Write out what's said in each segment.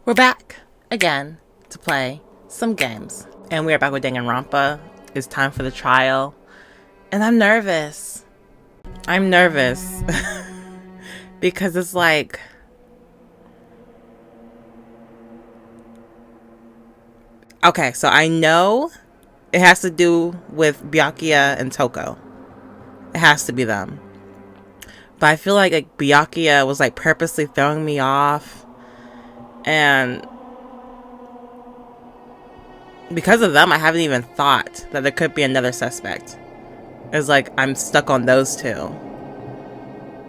We're back again to play some games. And we are back with Danganronpa. It's time for the trial. And I'm nervous. I'm nervous. Because it's like... Okay, so I know it has to do with Byakuya and Toko. It has to be them. But I feel like Byakuya was like purposely throwing me off. And because of them, I haven't even thought that there could be another suspect. It's like I'm stuck on those two.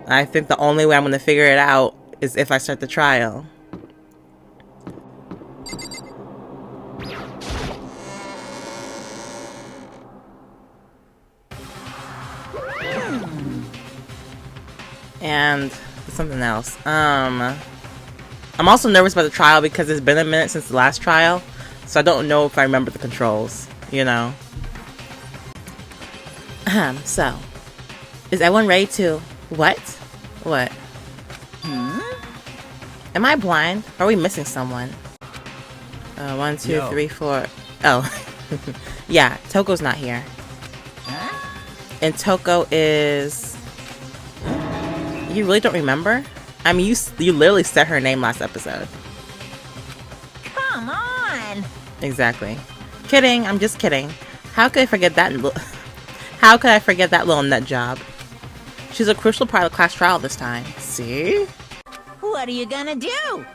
I think the only way I'm going to figure it out is if I start the trial. And something else. I'm also nervous about the trial because it's been a minute since the last trial. So I don't know if I remember the controls, you know. So. Is everyone ready to... What? What? Am I blind? Or are we missing someone? 1, 2, 3, 4. Oh. Yeah, Toko's not here. And Toko is... You really don't remember? I mean, you literally said her name last episode. Come on! Exactly. Kidding, I'm just kidding. How could I forget that How could I forget that little nut job? She's a crucial part of the class trial this time. See? What are you gonna do?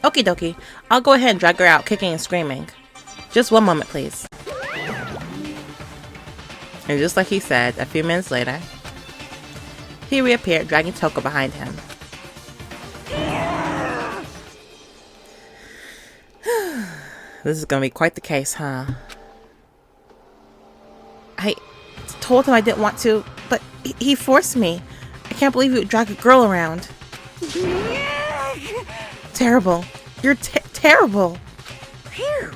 Okie dokie. I'll go ahead and drag her out, kicking and screaming. Just one moment, please. And just like he said, a few minutes later, he reappeared, dragging Toko behind him. This is gonna be quite the case, huh? I told him I didn't want to, but he forced me. I can't believe he would drag a girl around. Terrible. You're terrible. Phew.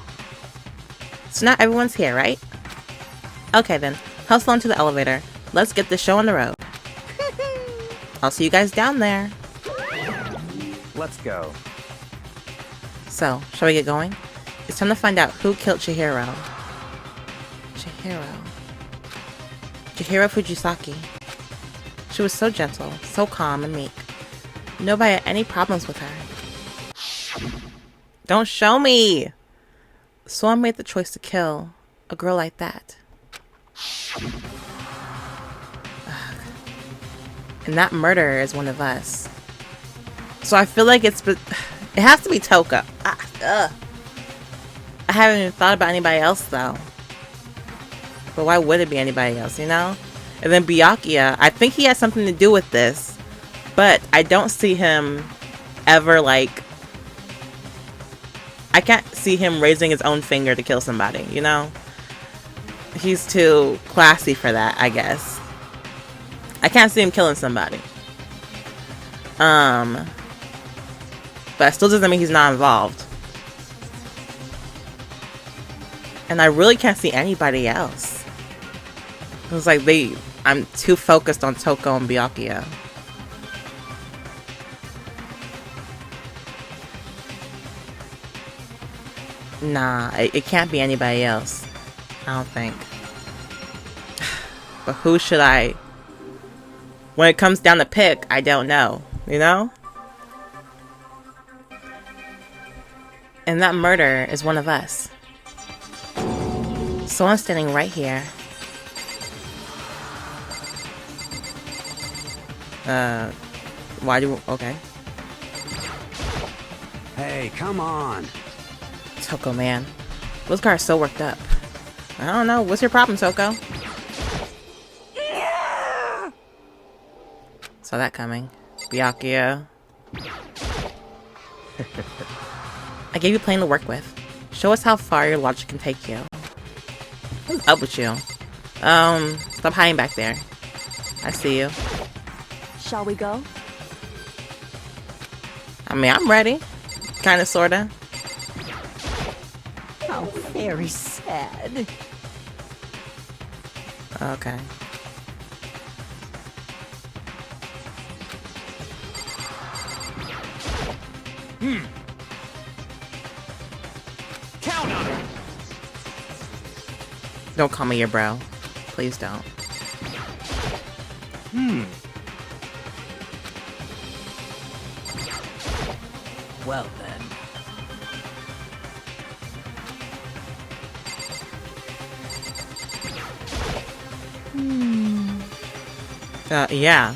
So now everyone's here, right? Okay then, hustle onto the elevator. Let's get this show on the road. I'll see you guys down there. Let's go. So, shall we get going? It's time to find out who killed Chihiro. Chihiro Fujisaki. She was so gentle, so calm and meek. Nobody had any problems with her. Don't show me! So I made the choice to kill a girl like that. And that murderer is one of us. So I feel like it has to be Toko. I haven't even thought about anybody else though. But why would it be anybody else, you know? And then Byakuya, I think he has something to do with this. But I don't see him ever like... I can't see him raising his own finger to kill somebody, you know? He's too classy for that, I guess. I can't see him killing somebody. But it still doesn't mean he's not involved. And I really can't see anybody else. It's like I'm too focused on Toko and Byakuya. Nah, it can't be anybody else. I don't think. But who should I... When it comes down to pick, I don't know. You know? And that murderer is one of us. Someone's standing right here. Okay. Hey, come on. Toko, man. Those guys are so worked up. I don't know. What's your problem, Toko? Saw that coming. Byakuya. I gave you a plan to work with. Show us how far your logic can take you. What's up with you? Stop hiding back there. I see you. Shall we go? I mean, I'm ready. Kinda, sorta. How very sad. Okay. Count on it! Don't call me your bro. Please don't. Well then. Yeah.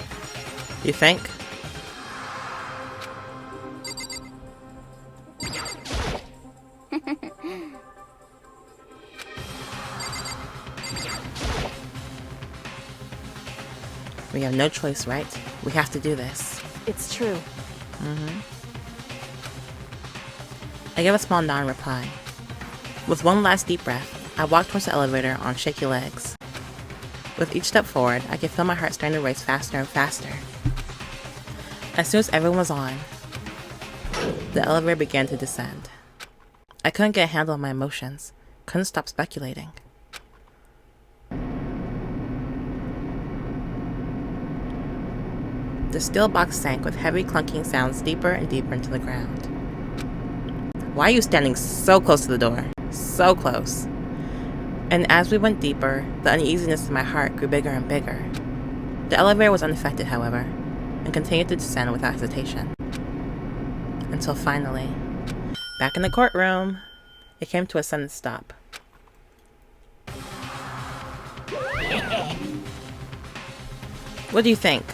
You think? We have no choice, right? We have to do this. It's true. I gave a small non-reply. With one last deep breath, I walked towards the elevator on shaky legs. With each step forward, I could feel my heart starting to race faster and faster. As soon as everyone was on, the elevator began to descend. I couldn't get a handle on my emotions, couldn't stop speculating. The steel box sank with heavy clunking sounds deeper and deeper into the ground. Why are you standing so close to the door? So close. And as we went deeper, the uneasiness in my heart grew bigger and bigger. The elevator was unaffected, however, and continued to descend without hesitation. Until finally, back in the courtroom, it came to a sudden stop. What do you think?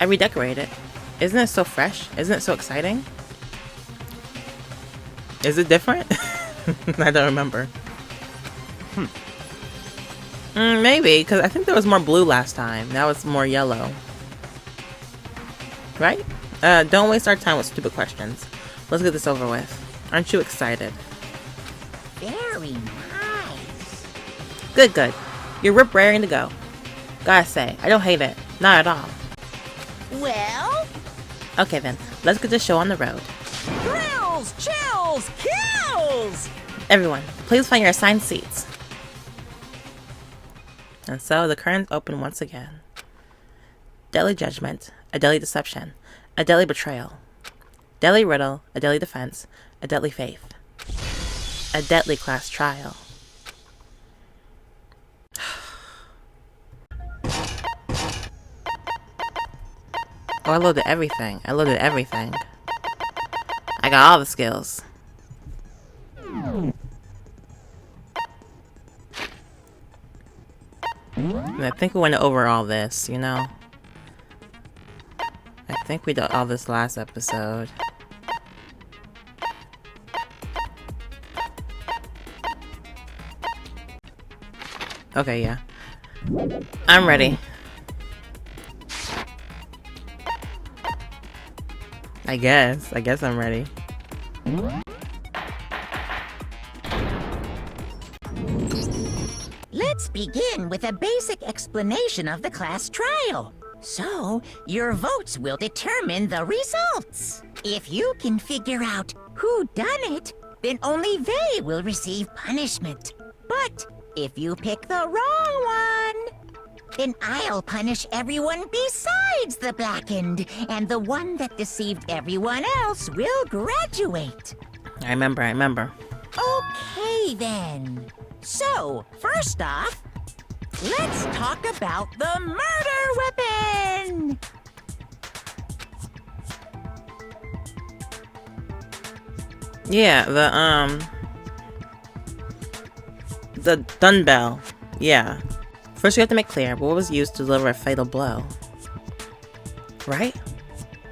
I redecorated it. Isn't it so fresh? Isn't it so exciting? Is it different? I don't remember. Maybe, because I think there was more blue last time. Now it's more yellow. Right? Don't waste our time with stupid questions. Let's get this over with. Aren't you excited? Very nice. Good, good. You're rip-raring to go. Gotta say, I don't hate it. Not at all. Well, Okay then, let's get the show on the road. thrills, chills, kills! Everyone, please find your assigned seats. And so the curtains open once again. Deadly judgment, a deadly deception, a deadly betrayal. Deadly riddle, a deadly defense, a deadly faith. A deadly class trial. Oh, I loaded everything. I loaded everything. I got all the skills. And I think we went over all this, you know? I think we did all this last episode. Okay, yeah. I'm ready. I guess I'm ready. Let's begin with a basic explanation of the class trial. So, your votes will determine the results. If you can figure out who done it, then only they will receive punishment. But if you pick the wrong one, then I'll punish everyone besides the blackened, and the one that deceived everyone else will graduate. I remember. Okay, then. So, first off, let's talk about the murder weapon! Yeah, the dumbbell. Yeah. First we have to make clear what was used to deliver a fatal blow. Right?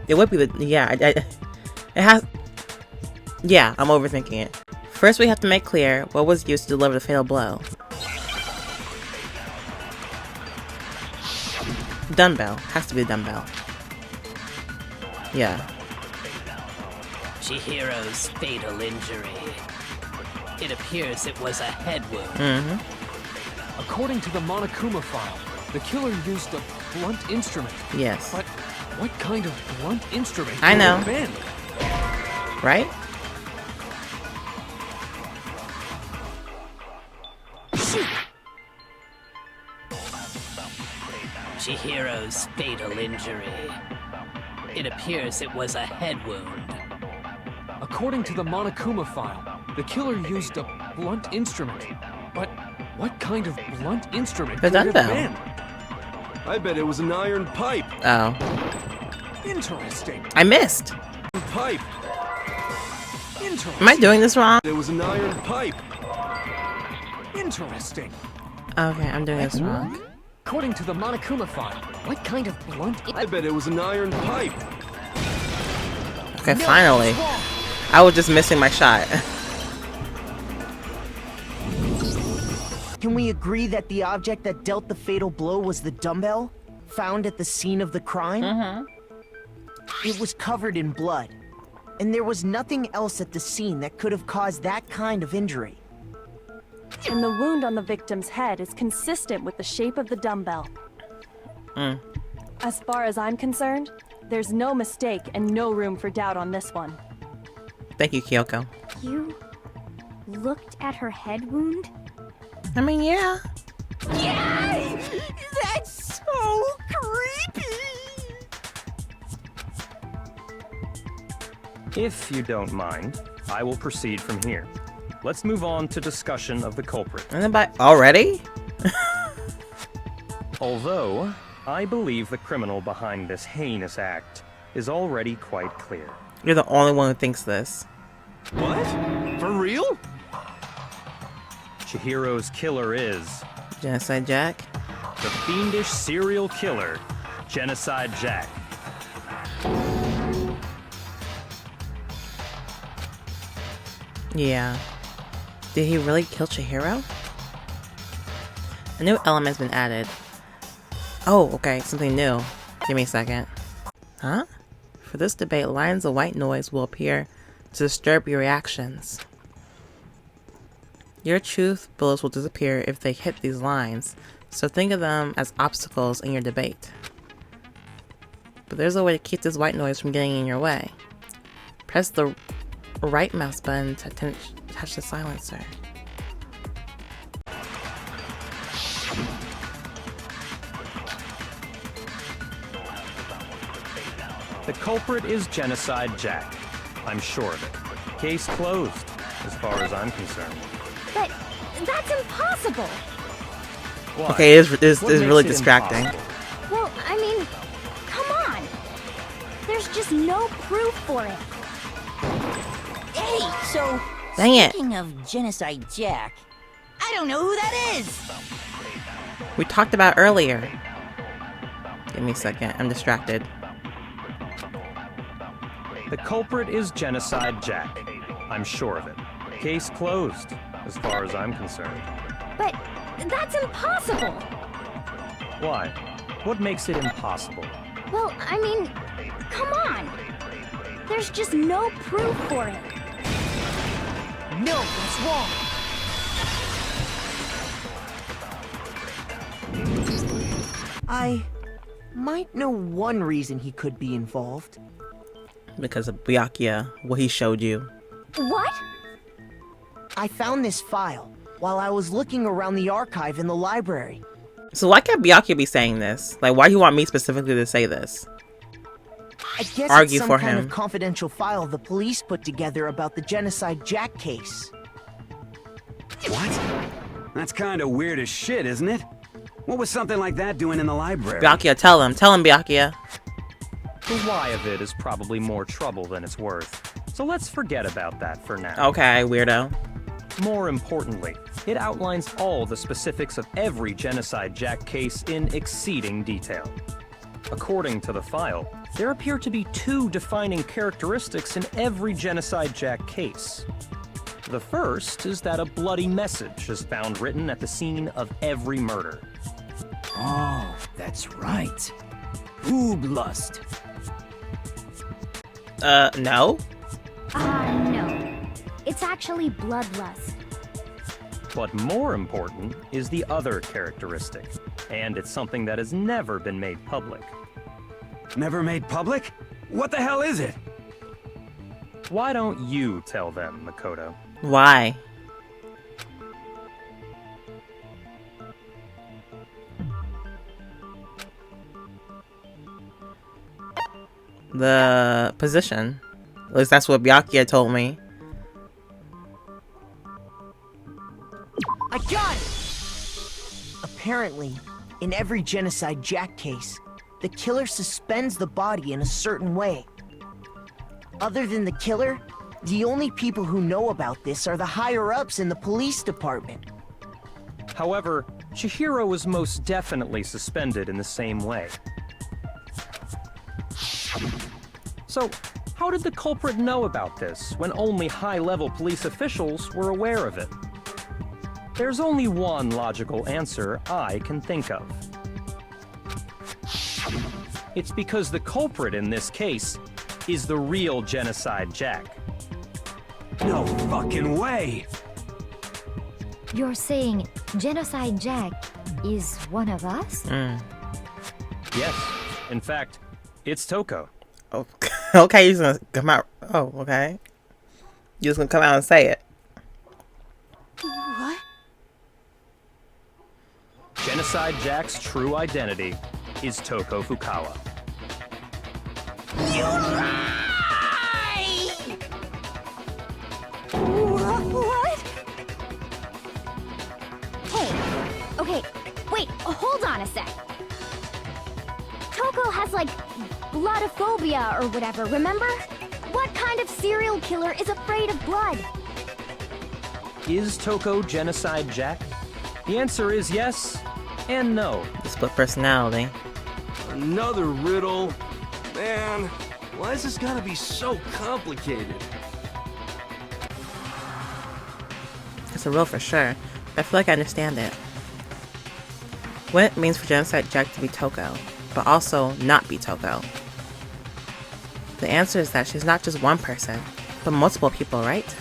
It would be the... Yeah, it has... Yeah, I'm overthinking it. First we have to make clear what was used to deliver the fatal blow. Dumbbell. Has to be a dumbbell. Yeah. Chihiro's fatal injury. It appears it was a head wound. Mm-hmm. According to the Monokuma file, the killer used a blunt instrument. Yes. But what kind of blunt instrument I could it know. have been? Right? Chihiro's fatal injury. It appears it was a head wound. According to the Monokuma file, The killer used a blunt instrument. But what kind of blunt instrument The could it have dumbbell. been? I bet it was an iron pipe. Oh. Interesting. I missed. Pipe. Interesting. Am I doing this wrong? It was an iron pipe. Interesting. Okay, I'm doing this wrong. According to the Monokuma file, what kind of blunt... I bet it was an iron pipe. Okay, finally. I was just missing my shot. Can we agree that the object that dealt the fatal blow was the dumbbell found at the scene of the crime? It was covered in blood, and there was nothing else at the scene that could have caused that kind of injury. And the wound on the victim's head is consistent with the shape of the dumbbell. As far as I'm concerned, there's no mistake and no room for doubt on this one. Thank you, Kyoko. You looked at her head wound? I mean, yeah. Yay! That's so creepy! If you don't mind, I will proceed from here. Let's move on to discussion of the culprit. And then by already? Although, I believe the criminal behind this heinous act is already quite clear. You're the only one who thinks this. What? For real? Chihiro's killer is Genocide Jack? the fiendish serial killer, Genocide Jack. Yeah. Did he really kill Chihiro? A new element's been added. Oh, okay, something new. Give me a second. Huh? For this debate, lines of white noise will appear to disturb your reactions. Your truth bullets will disappear if they hit these lines, so think of them as obstacles in your debate. But there's a way to keep this white noise from getting in your way. Press the right mouse button to touch the silencer. The culprit is Genocide Jack. I'm sure of it. Case closed, as far as I'm concerned. But that's impossible. Why? Okay, it is What makes really it distracting. impossible? Well, I mean, come on. There's just no proof for it. Hey, so Dang it. speaking of Genocide Jack, I don't know who that is. We talked about earlier. Give me a second, I'm distracted. The culprit is Genocide Jack. I'm sure of it. Case closed, as far as I'm concerned. But that's impossible. Why? What makes it impossible? Well, I mean, come on. There's just no proof for it. No, that's wrong. I might know one reason he could be involved. Because of Byakuya, what he showed you. What? I found this file while I was looking around the archive in the library. So why can't Byakuya be saying this? Like, why do you want me specifically to say this? I guess Argue it's some for kind him. of confidential file the police put together about the Genocide Jack case. What? That's kind of weird as shit, isn't it? What was something like that doing in the library? Byakuya, tell him, Byakuya. The why of it is probably more trouble than it's worth. So let's forget about that for now. Okay, weirdo. More importantly, it outlines all the specifics of every Genocide Jack case in exceeding detail. According to the file, there appear to be two defining characteristics in every Genocide Jack case. The first is that a bloody message is found written at the scene of every murder. Oh, that's right. Boob lust. No? No. It's actually bloodlust. But more important is the other characteristic, and it's something that has never been made public. Never made public? What the hell is it? Why don't you tell them, Makoto? Why? The position. At least that's what Byakuya told me. I got it! Apparently, in every Genocide Jack case, the killer suspends the body in a certain way. Other than the killer, the only people who know about this are the higher-ups in the police department. However, Chihiro was most definitely suspended in the same way. So, how did the culprit know about this when only high-level police officials were aware of it? There's only one logical answer I can think of. It's because the culprit in this case is the real Genocide Jack. No fucking way! You're saying Genocide Jack is one of us? Yes, in fact, it's Toko. Oh, okay, you're just gonna come out. Oh, okay. You're just gonna come out and say it. What? Genocide Jack's true identity is Toko Fukawa. You lie! What? Hey, okay, wait, hold on a sec. Toko has, like, bloodophobia or whatever, remember? What kind of serial killer is afraid of blood? Is Toko Genocide Jack? The answer is yes and no. The split personality. Another riddle. Man, why is this gotta be so complicated? It's a riddle for sure. I feel like I understand it. What it means for Genocide Jack to be Toko, but also not be Toko. The answer is that she's not just one person, but multiple people, right?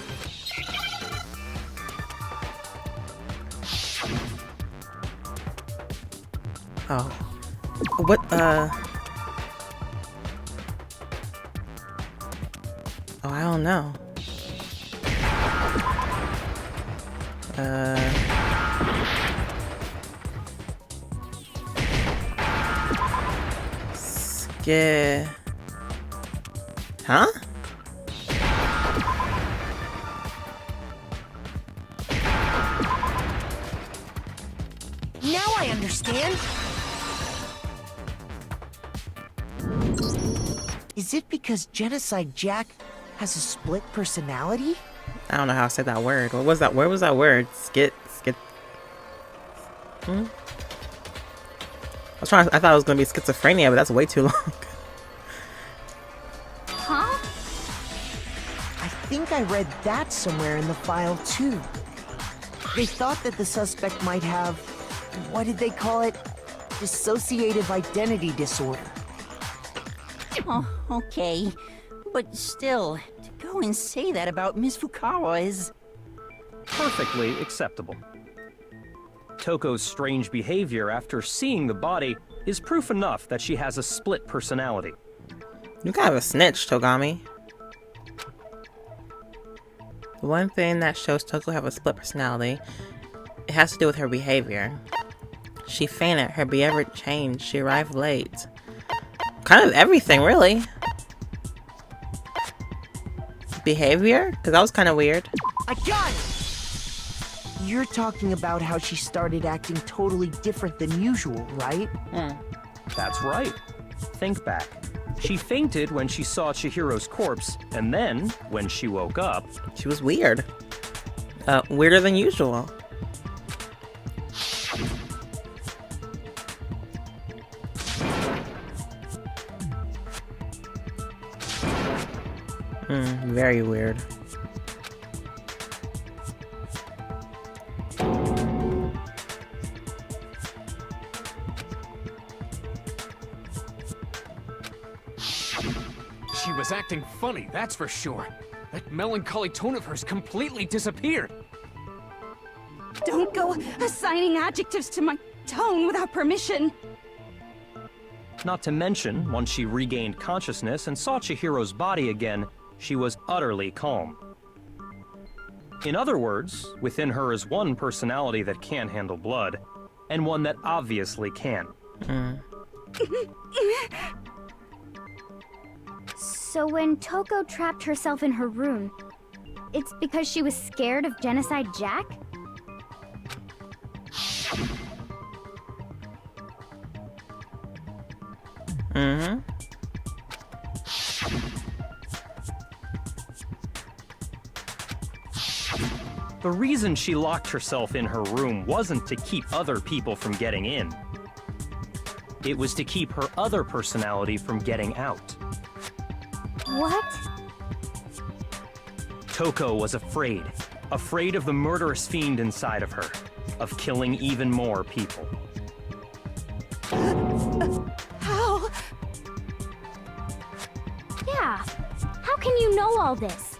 Oh. What, Oh, I don't know. Huh? Now I understand. Is it because Genocide Jack has a split personality? I don't know how to say that word. What was that? Where was that word? Skit. I thought it was gonna be schizophrenia, but that's way too long. Huh? I think I read that somewhere in the file too. They thought that the suspect might have, what did they call it? Dissociative identity disorder. Oh, okay. But still, to go and say that about Miss Fukawa is... Perfectly acceptable. Toko's strange behavior after seeing the body is proof enough that she has a split personality. You kind of a snitch, Togami. The one thing that shows Toko have a split personality, it has to do with her behavior. She fainted, her behavior changed, she arrived late. Kind of everything, really. Behavior? Because that was kind of weird. I got it! You're talking about how she started acting totally different than usual, right? That's right. Think back. She fainted when she saw Chihiro's corpse, and then, when she woke up... She was weird. Weirder than usual. Very weird. She was acting funny, that's for sure. That melancholy tone of hers completely disappeared. Don't go assigning adjectives to my tone without permission. Not to mention, once she regained consciousness and saw Chihiro's body again, she was utterly calm. In other words, within her is one personality that can handle blood, and one that obviously can. So when Toko trapped herself in her room, it's because she was scared of Genocide Jack? Mm-hmm. The reason she locked herself in her room wasn't to keep other people from getting in. It was to keep her other personality from getting out. What? Toko was afraid. Afraid of the murderous fiend inside of her. Of killing even more people. How? Yeah. How can you know all this?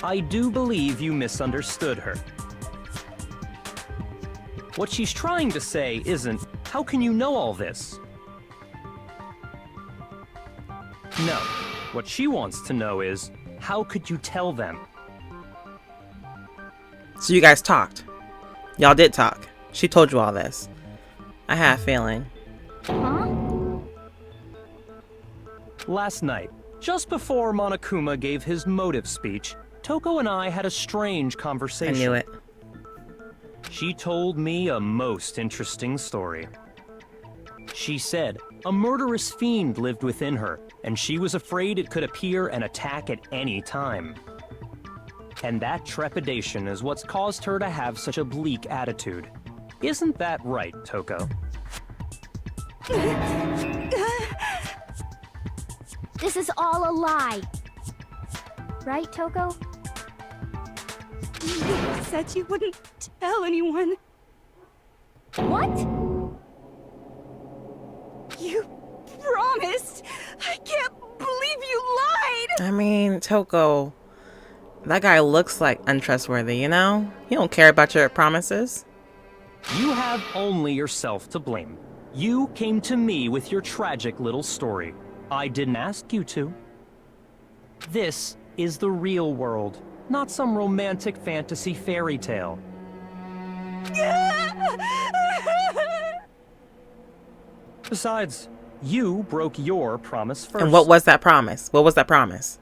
I do believe you misunderstood her. What she's trying to say isn't, how can you know all this? No. What she wants to know is, how could you tell them? So you guys talked. Y'all did talk. She told you all this. I had a feeling. Huh? Last night, just before Monokuma gave his motive speech, Toko and I had a strange I conversation. knew it. She told me a most interesting story. She said a murderous fiend lived within her, and she was afraid it could appear and attack at any time. And that trepidation is what's caused her to have such a bleak attitude. Isn't that right, Toko? This is all a lie. Right, Toko? You said you wouldn't tell anyone. What? You promised. I can't believe you lied. I mean, Toko, that guy looks like untrustworthy, you know? He don't care about your promises. You have only yourself to blame. You came to me with your tragic little story. I didn't ask you to. This is the real world, not some romantic fantasy fairy tale. Besides, you broke your promise first. And what was that promise? What was that promise?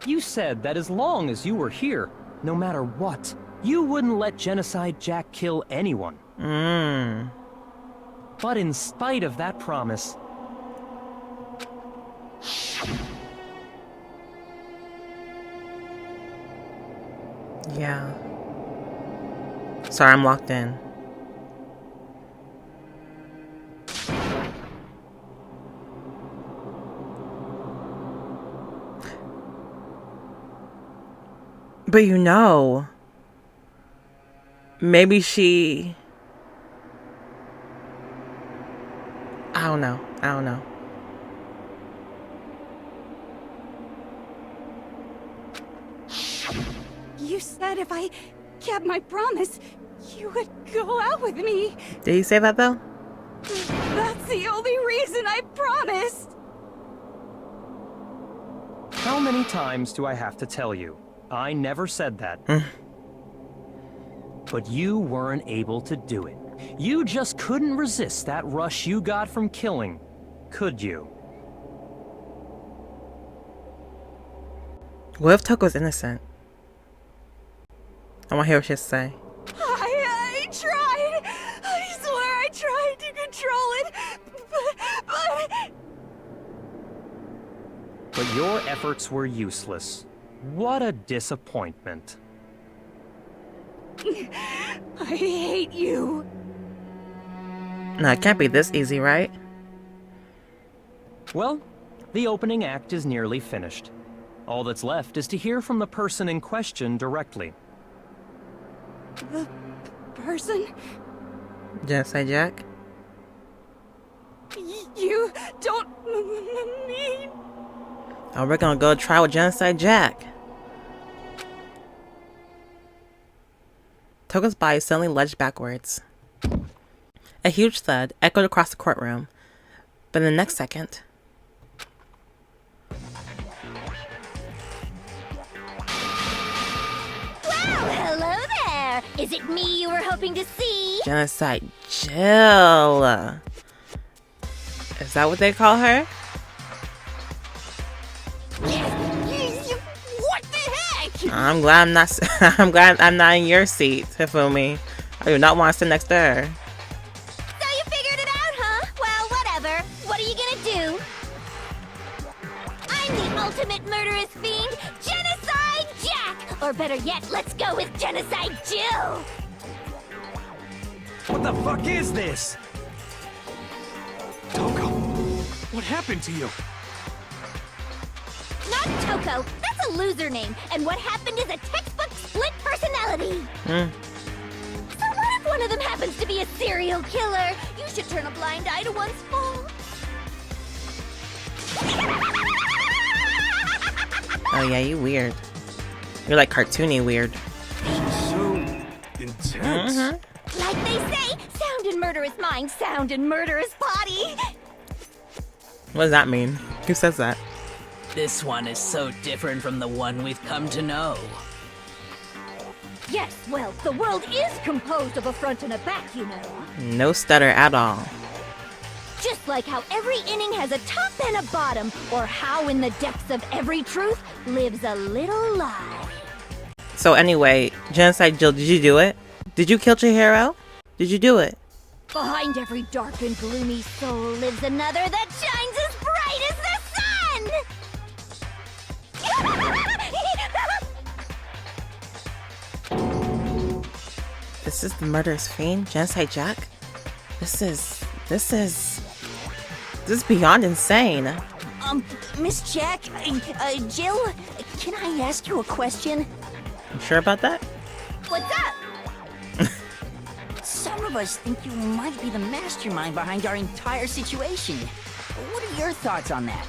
You said that as long as you were here, no matter what, you wouldn't let Genocide Jack kill anyone. But in spite of that promise... Yeah. Sorry, I'm locked in. But you know, maybe she... I don't know. You said if I kept my promise, you would go out with me. Did he say that though? That's the only reason I promised. How many times do I have to tell you? I never said that. But you weren't able to do it. You just couldn't resist that rush you got from killing, could you? What if Toko's innocent? I want to hear what she has to say. I tried. I swear I tried to control it, But your efforts were useless. What a disappointment. I hate you. No, it can't be this easy, right? Well, the opening act is nearly finished. All that's left is to hear from the person in question directly. The person? Genocide Jack? You don't mean... Oh, we're gonna go try with Genocide Jack. Toko's body suddenly lunged backwards. A huge thud echoed across the courtroom, but in the next second... Well, hello there! Is it me you were hoping to see? Genocide Jill. Is that what they call her? What the heck? I'm glad I'm not. I'm glad I'm not in your seat, Hifumi. I do not want to sit next to her. So you figured it out, huh? Or better yet, let's go with Genocide Jill! What the fuck is this? Toko, what happened to you? Not Toko, that's a loser name, and what happened is a textbook split personality! So what if one of them happens to be a serial killer? You should turn a blind eye to one's faults. Oh yeah, you weird. You're like cartoony weird. So intense. Like they say, sound in murderous mind, sound in murderous body! What does that mean? Who says that? This one is so different from the one we've come to know. Yes, well, the world is composed of a front and a back, you know. No stutter at all. Just like how every inning has a top and a bottom, or how in the depths of every truth lives a little lie. So anyway, Genocide Jill, did you do it? Did you kill Chihiro? Did you do it? Behind every dark and gloomy soul lives another that shines as bright as the sun! This is the murderous fiend, Genocide Jack? This is beyond insane. Miss Jack, Jill, can I ask you a question? You sure about that? What's up? Some of us think you might be the mastermind behind our entire situation. What are your thoughts on that?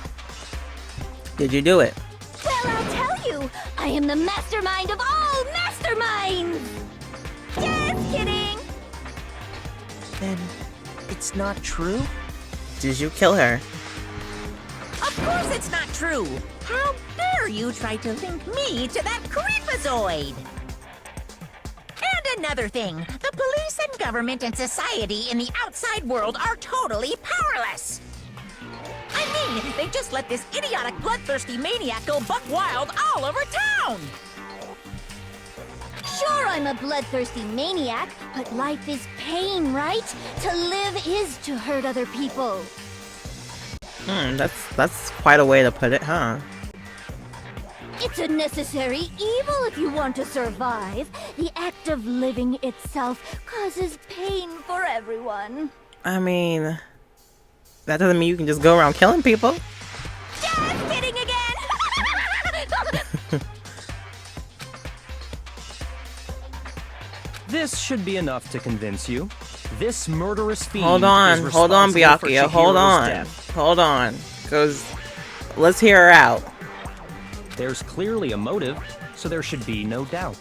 Did you do it? Well, I'll tell you, I am the mastermind of all masterminds! Just kidding! Then it's not true? Did you kill her? Of course it's not true! How dare you try to link me to that creepazoid? And another thing, the police and government and society in the outside world are totally powerless! I mean, they just let this idiotic, bloodthirsty maniac go buck wild all over town! Sure, I'm a bloodthirsty maniac, but life is pain, right? To live is to hurt other people. That's quite a way to put it, huh? It's a necessary evil if you want to survive. The act of living itself causes pain for everyone. I mean, that doesn't mean you can just go around killing people. Just kidding again! This should be enough to convince you. This murderous fiend Hold on, is Byakuya, responsible for hold Chihiro's on. death. Hold on. Because let's hear her out. There's clearly a motive, so there should be no doubt.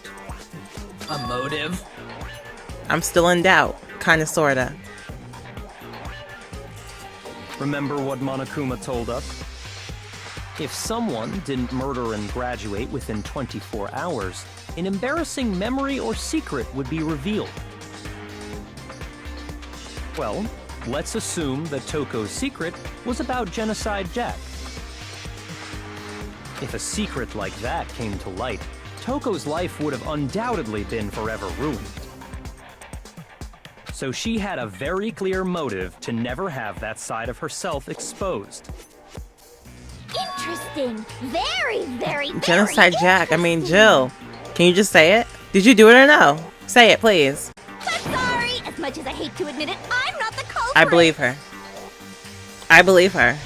A motive? I'm still in doubt. Kinda, sorta. Remember what Monokuma told us? If someone didn't murder and graduate within 24 hours, an embarrassing memory or secret would be revealed. Well, let's assume that Toko's secret was about Genocide Jack. If a secret like that came to light, Toko's life would have undoubtedly been forever ruined. So she had a very clear motive to never have that side of herself exposed. Interesting. Very, very, very Genocide Jack, I mean, Jill. Can you just say it? Did you do it or no? Say it, please. But sorry, as much as I hate to admit it, I'm not the culprit. I believe her. I believe her.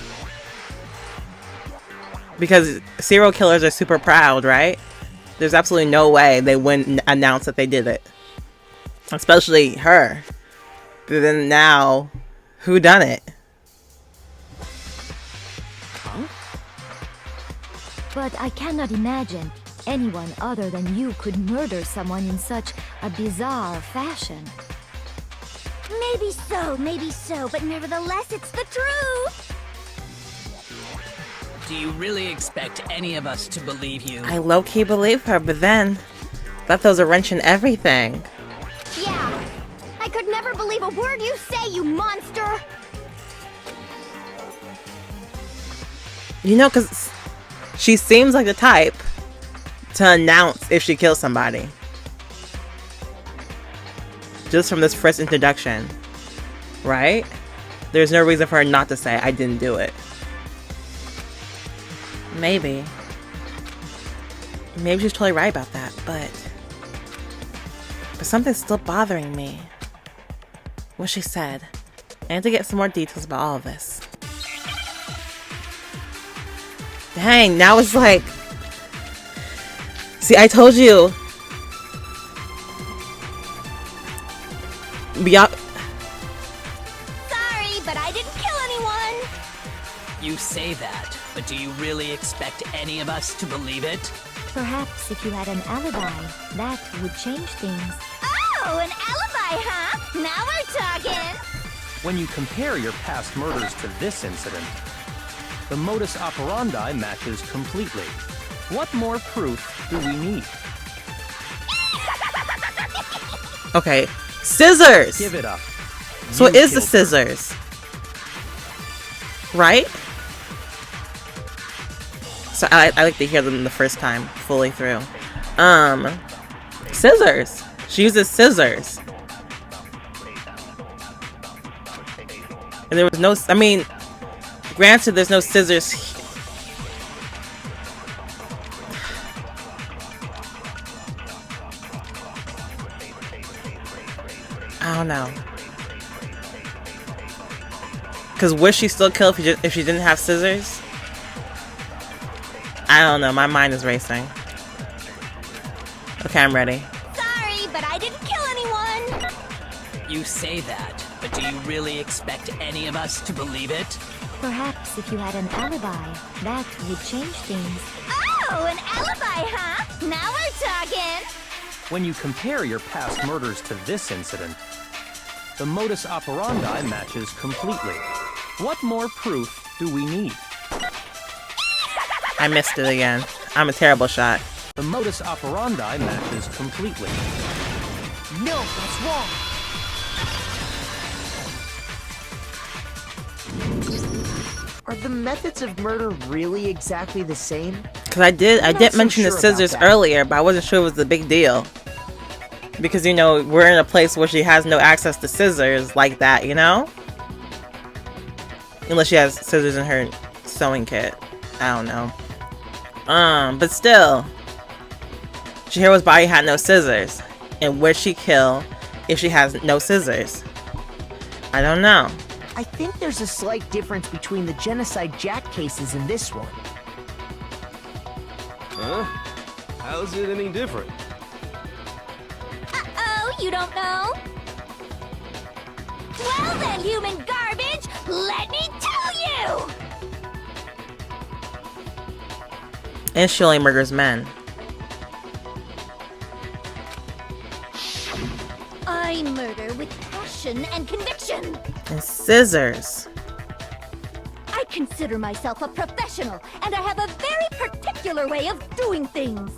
Because serial killers are super proud, right? There's absolutely no way they wouldn't announce that they did it. Especially her. But then now, who done it? But I cannot imagine anyone other than you could murder someone in such a bizarre fashion. Maybe so, but nevertheless, it's the truth! Do you really expect any of us to believe you? I low-key believe her, but then that throws a wrench in everything. Yeah, I could never believe a word you say, you monster! You know, because she seems like the type to announce if she kills somebody. Just from this first introduction, right? There's no reason for her not to say, I didn't do it. Maybe. maybe she's totally right about that, but something's still bothering me. What she said. I need to get some more details about all of this. Dang, now it's like... See, I told you. Sorry, but I didn't kill anyone. You say that, but do you really expect any of us to believe it? Perhaps if you had an alibi, that would change things. Oh, an alibi, huh? Now we're talking. When you compare your past murders to this incident, the modus operandi matches completely. What more proof do we need? Okay, scissors! Give it up. So it is the scissors. Right? So I like to hear them the first time, fully through. Scissors. She uses scissors. And there was no, I mean, granted there's no scissors. I don't know. Because would she still kill if she didn't have scissors? I don't know. My mind is racing. Okay, I'm ready. Sorry, but I didn't kill anyone. You say that, but do you really expect any of us to believe it? Perhaps if you had an alibi, that would change things. Oh, an alibi, huh? Now we're talking. When you compare your past murders to this incident, the modus operandi matches completely. What more proof do we need? I missed it again. I'm a terrible shot. The modus operandi matches completely. No, that's wrong. Are the methods of murder really exactly the same? Because I did not so mention the sure scissors about that. earlier, but I wasn't sure it was the big deal. Because, you know, we're in a place where she has no access to scissors like that, you know? Unless she has scissors in her sewing kit. I don't know. But still. Chihiro's body had no scissors. And would she kill if she has no scissors? I don't know. I think there's a slight difference between the Genocide Jack cases and this one. Huh? How's it any different? Uh-oh, you don't know? Well then, human garbage, let me tell you! And she only murders men. I murder with passion and conviction. And scissors. I consider myself a professional, and I have a very particular way of doing things.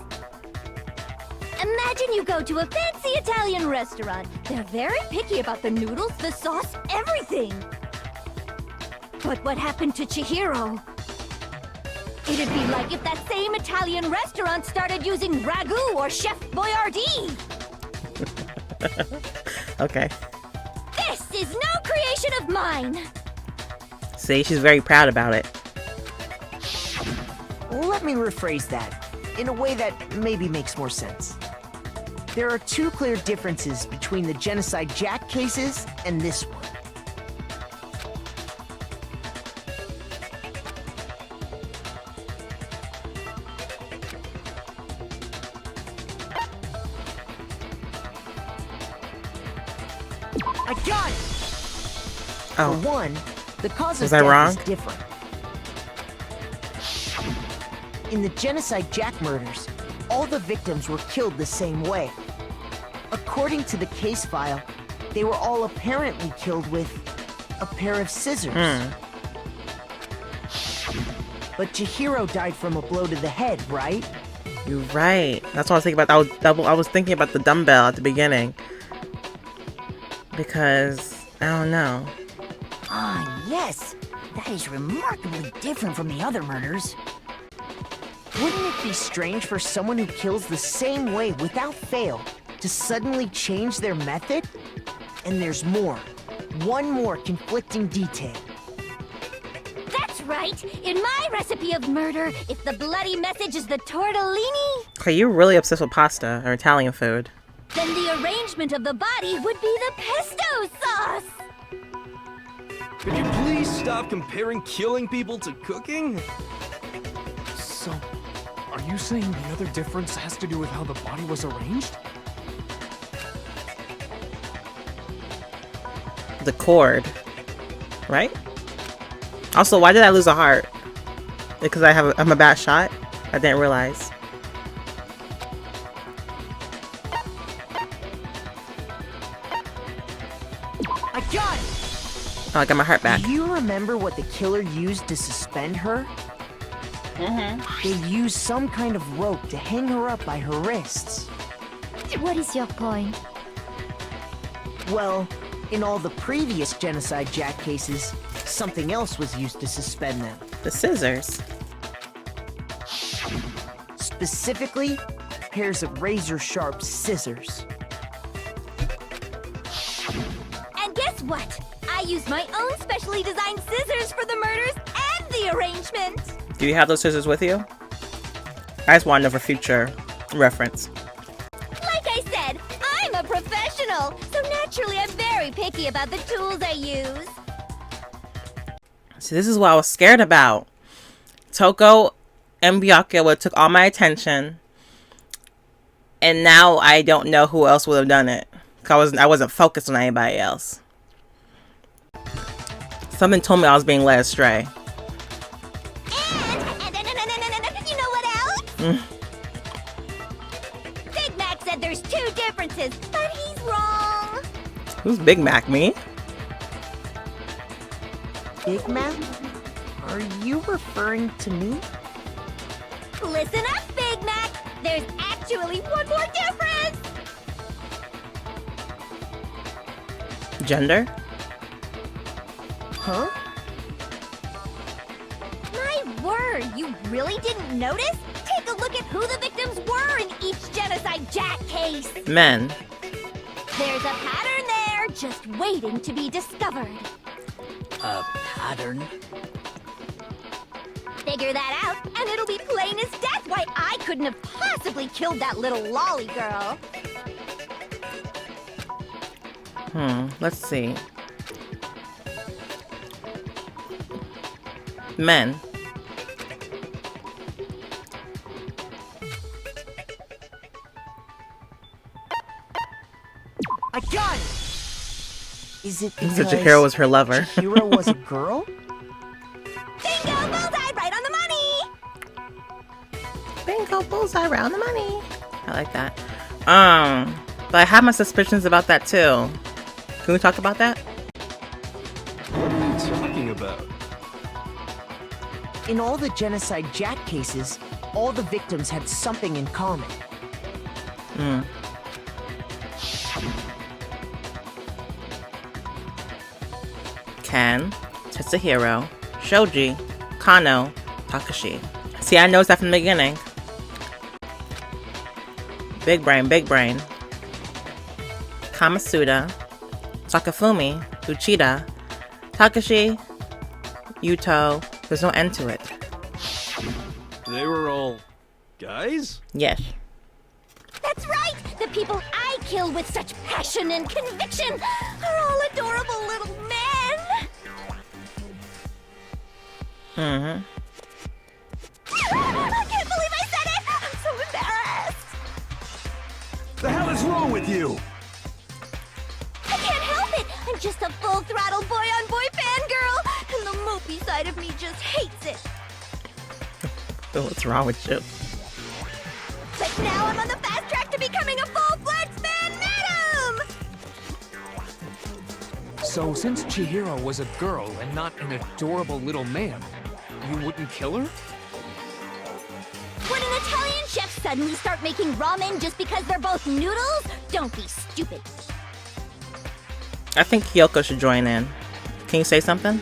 Imagine you go to a fancy Italian restaurant. They're very picky about the noodles, the sauce, everything. But what happened to Chihiro? It'd be like if that same Italian restaurant started using ragu or Chef Boyardee. Okay. This is no creation of mine. See, she's very proud about it. Let me rephrase that in a way that maybe makes more sense. There are two clear differences between the Genocide Jack cases and this one. I got it! Oh. For one, the cause Was of I death wrong? is different. In the Genocide Jack murders, all the victims were killed the same way. According to the case file, they were all apparently killed with a pair of scissors. But Chihiro died from a blow to the head, right? You're right. That's what I was thinking about. I was thinking about the dumbbell at the beginning. Because, I don't know. Ah, yes. That is remarkably different from the other murders. Wouldn't it be strange for someone who kills the same way without fail to suddenly change their method? And there's more. One more conflicting detail. That's right. In my recipe of murder, if the bloody message is the tortellini, Okay, you're really obsessed with pasta or Italian food. then the arrangement of the body would be the pesto sauce. Could you please stop comparing killing people to cooking? So, are you saying the other difference has to do with how the body was arranged? The cord, right? Also, why did I lose a heart? Because I'm a bad shot? I didn't realize. I got it! Oh, I got my heart back. Do you remember what the killer used to suspend her? They used some kind of rope to hang her up by her wrists. What is your point? Well, in all the previous Genocide Jack cases, something else was used to suspend them. The scissors. Specifically, pairs of razor-sharp scissors. And guess what? I used my own specially designed scissors for the murders and the arrangement. Do you have those scissors with you? I just want to know for future reference. Like I said, I'm a professional, so naturally I'm very picky about the tools I use. See, this is what I was scared about. Toko and Byakuya took all my attention, and now I don't know who else would have done it. 'Cause I wasn't focused on anybody else. Something told me I was being led astray. And you know what else? Big Mac said there's two differences, but he's wrong. Who's Big Mac? Me? Big Mac? Are you referring to me? Listen up, Big Mac. There's actually one more difference. Gender? Huh? My word, you really didn't notice? Take a look at who the victims were in each Genocide Jack case. Men. There's a pattern there, just waiting to be discovered. A pattern? Figure that out, and it'll be plain as death why I couldn't have possibly killed that little lolly girl. Let's see. Men. I got it! Is it because So Chihiro was her lover. Chihiro was a girl? Bingo! Bullseye! Right on the money! Bingo, bullseye, right on the money. I like that. But I have my suspicions about that too. Can we talk about that? What are you talking about? In all the Genocide Jack cases, all the victims had something in common. Ken, Tetsuhiro, Shoji, Kano, Takashi. See, I noticed that from the beginning. Big brain, big brain. Kamasuda, Takafumi, Uchida, Takashi, Yuto. There's no end to it. They were all guys? Yes. That's right! The people I kill with such passion and conviction are all adorable little men! I can't believe I said it! I'm so embarrassed! The hell is wrong with you? I can't help it! I'm just a full-throttle boy-on-boy fangirl, and the mopey side of me just hates it. What's wrong with you? But now I'm on the fast track to becoming a full-fledged fan madam! So, since Chihiro was a girl and not an adorable little man, you wouldn't kill her? Would an Italian chef suddenly start making ramen just because they're both noodles? Don't be stupid. I think Kyoko should join in. Can you say something?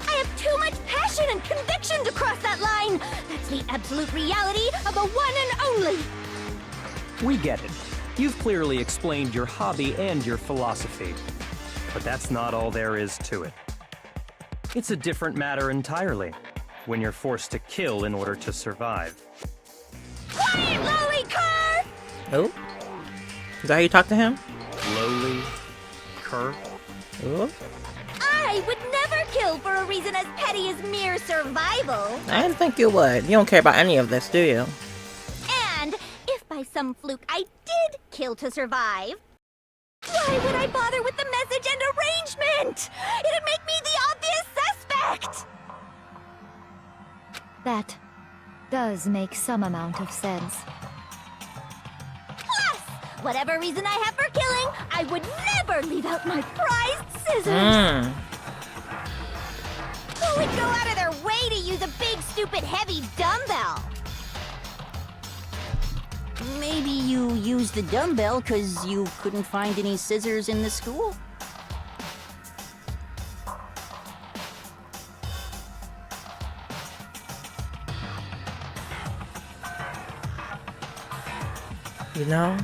I have too much passion and conviction to cross that line. That's the absolute reality of the one and only. We get it. You've clearly explained your hobby and your philosophy. But that's not all there is to it. It's a different matter entirely, when you're forced to kill in order to survive. Quiet, lowly cur! Oh? Is that how you talk to him? Lowly cur? Oh? I would never kill for a reason as petty as mere survival. I didn't think you would. You don't care about any of this, do you? And if by some fluke I did kill to survive, why would I bother with the message and arrangement? It'd make me the obvious suspect! That does make some amount of sense. Plus, whatever reason I have for killing, I would never leave out my prized scissors! Who would go out of their way to use a big, stupid, heavy dumbbell? Maybe you used the dumbbell because you couldn't find any scissors in the school? You know?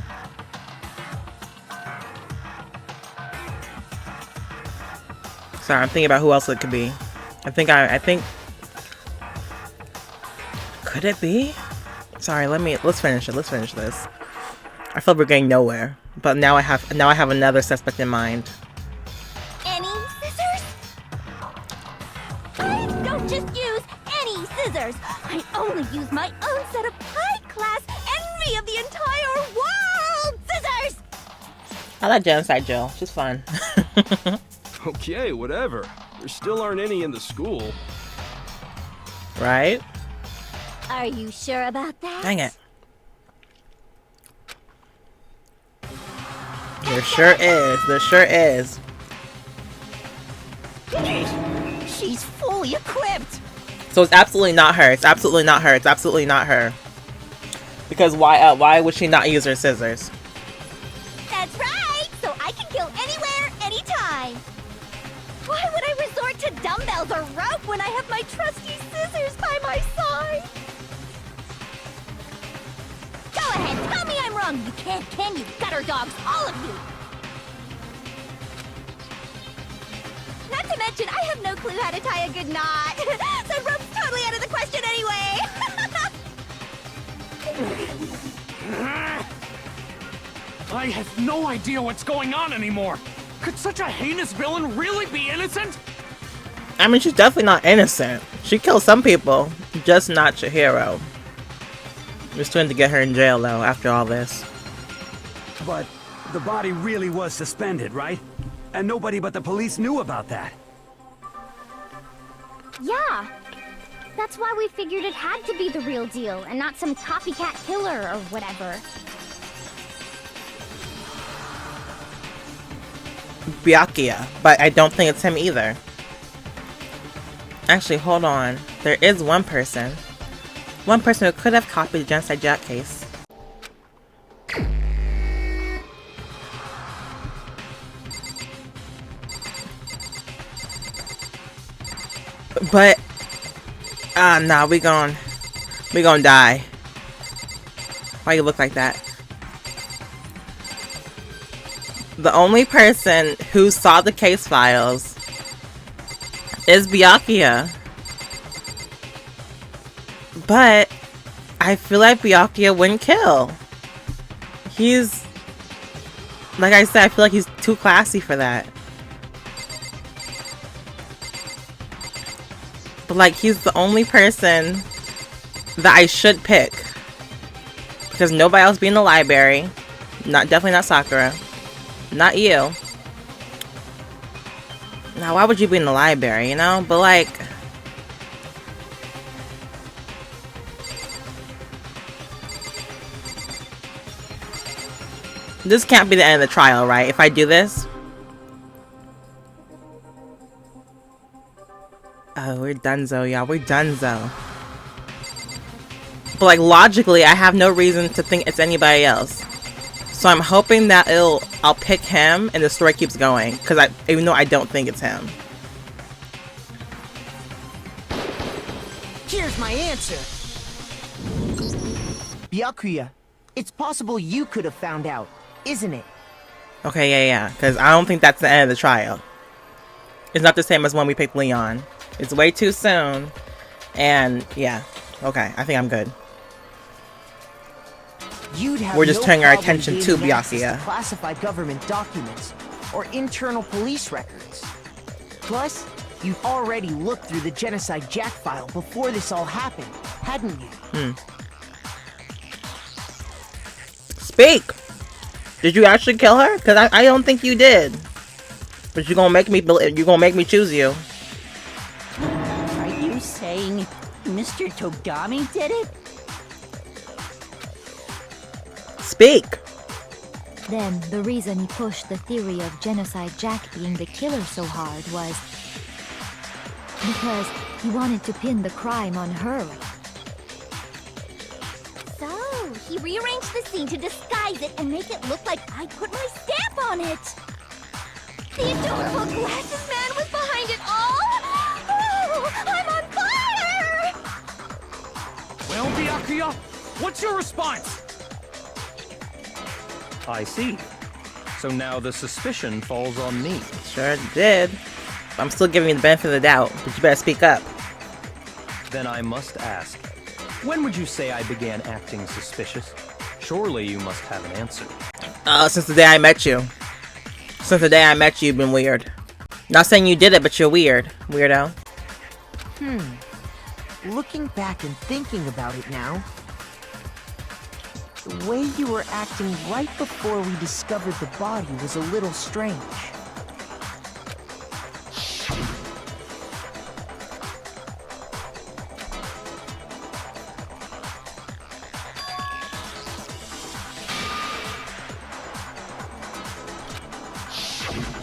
Sorry, I'm thinking about who else it could be. I think could it be? Sorry, let's finish it. Let's finish this. I feel we're getting nowhere. But now I have another suspect in mind. Any scissors? I don't just use any scissors. I only use my own set of high-class envy of the entire world scissors! I like Genocide Jill. She's fun. Okay, whatever. There still aren't any in the school. Right? Are you sure about that? Dang it. There sure is. There sure is. She's fully equipped! So it's absolutely not her. It's absolutely not her. It's absolutely not her. Because why would she not use her scissors? That's right! So I can kill anywhere, anytime! Why would I resort to dumbbells or rope when I have my trusty scissors by my side? Go ahead, tell me I'm wrong! You can't, can you, gutter dogs, all of you! Not to mention, I have no clue how to tie a good knot! So rope's totally out of the question anyway! I have no idea what's going on anymore! Could such a heinous villain really be innocent? I mean, she's definitely not innocent. She killed some people, just not Chihiro. We're still going to get her in jail, though, after all this. But the body really was suspended, right? And nobody but the police knew about that. Yeah. That's why we figured it had to be the real deal and not some copycat killer or whatever. Byakuya, but I don't think it's him either. Actually, hold on. There is one person. One person who could have copied the Genocide Jack case. But nah, we gon' die. Why you look like that? The only person who saw the case files is Byakuya. But I feel like Byakuya wouldn't kill. He's, like I said, I feel like he's too classy for that. But like, he's the only person that I should pick. Because nobody else be in the library. Definitely not Sakura. Not you. Now, why would you be in the library, you know? But like, this can't be the end of the trial, right? If I do this. Oh, we're donezo, y'all. We're donezo. But like, logically, I have no reason to think it's anybody else. So I'm hoping that I'll pick him and the story keeps going. Because even though I don't think it's him. Here's my answer. Byakuya, it's possible you could have found out, isn't it? Okay, yeah. Because I don't think that's the end of the trial. It's not the same as when we picked Leon. It's way too soon. And yeah, okay, I think I'm good. We're just turning our attention to Byakuya. Classified government documents or internal police records. Plus, you'd already looked through the Genocide Jack file before this all happened, hadn't you? Speak! Did you actually kill her? Because I don't think you did. But you're gonna make me choose you. Are you saying Mr. Togami did it? Speak! Then the reason he pushed the theory of Genocide Jack being the killer so hard was because he wanted to pin the crime on her. So, he rearranged the scene to disguise it and make it look like I put my stamp on it. The adorable glasses man was behind it all. Oh, I'm on fire! Well, Byakuya, what's your response? I see. So now the suspicion falls on me. Sure did. I'm still giving you the benefit of the doubt, but you better speak up. Then I must ask, when would you say I began acting suspicious? Surely you must have an answer. Since the day I met you. Since the day I met you, you've been weird. Not saying you did it, but you're weird. Weirdo. Looking back and thinking about it now, the way you were acting right before we discovered the body was a little strange.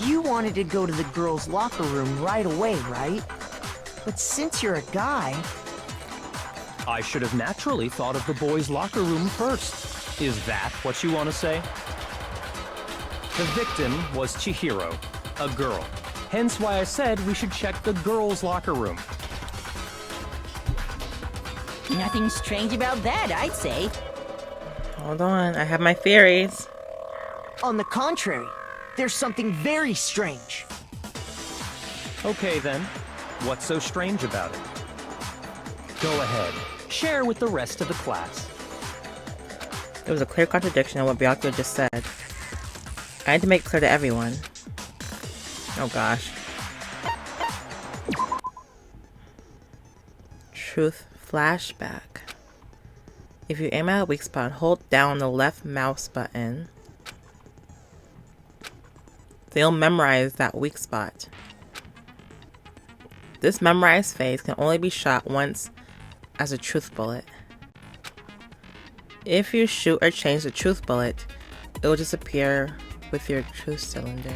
You wanted to go to the girls' locker room right away, right? But since you're a guy... I should have naturally thought of the boys' locker room first. Is that what you want to say? The victim was Chihiro, a girl. Hence why I said we should check the girls' locker room. Nothing strange about that, I'd say. Hold on, I have my theories. On the contrary, there's something very strange. Okay then, what's so strange about it? Go ahead, share with the rest of the class. There was a clear contradiction in what Byakuya just said. I had to make it clear to everyone. Oh gosh. Truth flashback. If you aim at a weak spot, hold down the left mouse button. They'll memorize that weak spot. This memorized phase can only be shot once as a truth bullet. If you shoot or change the truth bullet, it will disappear with your truth cylinder.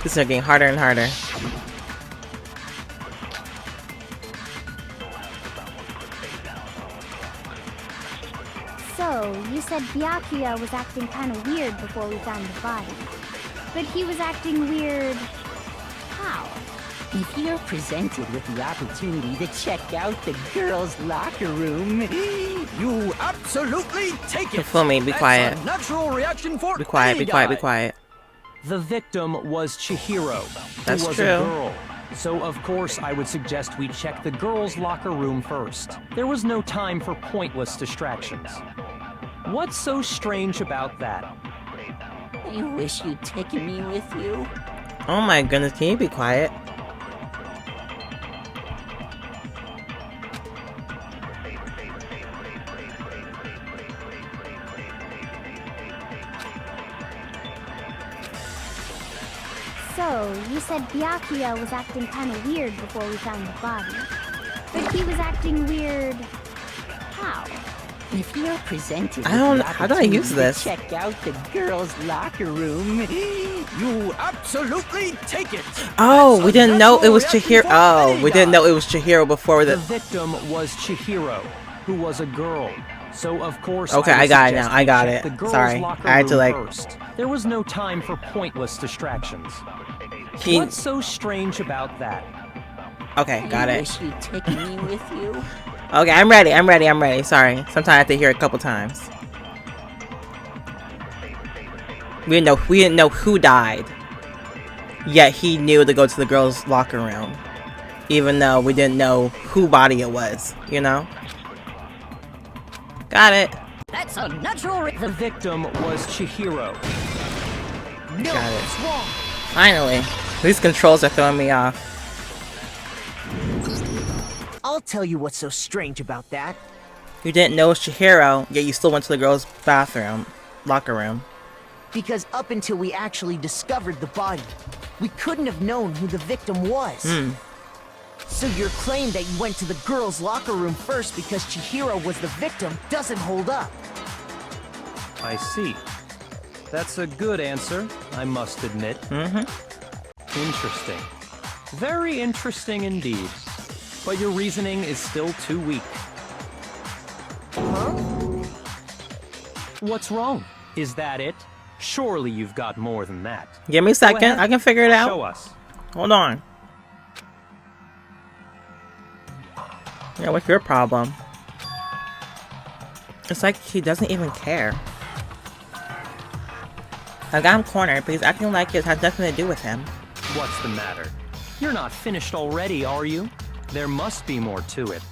These are getting harder and harder. So, you said Byakuya was acting kind of weird before we found the body. But he was acting weird... how? If you're presented with the opportunity to check out the girls' locker room, You absolutely take it. Fumi, be quiet. That's a natural reaction for Be quiet, any be quiet, guy. be quiet. The victim was Chihiro, That's who was true. a girl. So of course I would suggest we check the girls' locker room first. There was no time for pointless distractions. What's so strange about that? I wish you'd taken me with you. Oh my goodness, can you be quiet? So, you said Byakuya was acting kind of weird before we found the body. But he was acting weird... how? If you're presented I don't- with the how do I use opportunity this? to check out the girls' locker room, You absolutely take it. Oh, That's we a didn't know it was natural reaction Chihiro. for Oh, any we didn't guy. know it was Chihiro before The the... victim was Chihiro, who was a girl. So of course. Okay, I got it now. I got it. Sorry, I had to like. First. There was no time for pointless distractions. What's so strange about that? Okay, got it. Wish you'd taken me with you. Okay, I'm ready. I'm ready. I'm ready. Sorry. Sometimes I have to hear it a couple times. We didn't know who died. Yet he knew to go to the girls' locker room, even though we didn't know who body it was. You know. Got it. That's a natural. The victim was Chihiro. No, Got it. it's wrong. Finally, these controls are throwing me off. I'll tell you what's so strange about that. You didn't know it was Chihiro, yet you still went to the girls' locker room. Because up until we actually discovered the body, we couldn't have known who the victim was. So your claim that you went to the girls' locker room first because Chihiro was the victim doesn't hold up. I see. That's a good answer, I must admit. Interesting. Very interesting indeed. But your reasoning is still too weak. Huh? What's wrong? Is that it? Surely you've got more than that. Give me a second. I can figure it out. Show us. Hold on. Yeah, what's your problem? It's like he doesn't even care. I got him cornered, but he's acting like it has nothing to do with him. What's the matter? You're not finished already, are you? There must be more to it.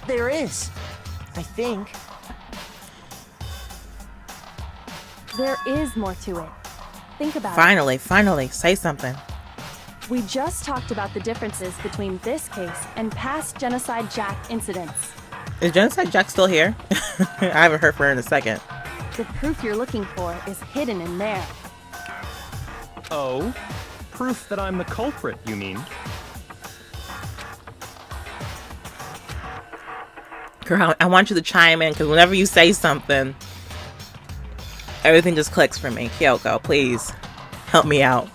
There is. I think. There is more to it. Think about it. Finally, say something. We just talked about the differences between this case and past Genocide Jack incidents. Is Genocide Jack still here? I haven't heard from her in a second. The proof you're looking for is hidden in there. Oh? Proof that I'm the culprit, you mean? Girl, I want you to chime in, because whenever you say something, everything just clicks for me. Kyoko, please, help me out.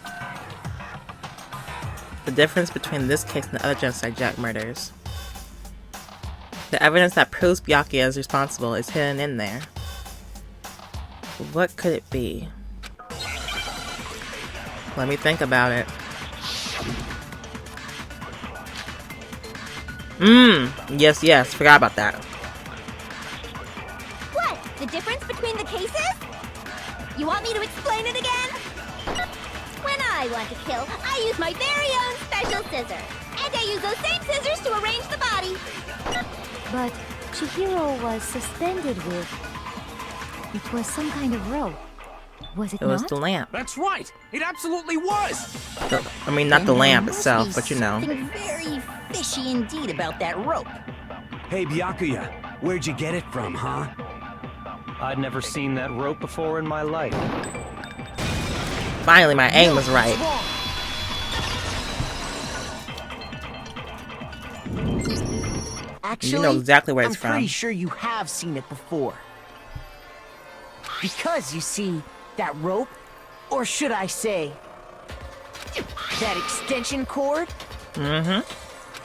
The difference between this case and the other Genocide Jack murders. The evidence that proves Byakuya is responsible is hidden in there. What could it be? Let me think about it. Yes, forgot about that. What? The difference between the cases? You want me to explain it again? When I want to kill, I use my very own special scissors. And I use those same scissors to arrange the body. But Chihiro was suspended with... It was some kind of rope. Was it not? It was the lamp. That's right! It absolutely was! I mean, not the lamp itself, but you know. Something very fishy indeed about that rope. Hey, Byakuya, where'd you get it from, huh? I'd never seen that rope before in my life. Finally, my aim was right. Actually, you know exactly where it's I'm from. pretty sure you have seen it before. Because, you see, that rope, or should I say, that extension cord?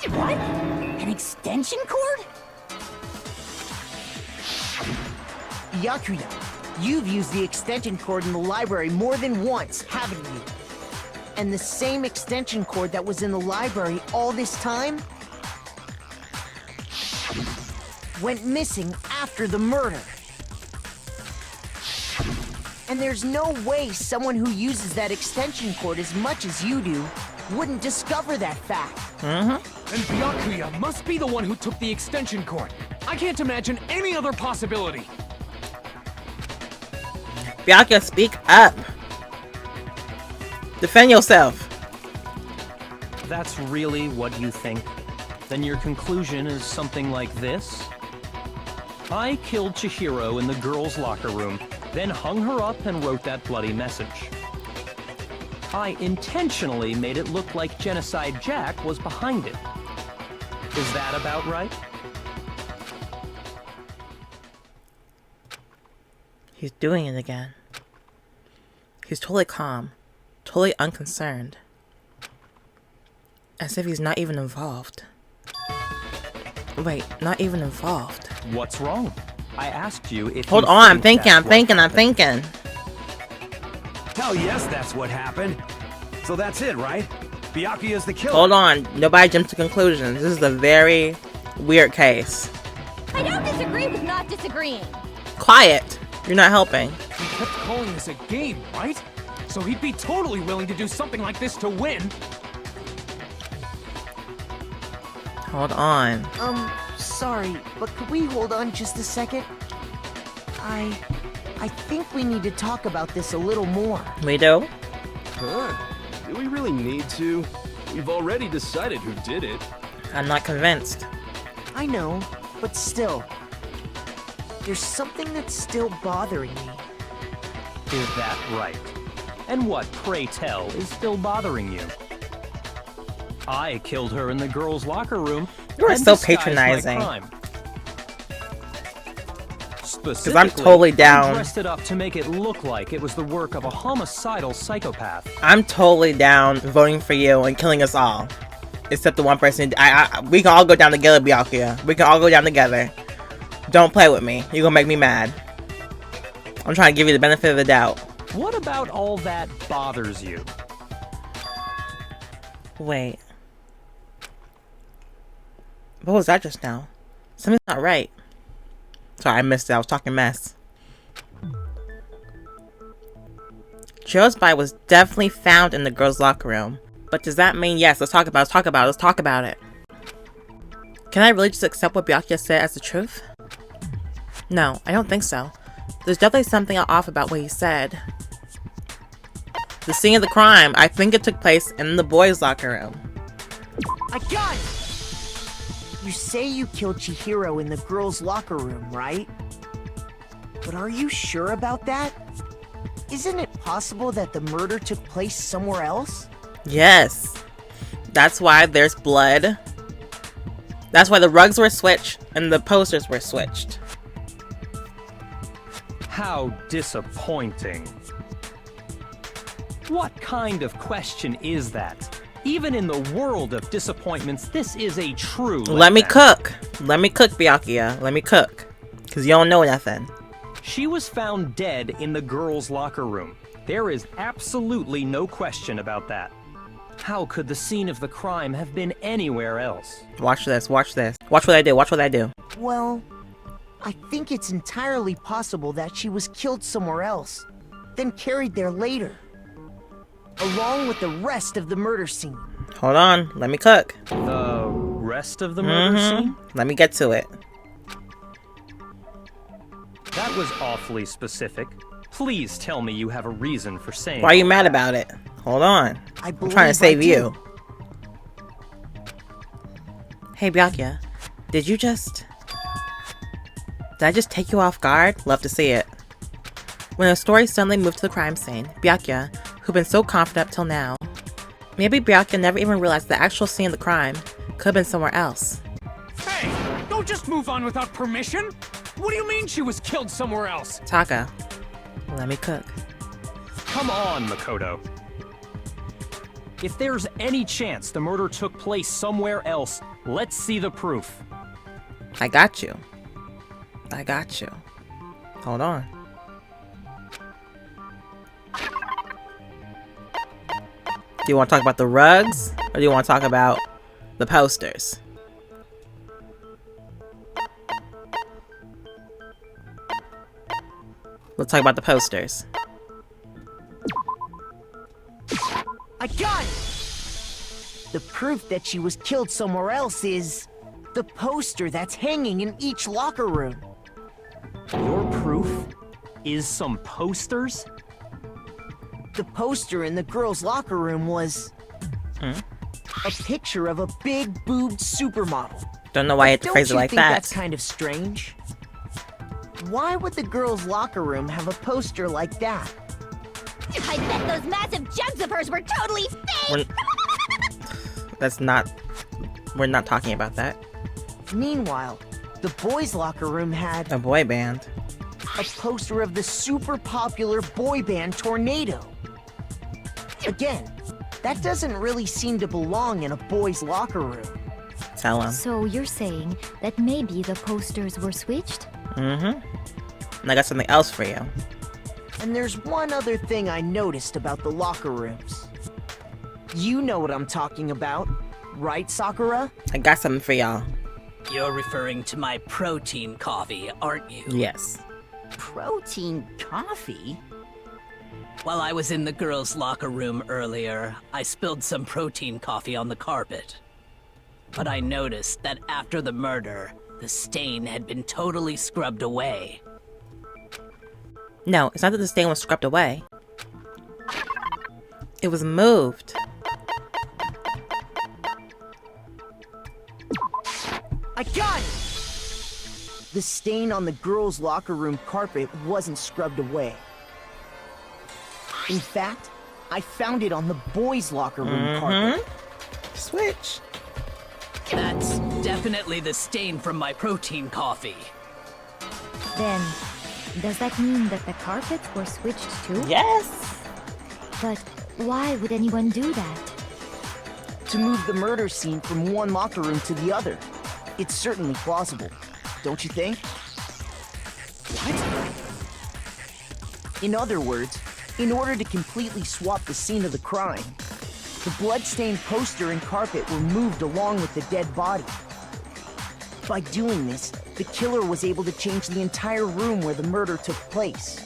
What? An extension cord? Byakuya, you've used the extension cord in the library more than once, haven't you? And the same extension cord that was in the library all this time went missing after the murder. And there's no way someone who uses that extension cord as much as you do wouldn't discover that fact. And Byakuya must be the one who took the extension cord. I can't imagine any other possibility. Byakuya, speak up. Defend yourself. That's really what you think? Then your conclusion is something like this? I killed Chihiro in the girls' locker room, then hung her up and wrote that bloody message. I intentionally made it look like Genocide Jack was behind it. Is that about right? He's doing it again. He's totally calm, totally unconcerned. As if he's not even involved. Wait, not even involved. What's wrong? I asked you if Hold you on, I'm think thinking. that's what happened. Hell yes, that's what happened. So that's it, right? Byakuya's the killer. Hold on, nobody jumps to conclusions. This is a very weird case. I don't disagree with not disagreeing. Quiet. You're not helping. He kept calling this a game, right? So he'd be totally willing to do something like this to win. Hold on. Sorry, but could we hold on just a second? I think we need to talk about this a little more. We do? Huh? Do we really need to? We've already decided who did it. I'm not convinced. I know, but still. There's something that's still bothering me. Is that right? And what, pray tell, is still bothering you? I killed her in the girls' locker room. You are and so disguised my patronizing. crime. Because I'm totally I down. dressed it up to make it look like it was the work of a homicidal psychopath. I'm totally down voting for you and killing us all. Except the one person. We can all go down together, Byakuya. We can all go down together. Don't play with me. You're gonna make me mad. I'm trying to give you the benefit of the doubt. What about all that bothers you? Wait. What was that just now? Something's not right. Sorry, I missed it. I was talking mess. Chihiro's body was definitely found in the girls' locker room. But does that mean yes? Let's talk about it. Can I really just accept what Byakuya said as the truth? No, I don't think so. There's definitely something off about what he said. The scene of the crime, I think it took place in the boys' locker room. I got it! You say you killed Chihiro in the girls' locker room, right? But are you sure about that? Isn't it possible that the murder took place somewhere else? Yes. That's why there's blood. That's why the rugs were switched and the posters were switched. How disappointing. What kind of question is that? Even in the world of disappointments, this is a true Let me letdown. cook. Let me cook, Byakuya. Let me cook. Because you don't know nothing. She was found dead in the girls' locker room. There is absolutely no question about that. How could the scene of the crime have been anywhere else? Watch this. Watch this. Watch what I do. Watch what I do. Well, I think it's entirely possible that she was killed somewhere else, then carried there later, along with the rest of the murder scene. Hold on. Let me cook. The rest of the murder scene? Let me get to it. That was awfully specific. Please tell me you have a reason for saying Why are you all mad that. about it? Hold on. I'm believe trying to save I do. you. Hey, Byakuya. Did I just take you off guard? Love to see it. When the story suddenly moved to the crime scene, Byakuya, who'd been so confident up till now, maybe Byakuya never even realized the actual scene of the crime could have been somewhere else. Hey, don't just move on without permission. What do you mean she was killed somewhere else? Taka, let me cook. Come on, Makoto. If there's any chance the murder took place somewhere else, let's see the proof. I got you. I got you. Hold on. Do you want to talk about the rugs? Or do you want to talk about the posters? Let's talk about the posters. I got it! The proof that she was killed somewhere else is the poster that's hanging in each locker room. Your proof is some posters? The poster in the girls' locker room was a picture of a big-boobed supermodel. Don't know why you had to phrase it like Don't you think that. that's kind of strange? Why would the girls' locker room have a poster like that? I bet those massive jugs of hers were totally fake! We're not talking about that. Meanwhile, the boys' locker room had A boy band. a poster of the super popular boy band Tornado. Again, that doesn't really seem to belong in a boys' locker room. tell him. So you're saying that maybe the posters were switched? Mm-hmm. And I got something else for you. And there's one other thing I noticed about the locker rooms. You know what I'm talking about, right, Sakura? I got something for y'all. You're referring to my protein coffee, aren't you? Yes. Protein coffee? While I was in the girls' locker room earlier, I spilled some protein coffee on the carpet. But I noticed that after the murder, the stain had been totally scrubbed away. No, it's not that the stain was scrubbed away. It was moved. I got it! The stain on the girls' locker room carpet wasn't scrubbed away. In fact, I found it on the boys' locker room carpet. Switch. That's definitely the stain from my protein coffee. Then, does that mean that the carpets were switched too? Yes! But why would anyone do that? To move the murder scene from one locker room to the other. It's certainly plausible, don't you think? What? In other words, in order to completely swap the scene of the crime, the blood-stained poster and carpet were moved along with the dead body. By doing this, the killer was able to change the entire room where the murder took place.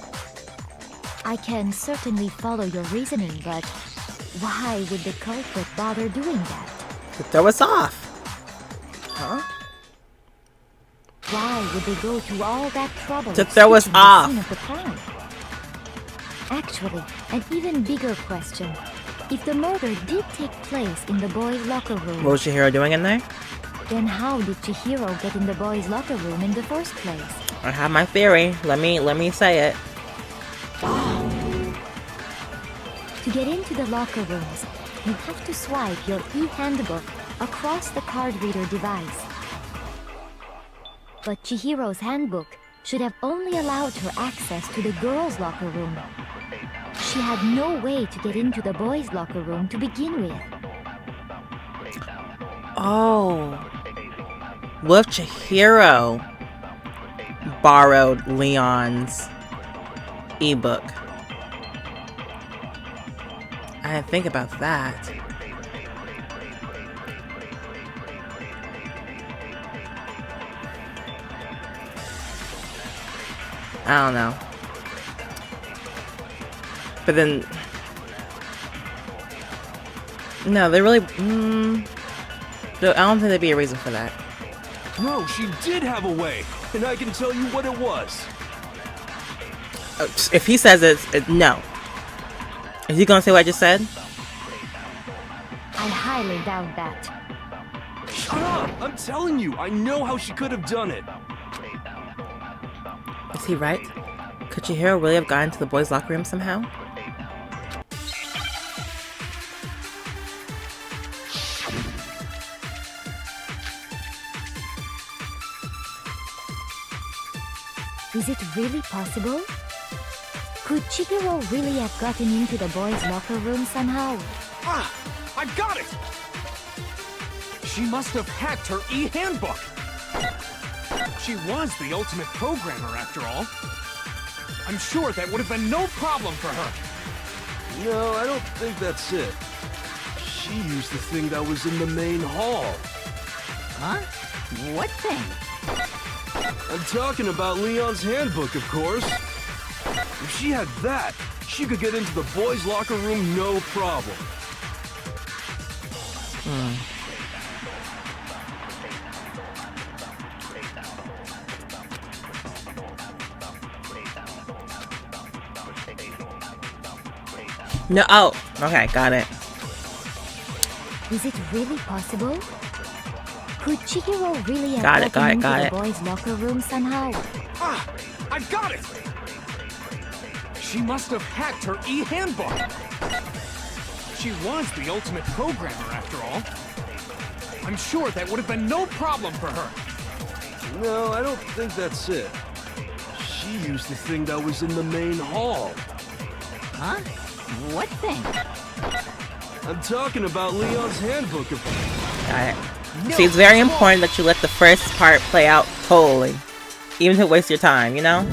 I can certainly follow your reasoning, but why would the culprit bother doing that? To throw us off. Huh? Why would they go to all that trouble To throw us off. the scene of the crime? Actually, an even bigger question. If the murder did take place in the boys' locker room, What was Chihiro doing in there? then how did Chihiro get in the boys' locker room in the first place? I have my theory. Let me say it. To get into the locker rooms, you have to swipe your e-handbook across the card reader device. But Chihiro's handbook should have only allowed her access to the girls' locker room. She had no way to get into the boys' locker room to begin with. Oh. What if Chihiro borrowed Leon's ebook? I didn't think about that. I don't know. But then... No, they really... I don't think there'd be a reason for that. No, she did have a way, and I can tell you what it was. If he says it, no. Is he gonna say what I just said? I highly doubt that. Shut up! I'm telling you, I know how she could have done it. Is he right? Could Chihiro really have gotten to the boys' locker room somehow? Is it really possible? Could Chihiro really have gotten into the boys' locker room somehow? Ah! I got it! She must have hacked her e-handbook! She was the ultimate programmer, after all. I'm sure that would have been no problem for her. No, I don't think that's it. She used the thing that was in the main hall. Huh? What thing? I'm talking about Leon's handbook, of course. If she had that, she could get into the boys' locker room no problem. No, oh, okay, got it. Is it really possible? Could Chihiro really have Got it, gotten got it, into got the it. boys' locker room somehow? Ah! I got it! She must have hacked her e-handbook! She was the ultimate programmer, after all. I'm sure that would have been no problem for her. No, I don't think that's it. She used the thing that was in the main hall. Huh? What thing? I'm talking about Leon's handbook, of Got it. See, it's very important that you let the first part play out totally. Even if it wastes your time, you know?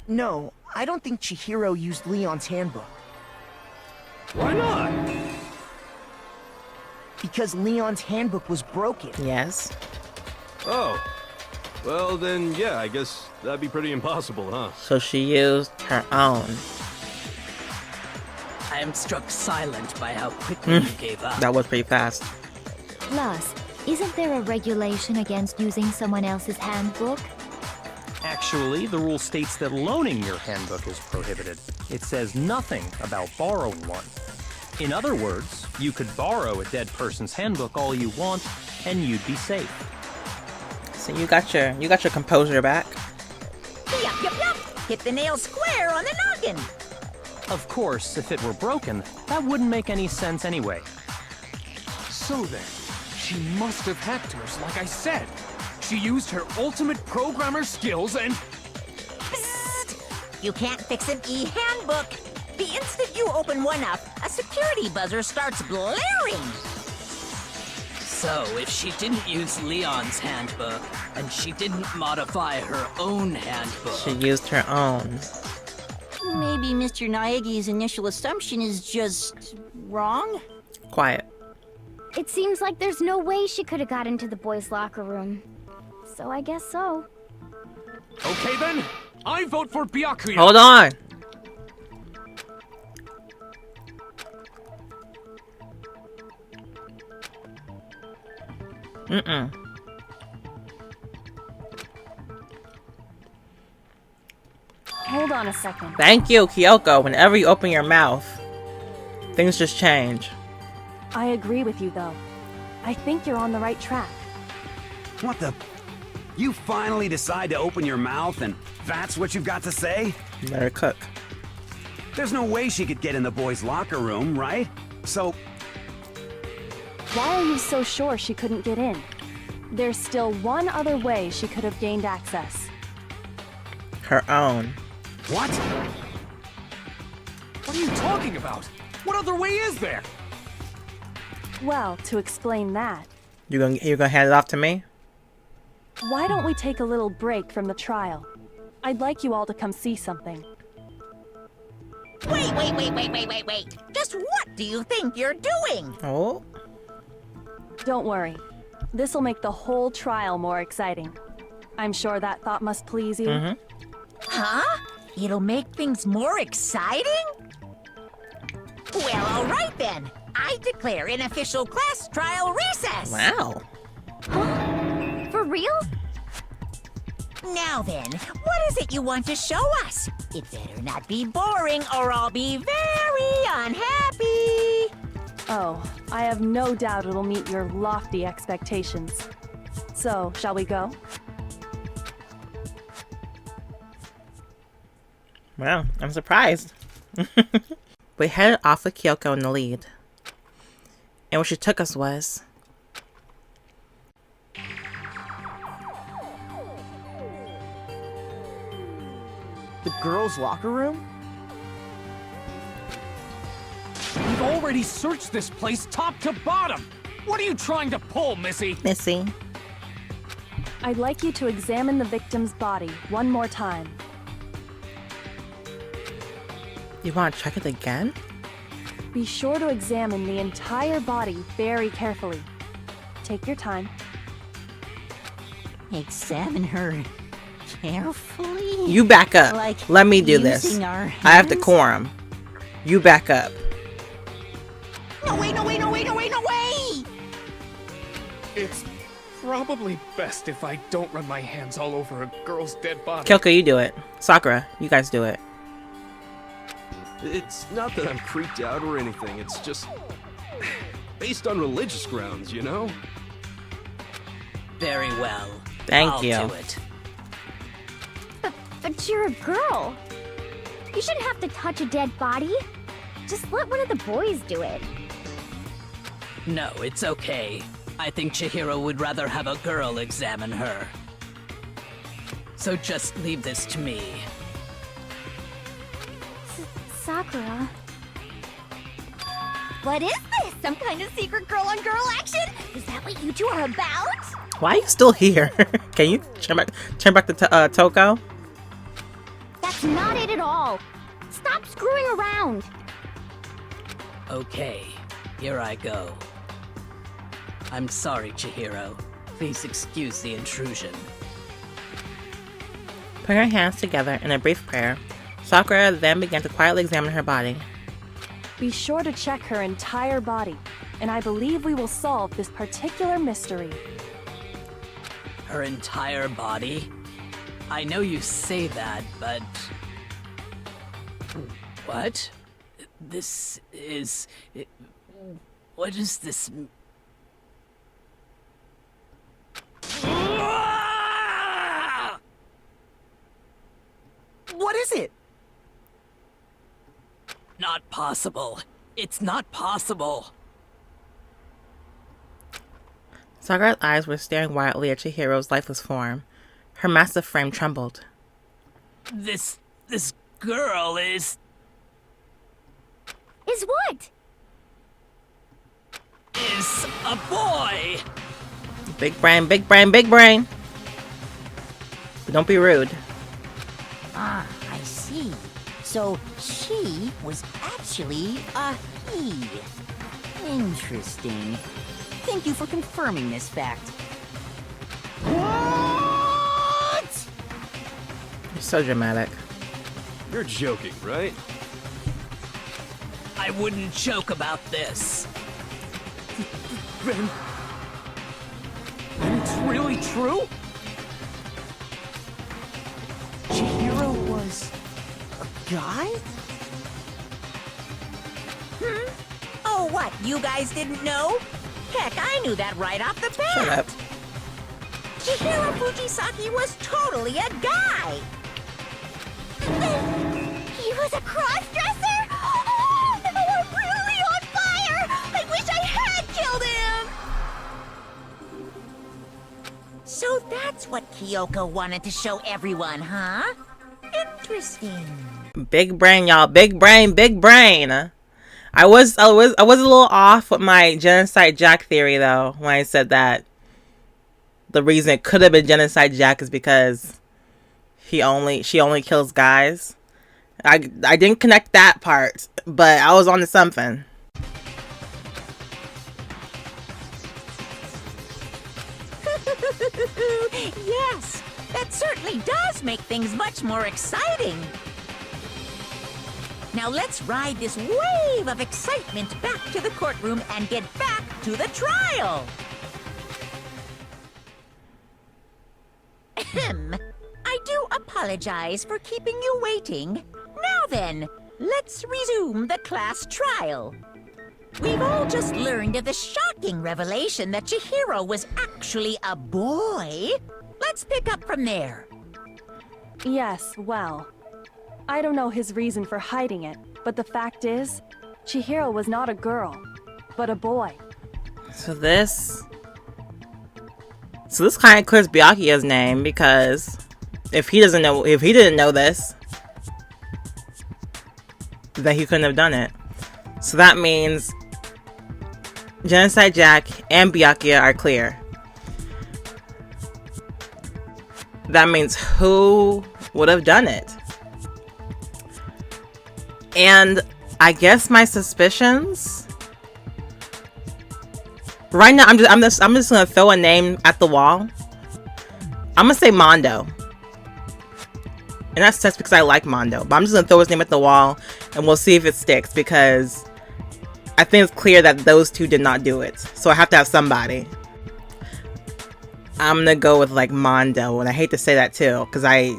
No, I don't think Chihiro used Leon's handbook. Why not? Because Leon's handbook was broken. Yes. Oh. Well, then, yeah, I guess that'd be pretty impossible, huh? So she used her own. I am struck silent by how quickly you gave up. That was pretty fast. Plus, isn't there a regulation against using someone else's handbook? Actually, the rule states that loaning your handbook is prohibited. It says nothing about borrowing one. In other words, you could borrow a dead person's handbook all you want, and you'd be safe. So you got your composure back. Yup, yup, yup! Hit the nail square on the noggin! Of course, if it were broken, that wouldn't make any sense anyway. So then, she must have hacked hers, like I said. She used her ultimate programmer skills and... Psst! You can't fix an e-handbook! The instant you open one up, a security buzzer starts blaring! So, if she didn't use Leon's handbook, and she didn't modify her own handbook... She used her own. Maybe Mr. Naegi's initial assumption is just wrong? Quiet. It seems like there's no way she could have got into the boys' locker room. So I guess so. Okay then, I vote for Byakuya. Hold on. Hold on a second. Thank you, Kyoko. Whenever you open your mouth, things just change. I agree with you, though. I think you're on the right track. What the? You finally decide to open your mouth and that's what you've got to say? Let her cook. There's no way she could get in the boys' locker room, right? So... Why are you so sure she couldn't get in? There's still one other way she could have gained access. Her own. What? What are you talking about? What other way is there? Well, to explain that, You gonna hand it off to me? why don't we take a little break from the trial? I'd like you all to come see something. Wait! Just what do you think you're doing? Oh. Don't worry. This'll make the whole trial more exciting. I'm sure that thought must please you. Huh? It'll make things more exciting? Well, alright then. I declare an official class trial recess! Wow. For real? Now then, what is it you want to show us? It better not be boring or I'll be very unhappy! Oh, I have no doubt it'll meet your lofty expectations. So, shall we go? Well, I'm surprised. We headed off with Kyoko in the lead. And where she took us was... The girls' locker room? We've already searched this place top to bottom. What are you trying to pull, Missy? Missy. I'd like you to examine the victim's body one more time. You want to check it again? Be sure to examine the entire body very carefully. Take your time. Examine her carefully? You back up. Like Let me do this. using our I have hands? decorum. You back up. No way! It's probably best if I don't run my hands all over a girl's dead body. Kyoko, you do it. Sakura, you guys do it. It's not that I'm creeped out or anything, it's just... based on religious grounds, you know? Very well. Thank I'll you. do it. But you're a girl. You shouldn't have to touch a dead body. Just let one of the boys do it. No, it's okay. I think Chihiro would rather have a girl examine her. So just leave this to me. Sakura. What is this? some kind of secret girl-on-girl action? Is that what you two are about? Why are you still here? Can you turn back to Toko? That's not it at all. Stop screwing around. Okay, here I go. I'm sorry, Chihiro. Please excuse the intrusion. Putting her hands together in a brief prayer, Sakura then began to quietly examine her body. Be sure to check her entire body, and I believe we will solve this particular mystery. Her entire body? I know you say that, but... What? This is... What is this... What is it? Not possible. It's not possible. Sakura's eyes were staring wildly at Chihiro's lifeless form. Her massive frame trembled. This girl is... Is what? Is a boy! Big brain, big brain, big brain! But don't be rude. Ah, I see. So she was actually a he. Interesting. Thank you for confirming this fact. What? You're so dramatic. You're joking, right? I wouldn't joke about this. Then it's really true? Chihiro was a guy? Oh, what? You guys didn't know? Heck, I knew that right off the bat. Shut up. Chihiro Fujisaki was totally a guy. He was a cross-dresser? Oh, I'm really on fire! I wish I had killed him! So that's what Kyoko wanted to show everyone, huh? Interesting. Big brain, y'all. Big brain, big brain. I was a little off with my Genocide Jack theory though when I said that the reason it could have been Genocide Jack is because she only kills guys. I didn't connect that part, but I was on to something. Yes, that certainly does make things much more exciting. Now let's ride this wave of excitement back to the courtroom and get back to the trial. Ahem. I do apologize for keeping you waiting. Now then, let's resume the class trial. We've all just learned of the shocking revelation that Chihiro was actually a boy. Let's pick up from there. Yes, well, I don't know his reason for hiding it, but the fact is, Chihiro was not a girl, but a boy. So this kind of clears Byakuya's name because if he didn't know this, then he couldn't have done it. So that means Genocide Jack and Byakuya are clear. That means who would have done it? And I guess my suspicions right now, I'm just gonna throw a name at the wall. I'm gonna say Mondo. And that's just because I like Mondo. But I'm just gonna throw his name at the wall and we'll see if it sticks, because I think it's clear that those two did not do it. So I have to have somebody. I'm gonna go with like Mondo, and I hate to say that too, because I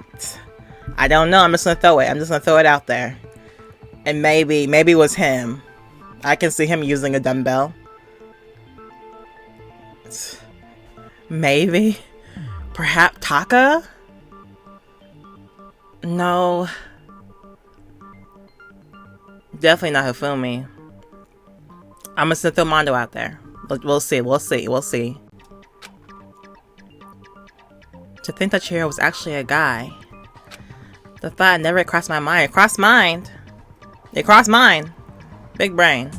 don't know. I'm just gonna throw it. I'm just gonna throw it out there. And maybe it was him. I can see him using a dumbbell. Maybe. Perhaps Taka? No. Definitely not Hifumi. I'm gonna throw Mondo out there. We'll see. To think that Chihiro was actually a guy. The thought never crossed my mind. It crossed mine. Big brain.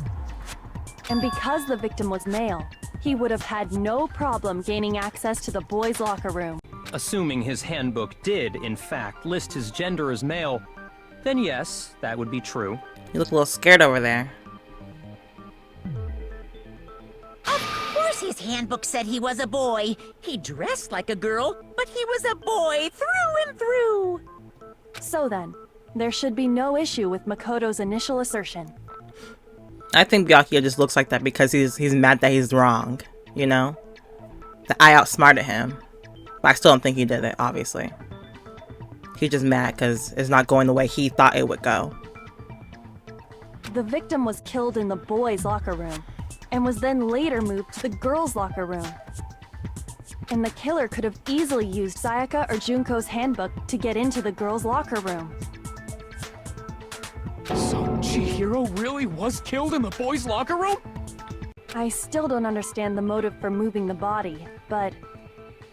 And because the victim was male, he would have had no problem gaining access to the boys' locker room. Assuming his handbook did, in fact, list his gender as male, then yes, that would be true. You look a little scared over there. Of course his handbook said he was a boy. He dressed like a girl, but he was a boy through and through. So then, there should be no issue with Makoto's initial assertion. I think Byakuya just looks like that because he's mad that he's wrong, you know? That I outsmarted him. But I still don't think he did it, obviously. He's just mad because it's not going the way he thought it would go. The victim was killed in the boys' locker room, and was then later moved to the girls' locker room. And the killer could have easily used Sayaka or Junko's handbook to get into the girls' locker room. So Chihiro really was killed in the boys' locker room? I still don't understand the motive for moving the body, but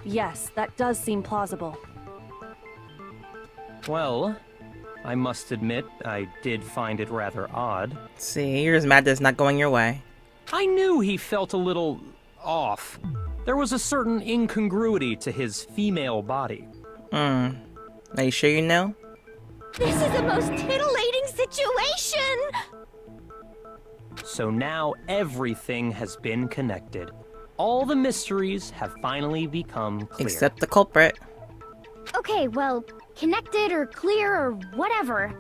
yes, that does seem plausible. Well, I must admit, I did find it rather odd. See, you're just mad that it's not going your way. I knew he felt a little off. There was a certain incongruity to his female body. Are you sure you know? This is a most titillating situation! So now everything has been connected. All the mysteries have finally become clear. Except the culprit. Okay, well, connected or clear or whatever.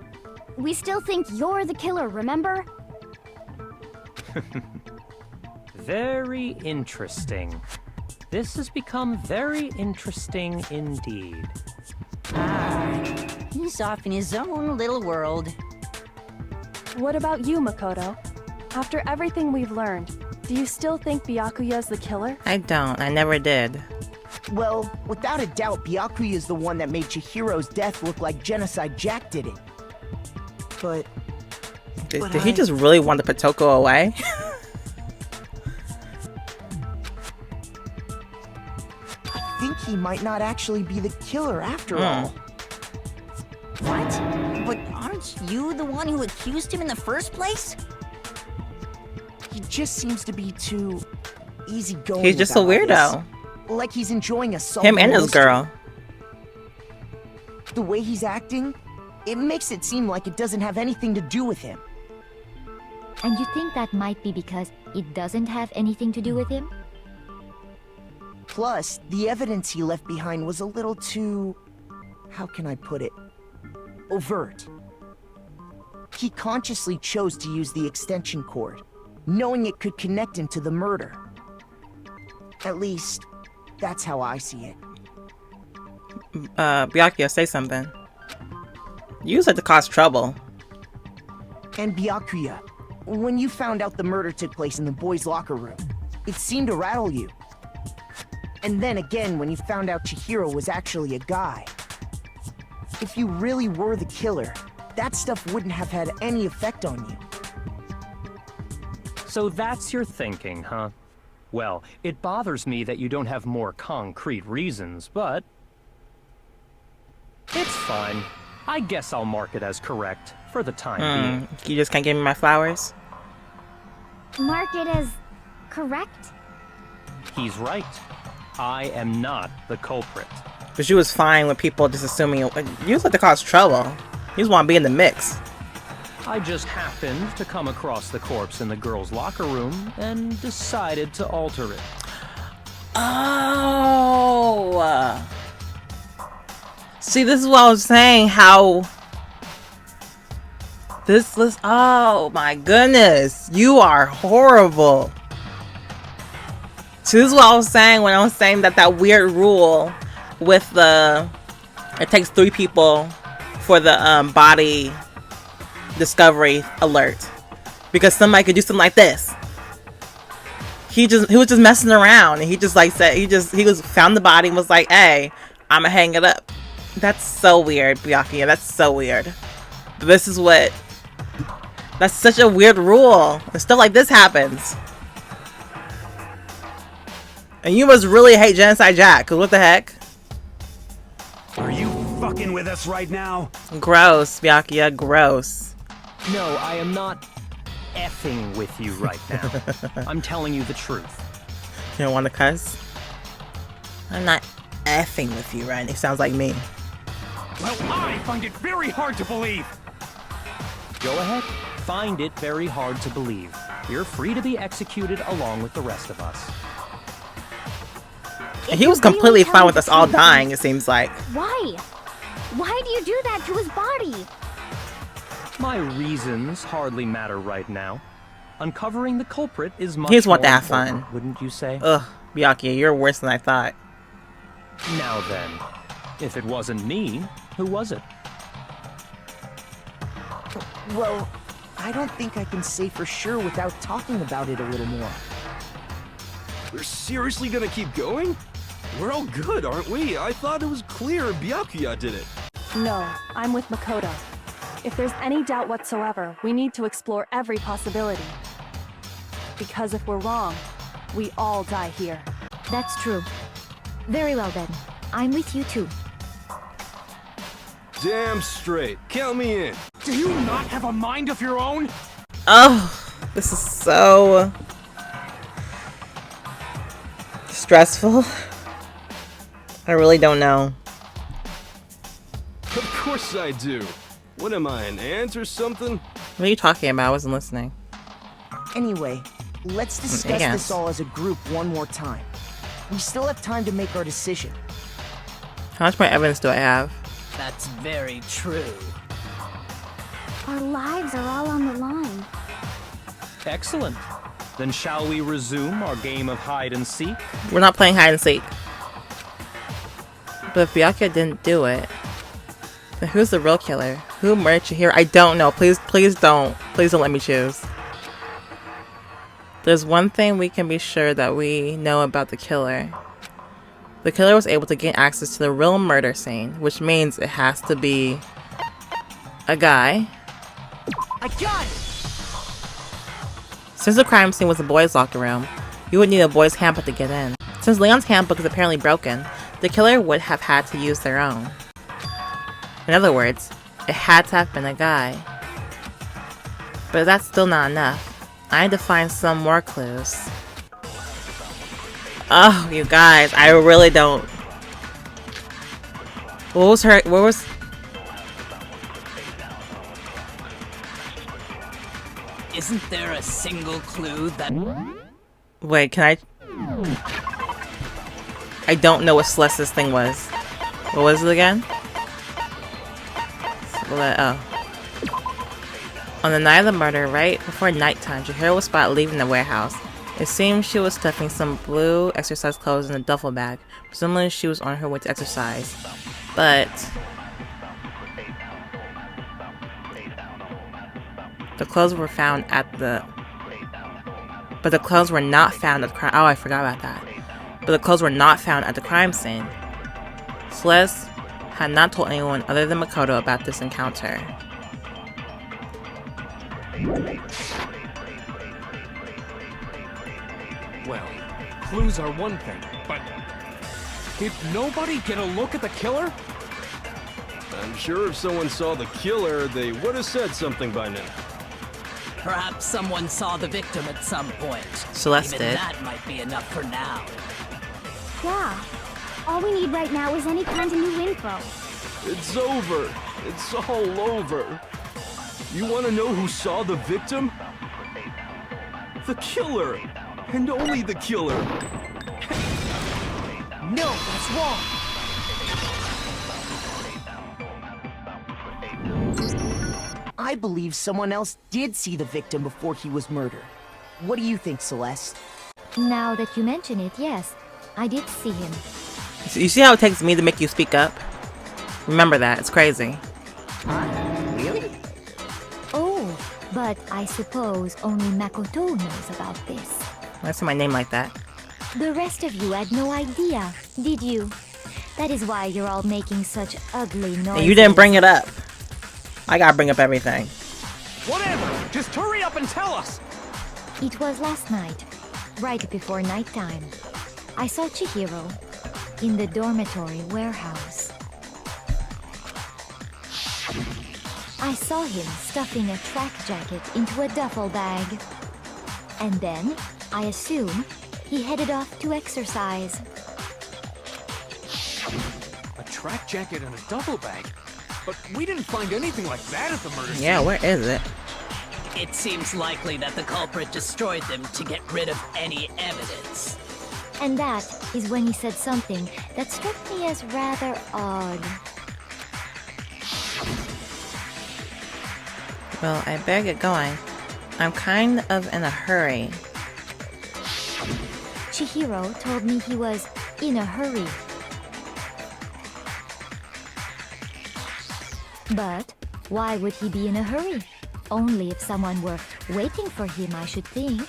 We still think you're the killer, remember? Very interesting. This has become very interesting indeed. He's off in his own little world. What about you, Makoto? After everything we've learned, do you still think Byakuya's the killer? I don't. I never did. Well, without a doubt, Byakuya is the one that made Chihiro's death look like Genocide Jack did it. But Did he just really want to put Toko away? I think he might not actually be the killer after all. What? But aren't you the one who accused him in the first place? He just seems to be too easygoing. He's just a about all weirdo. this. Like he's enjoying a solo Him and his mystery. girl. The way he's acting, it makes it seem like it doesn't have anything to do with him. And you think that might be because it doesn't have anything to do with him? Plus, the evidence he left behind was a little too... how can I put it? Overt. He consciously chose to use the extension cord, knowing it could connect him to the murder. At least, that's how I see it. Byakuya, say something. You said to cause trouble. And Byakuya, when you found out the murder took place in the boys' locker room, it seemed to rattle you. And then again, when you found out Chihiro was actually a guy. If you really were the killer, that stuff wouldn't have had any effect on you. So that's your thinking, huh? Well, it bothers me that you don't have more concrete reasons, but... it's fine. I guess I'll mark it as correct, for the time being. You just can't give me my flowers? Mark it as correct? He's right. I am not the culprit. But you was fine with people just assuming you just like to cause trouble. You just want to be in the mix. I just happened to come across the corpse in the girls' locker room and decided to alter it. Oh! See, this is what I was saying, how... This was... Oh my goodness! You are horrible! See, this is what I was saying when I was saying that weird rule with the... It takes 3 people for the body discovery alert. Because somebody could do something like this. He was just messing around, and he just like said he found the body and was like, "Hey, I'ma hang it up." That's so weird, Byakuya. That's so weird. That's such a weird rule. And stuff like this happens. And you must really hate Genocide Jack, cause what the heck? Are you fucking with us right now? Gross, Byakuya, gross. No, I am not effing with you right now. I'm telling you the truth. You don't want to cuss? I'm not effing with you, right? It sounds like me. Well, I find it very hard to believe. Go ahead. Find it very hard to believe. You're free to be executed along with the rest of us. He was completely fine with us all dying, it seems like. Why? Why do you do that to his body? My reasons hardly matter right now. Uncovering the culprit is much He just want to more have fun. important, wouldn't you say? Ugh, Byakuya, you're worse than I thought. Now then, if it wasn't me, who was it? Well, I don't think I can say for sure without talking about it a little more. We're seriously gonna keep going? We're all good, aren't we? I thought it was clear Byakuya did it. No, I'm with Makoto. If there's any doubt whatsoever, we need to explore every possibility. Because if we're wrong, we all die here. That's true. Very well then. I'm with you too. Damn straight. Count me in. Do you not have a mind of your own? Oh, this is so stressful. I really don't know. Of course I do. What am I, an ant or something? What are you talking about? I wasn't listening. Anyway, let's discuss this all as a group one more time. We still have time to make our decision. How much more evidence do I have? That's very true. Our lives are all on the line. Excellent. Then shall we resume our game of hide and seek? We're not playing hide and seek. But if Byakuya didn't do it, then who's the real killer? Who murdered Chihiro? I don't know. Please don't. Please don't let me choose. There's one thing we can be sure that we know about the killer. The killer was able to gain access to the real murder scene, which means it has to be a guy. I got it! Since the crime scene was a boys' locker room, you would need a boys' handbook to get in. Since Leon's handbook is apparently broken, the killer would have had to use their own. In other words, it had to have been a guy. But that's still not enough. I need to find some more clues. Oh, you guys, I really don't. What was Isn't there a single clue that... Wait, can I don't know what Celeste's thing was. What was it again? Oh. On the night of the murder, right before nighttime, Chihiro was spotted leaving the warehouse. It seems she was stuffing some blue exercise clothes in a duffel bag. Presumably she was on her way to exercise. But the clothes were found at the... But the clothes were not found at the crime... Oh, I forgot about that. But the clothes were not found at the crime scene. Celeste had not told anyone other than Makoto about this encounter. Well, clues are one thing, but did nobody get a look at the killer? I'm sure if someone saw the killer, they would have said something by now. Perhaps someone saw the victim at some point. Celeste Even did. that might be enough for now. Yeah. All we need right now is any kind of new info. It's over. It's all over. You want to know who saw the victim? The killer. And only the killer. No, that's wrong. I believe someone else did see the victim before he was murdered. What do you think, Celeste? Now that you mention it, yes, I did see him. You see how it takes me to make you speak up? Remember that. It's crazy. Really? Oh, but I suppose only Makoto knows about this. Why say my name like that? The rest of you had no idea, did you? That is why you're all making such ugly noises. And you didn't bring it up. I gotta bring up everything. Whatever! Just hurry up and tell us! It was last night, right before nighttime. I saw Chihiro in the dormitory warehouse. I saw him stuffing a track jacket into a duffel bag. And then, I assume, he headed off to exercise. A track jacket and a duffel bag? But we didn't find anything like that at the murder scene. Yeah, where is it? It seems likely that the culprit destroyed them to get rid of any evidence. And that is when he said something that struck me as rather odd. Well, I better get going. I'm kind of in a hurry. Chihiro told me he was in a hurry. But why would he be in a hurry? Only if someone were waiting for him, I should think.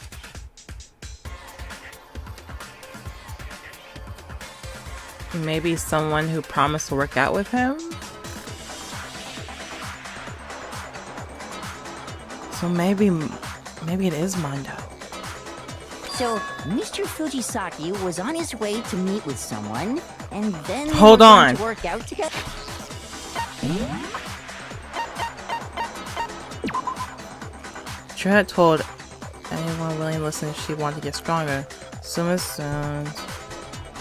Maybe someone who promised to work out with him? So maybe it is Mondo. So, Mr. Fujisaki was on his way to meet with someone, and then Hold they were going on. to work out together. She had told anyone willing to listen she wanted to get stronger. Soon.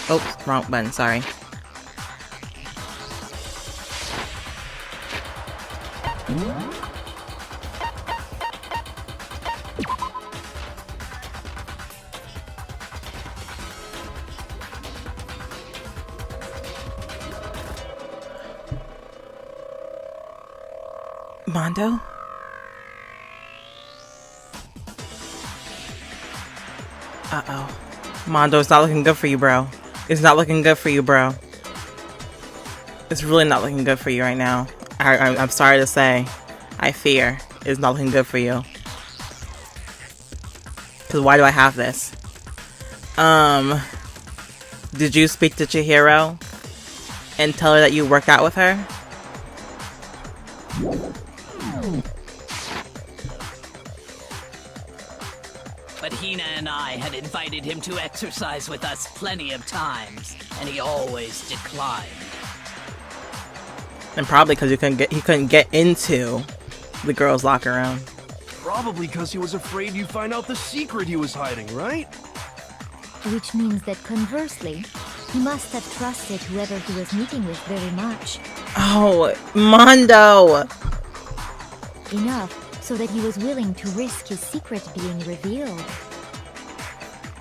Oh, wrong button, sorry. Mondo? Uh-oh. Mondo, it's not looking good for you, bro. It's not looking good for you, bro. It's really not looking good for you right now. I'm sorry to say. I fear it's not looking good for you. Because why do I have this? Did you speak to Chihiro and tell her that you work out with her? But Hina and I had invited him to exercise with us plenty of times, and he always declined. And probably because he couldn't get into the girls' locker room. Probably because he was afraid you'd find out the secret he was hiding, right? Which means that conversely, he must have trusted whoever he was meeting with very much. Oh, Mondo! Enough so that he was willing to risk his secret being revealed.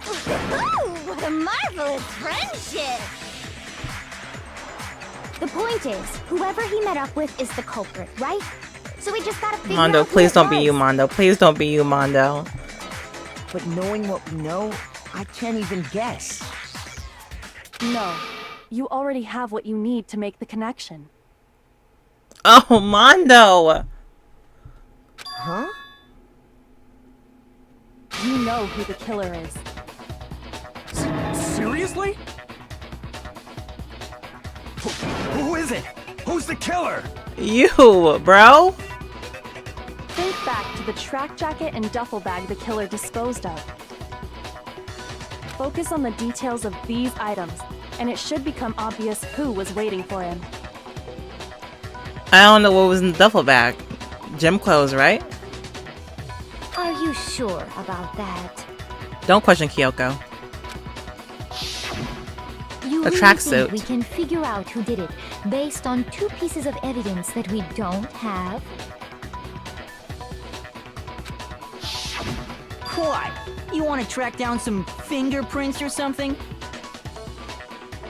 Ooh, what a marvelous friendship! The point is, whoever he met up with is the culprit, right? So we just gotta figure Mondo, out who please it don't be was. you, Mondo. Please don't be you, Mondo. But knowing what we know, I can't even guess. No. You already have what you need to make the connection. Oh, Mondo! Huh? You know who the killer is. Seriously? Who is it? Who's the killer? You, bro? Think back to the track jacket and duffel bag the killer disposed of. Focus on the details of these items, and it should become obvious who was waiting for him. I don't know what was in the duffel bag. Gym clothes, right? Are you sure about that? Don't question Kyoko. You A really tracksuit. think we can figure out who did it based on two pieces of evidence that we don't have? What? You want to track down some fingerprints or something?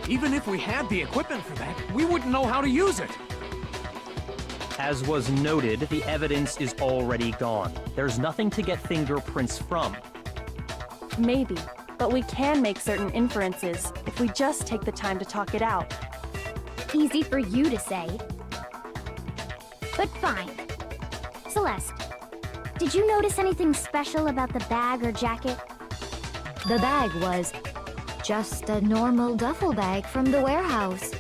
Even if we had the equipment for that, we wouldn't know how to use it. As was noted, the evidence is already gone. There's nothing to get fingerprints from. Maybe, but we can make certain inferences if we just take the time to talk it out. Easy for you to say. But fine. Celeste, did you notice anything special about the bag or jacket? The bag was just a normal duffel bag from the warehouse.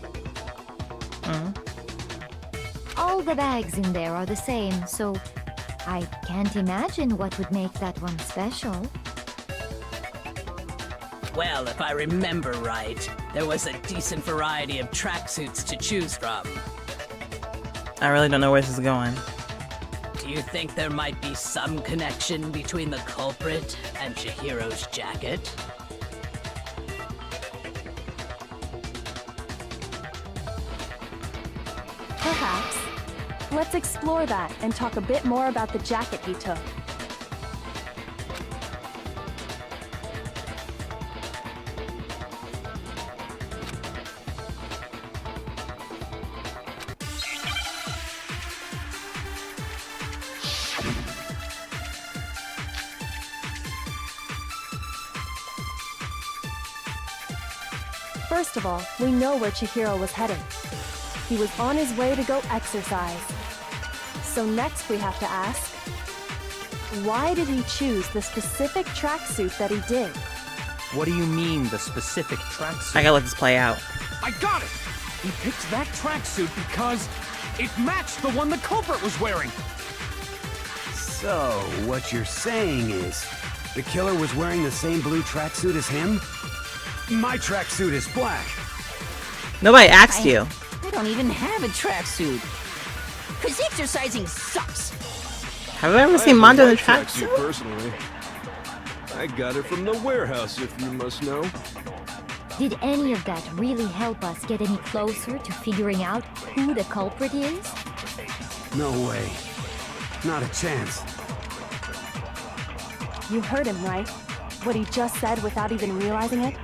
All the bags in there are the same, so I can't imagine what would make that one special. Well, if I remember right, there was a decent variety of tracksuits to choose from. I really don't know where this is going. Do you think there might be some connection between the culprit and Chihiro's jacket? Perhaps. Let's explore that and talk a bit more about the jacket he took. First of all, we know where Chihiro was heading. He was on his way to go exercise. So next we have to ask, why did he choose the specific tracksuit that he did? What do you mean, the specific tracksuit? I gotta let this play out. I got it! He picked that tracksuit because it matched the one the culprit was wearing. So, what you're saying is, the killer was wearing the same blue tracksuit as him? My tracksuit is black. Nobody asked you. I don't even have a tracksuit. Cause exercising sucks. Have I ever seen Mondo in a tracksuit? tracksuit? Personally, I got it from the warehouse, if you must know. Did any of that really help us get any closer to figuring out who the culprit is? No way. Not a chance. You heard him, right? What he just said without even realizing it?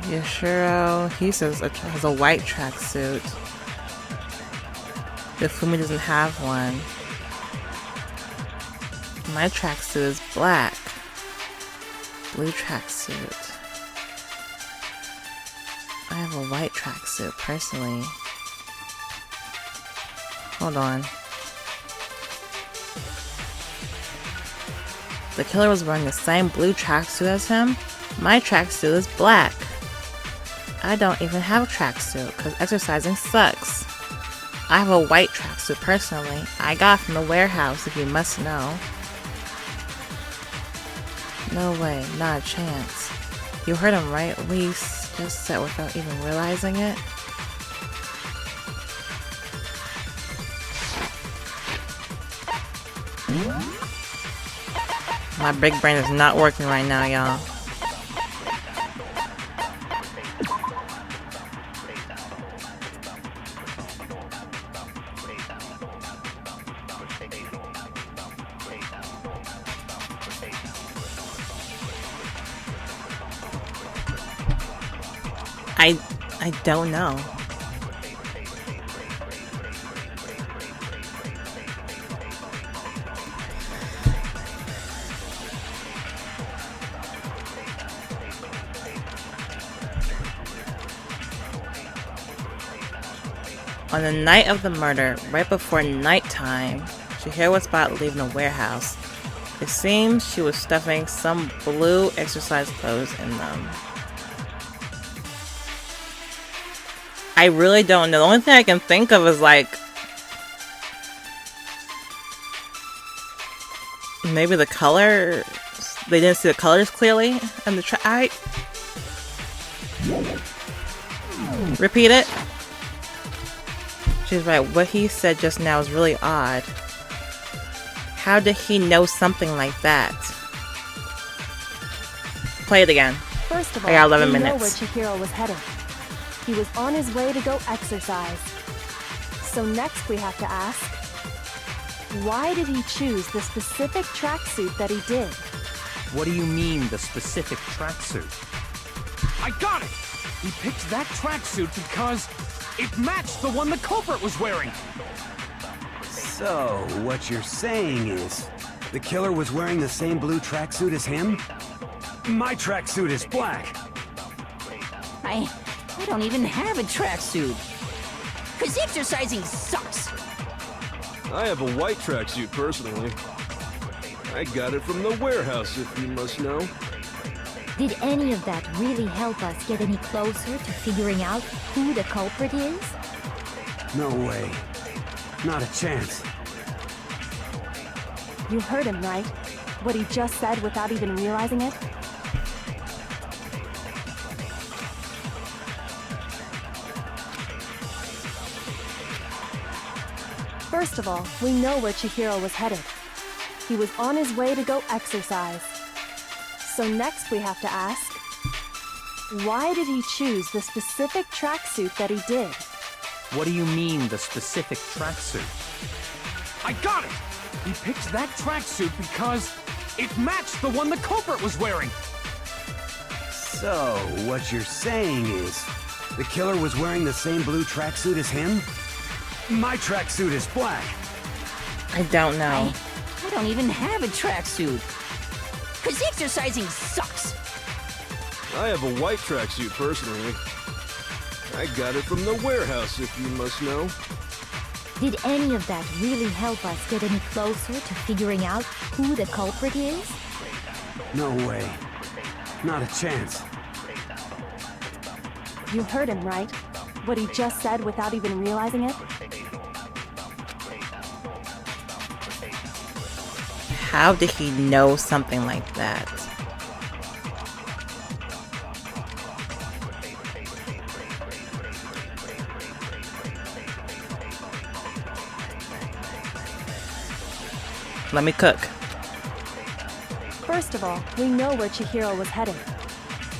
Yashiro, he says has a white tracksuit. Fumi doesn't have one. My tracksuit is black. Blue tracksuit. I have a white tracksuit, personally. Hold on. The killer was wearing the same blue tracksuit as him. My tracksuit is black. I don't even have a tracksuit because exercising sucks. I have a white tracksuit personally. I got from the warehouse, if you must know. No way, not a chance. You heard him right? We just said without even realizing it. My big brain is not working right now, y'all. I don't know. On the night of the murder, right before nighttime, Chihiro was spotted leaving the warehouse. It seems she was stuffing some blue exercise clothes in them. I really don't know. The only thing I can think of is like maybe the color. They didn't see the colors clearly in the repeat it. She's right. What he said just now is really odd. How did he know something like that? Play it again. First of all, I got 11 we minutes. know where Chihiro was heading. He was on his way to go exercise. So next we have to ask, why did he choose the specific tracksuit that he did? What do you mean, the specific tracksuit? I got it! He picked that tracksuit because it matched the one the culprit was wearing. So, what you're saying is, the killer was wearing the same blue tracksuit as him? My tracksuit is black. I don't even have a tracksuit. Cause exercising sucks. I have a white tracksuit, personally. I got it from the warehouse, if you must know. Did any of that really help us get any closer to figuring out who the culprit is? No way. Not a chance. You heard him, right? What he just said without even realizing it? First of all, we know where Chihiro was headed. He was on his way to go exercise. So next we have to ask, why did he choose the specific tracksuit that he did? What do you mean, the specific tracksuit? I got it! He picked that tracksuit because it matched the one the culprit was wearing! So, what you're saying is, the killer was wearing the same blue tracksuit as him? My tracksuit is black. I don't know. I don't even have a tracksuit. Cause exercising sucks. I have a white tracksuit personally. I got it from the warehouse, if you must know. Did any of that really help us get any closer to figuring out who the culprit is? No way. Not a chance. You heard him, right? What he just said without even realizing it? How did he know something like that? Let me cook. First of all, we know where Chihiro was headed.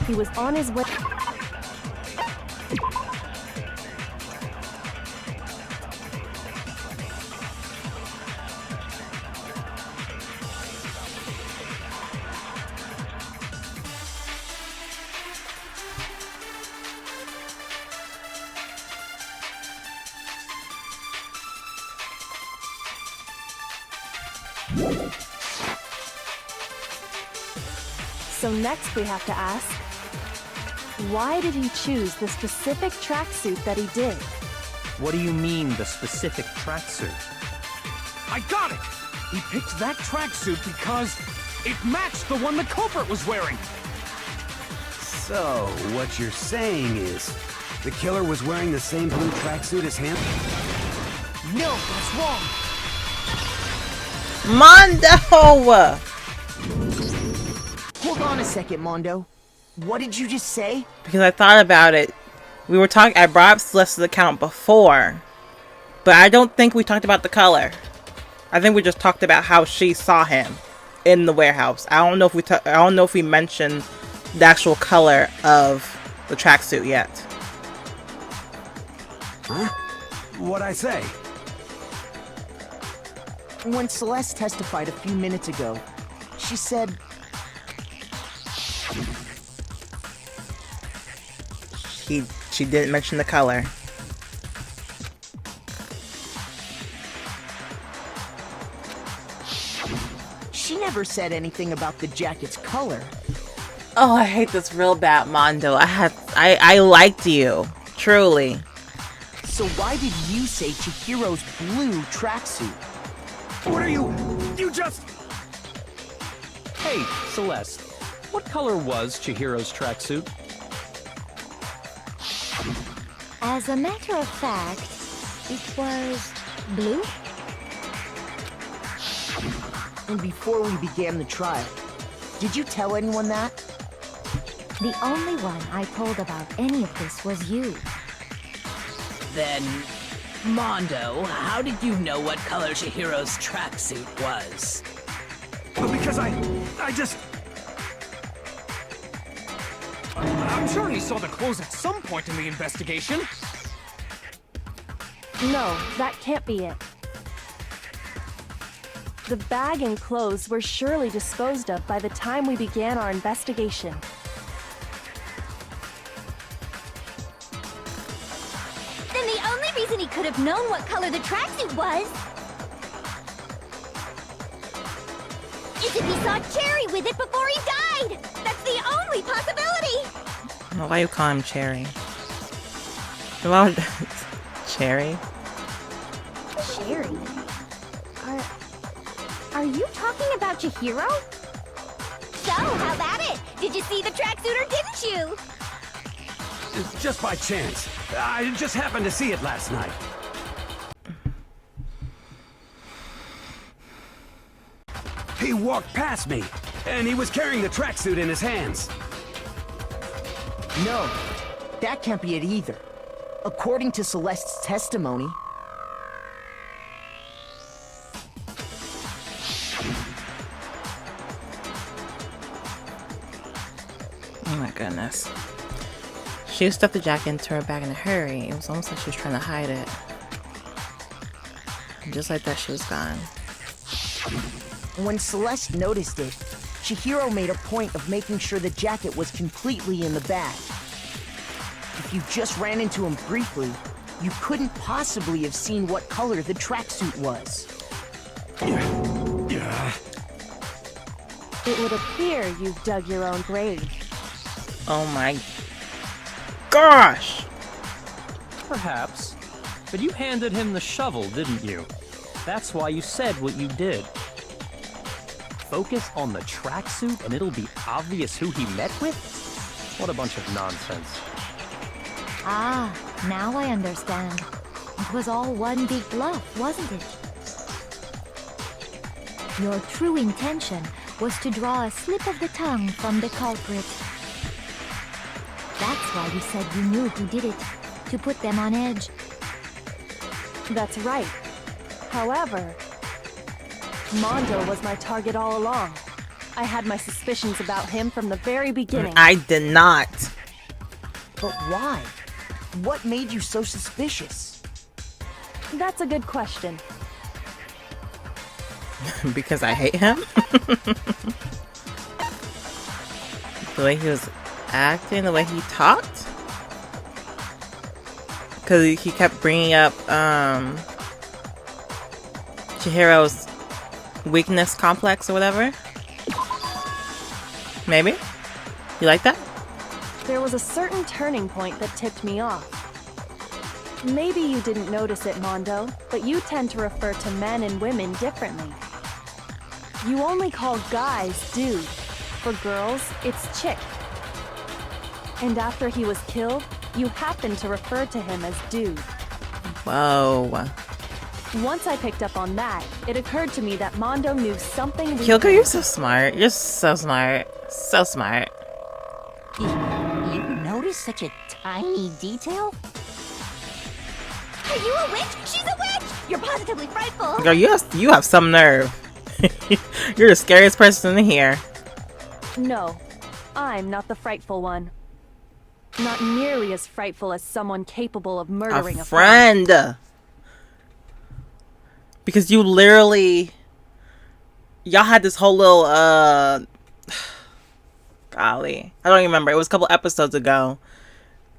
He was on his way. So next we have to ask, why did he choose the specific tracksuit that he did? What do you mean, the specific tracksuit? I got it! He picked that tracksuit because it matched the one the culprit was wearing! So, what you're saying is, the killer was wearing the same blue tracksuit as him? No, that's wrong! Mondo! Hold on a second, Mondo. What did you just say? Because I thought about it. We were talking. I brought up Celeste's account before, but I don't think we talked about the color. I think we just talked about how she saw him in the warehouse. I don't know if I don't know if we mentioned the actual color of the tracksuit yet. Huh? What'd I say? When Celeste testified a few minutes ago, she said... She didn't mention the color. She never said anything about the jacket's color. Oh, I hate this real bad, Mondo. I liked you. Truly. So why did you say Chihiro's blue tracksuit? What are you? You just... Hey, Celeste. What color was Chihiro's tracksuit? As a matter of fact, it was blue. And before we began the trial, did you tell anyone that? The only one I told about any of this was you. Then, Mondo, how did you know what color Chihiro's tracksuit was? Because I just... I'm sure he saw the clothes at some point in the investigation. No, that can't be it. The bag and clothes were surely disposed of by the time we began our investigation. Then the only reason he could have known what color the tracksuit was is if he saw Cherry with it before he died! That's the only possibility! Why you call him Cherry? Well, Cherry? Cherry? Are you talking about Chihiro? So, how about it? Did you see the tracksuit or didn't you? Just by chance. I just happened to see it last night. He walked past me, and he was carrying the tracksuit in his hands. No, that can't be it either. According to Celeste's testimony... Oh my goodness. She stuffed the jacket into her bag in a hurry. It was almost like she was trying to hide it. And just like that, she was gone. When Celeste noticed it, Chihiro made a point of making sure the jacket was completely in the bag. If you just ran into him briefly, you couldn't possibly have seen what color the tracksuit was. It would appear you've dug your own grave. Oh my gosh! Perhaps. But you handed him the shovel, didn't you? That's why you said what you did. Focus on the tracksuit and it'll be obvious who he met with? What a bunch of nonsense. Ah, now I understand. It was all one big bluff, wasn't it? Your true intention was to draw a slip of the tongue from the culprit. That's why you said you knew who did it, to put them on edge. That's right. However, Mondo was my target all along. I had my suspicions about him from the very beginning. I did not. But why? What made you so suspicious? That's a good question. Because I hate him? The way he was acting, the way he talked? Because he kept bringing up Chihiro's weakness complex or whatever? Maybe? You like that? There was a certain turning point that tipped me off. Maybe you didn't notice it, Mondo, but you tend to refer to men and women differently. You only call guys dude. For girls, it's chick. And after he was killed, you happened to refer to him as dude. Whoa. Once I picked up on that, it occurred to me that Mondo knew something we Kyoko, didn't. you're so smart. You're so smart. So smart. You noticed such a tiny detail? Are you a witch? She's a witch! You're positively frightful! Girl, you have some nerve. You're the scariest person in here. No, I'm not the frightful one. Not nearly as frightful as someone capable of murdering a friend. Because you literally... Y'all had this whole little, golly. I don't even remember. It was a couple episodes ago.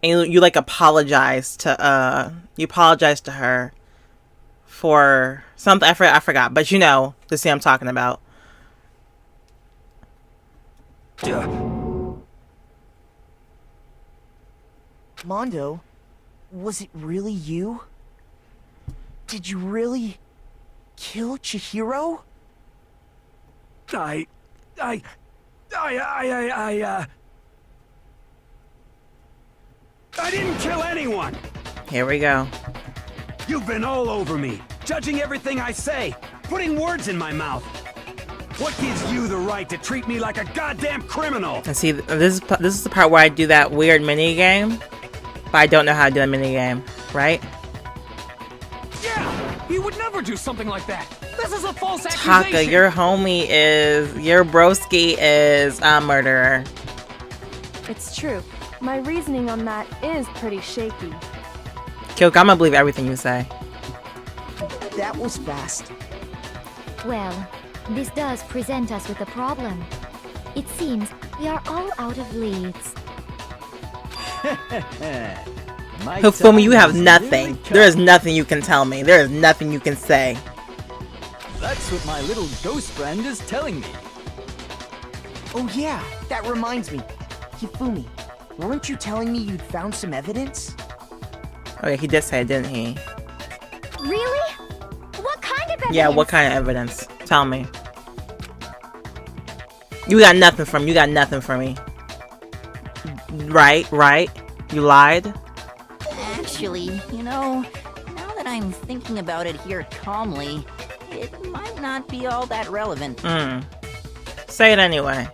And you like apologized to, you apologized to her for something. I forgot. But you know the scene I'm talking about. Mondo, was it really you? Did you really kill Chihiro? I didn't kill anyone! Here we go. You've been all over me, judging everything I say, putting words in my mouth. What gives you the right to treat me like a goddamn criminal? And see, this is the part where I do that weird mini game, but I don't know how to do a mini game, right? Yeah, he would never do something like that. This is a false accusation. Taka, your broski is a murderer. It's true. My reasoning on that is pretty shaky. Kyoko, I'm gonna believe everything you say. That was fast. Well, this does present us with a problem. It seems we are all out of leads. Hifumi, you have nothing. There is nothing you can tell me. There is nothing you can say. That's what my little ghost friend is telling me. Oh yeah, that reminds me. Hifumi, weren't you telling me you'd found some evidence? Oh yeah, he did say it, didn't he? Really? What kind of evidence? Yeah, what kind of evidence? Tell me. You got nothing from me. Right? You lied? Actually, you know, now that I'm thinking about it here calmly, it might not be all that relevant. Say it anyway.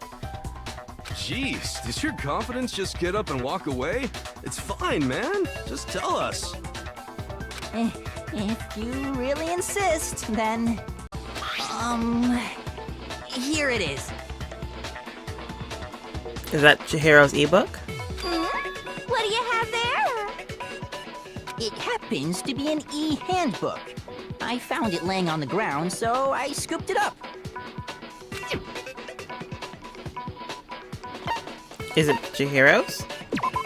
Jeez, does your confidence just get up and walk away? It's fine, man. Just tell us. If you really insist, then... Here it is. Is that Chihiro's ebook? What do you have there? It happens to be an e-handbook. I found it laying on the ground, so I scooped it up. Is it Chihiro's?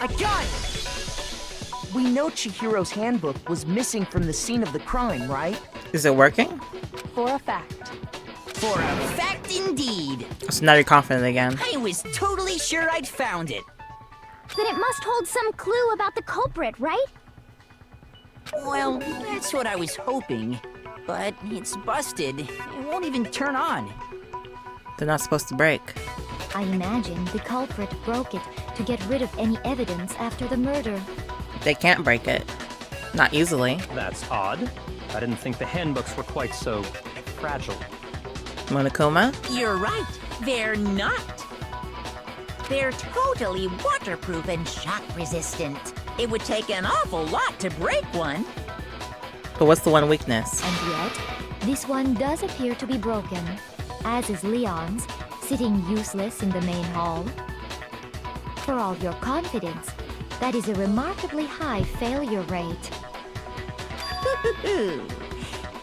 I got it! We know Chihiro's handbook was missing from the scene of the crime, right? Is it working? For a fact. For a fact indeed. So now you're confident again. I was totally sure I'd found it. Then it must hold some clue about the culprit, right? Well, that's what I was hoping. But it's busted. It won't even turn on. They're not supposed to break. I imagine the culprit broke it to get rid of any evidence after the murder. They can't break it. Not easily. That's odd. I didn't think the handbooks were quite so fragile. Monokuma? You're right. They're not. They're totally waterproof and shock resistant. It would take an awful lot to break one. But what's the one weakness? And yet, this one does appear to be broken, as is Leon's, sitting useless in the main hall. For all your confidence, that is a remarkably high failure rate. Do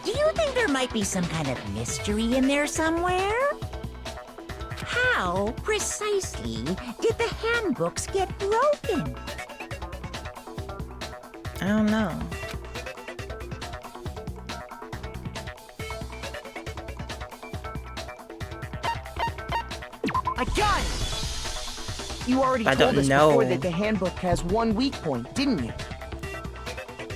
you think there might be some kind of mystery in there somewhere? How precisely did the handbooks get broken? I don't know. I got it! You already I told don't us know. before that the handbook has one weak point, didn't you?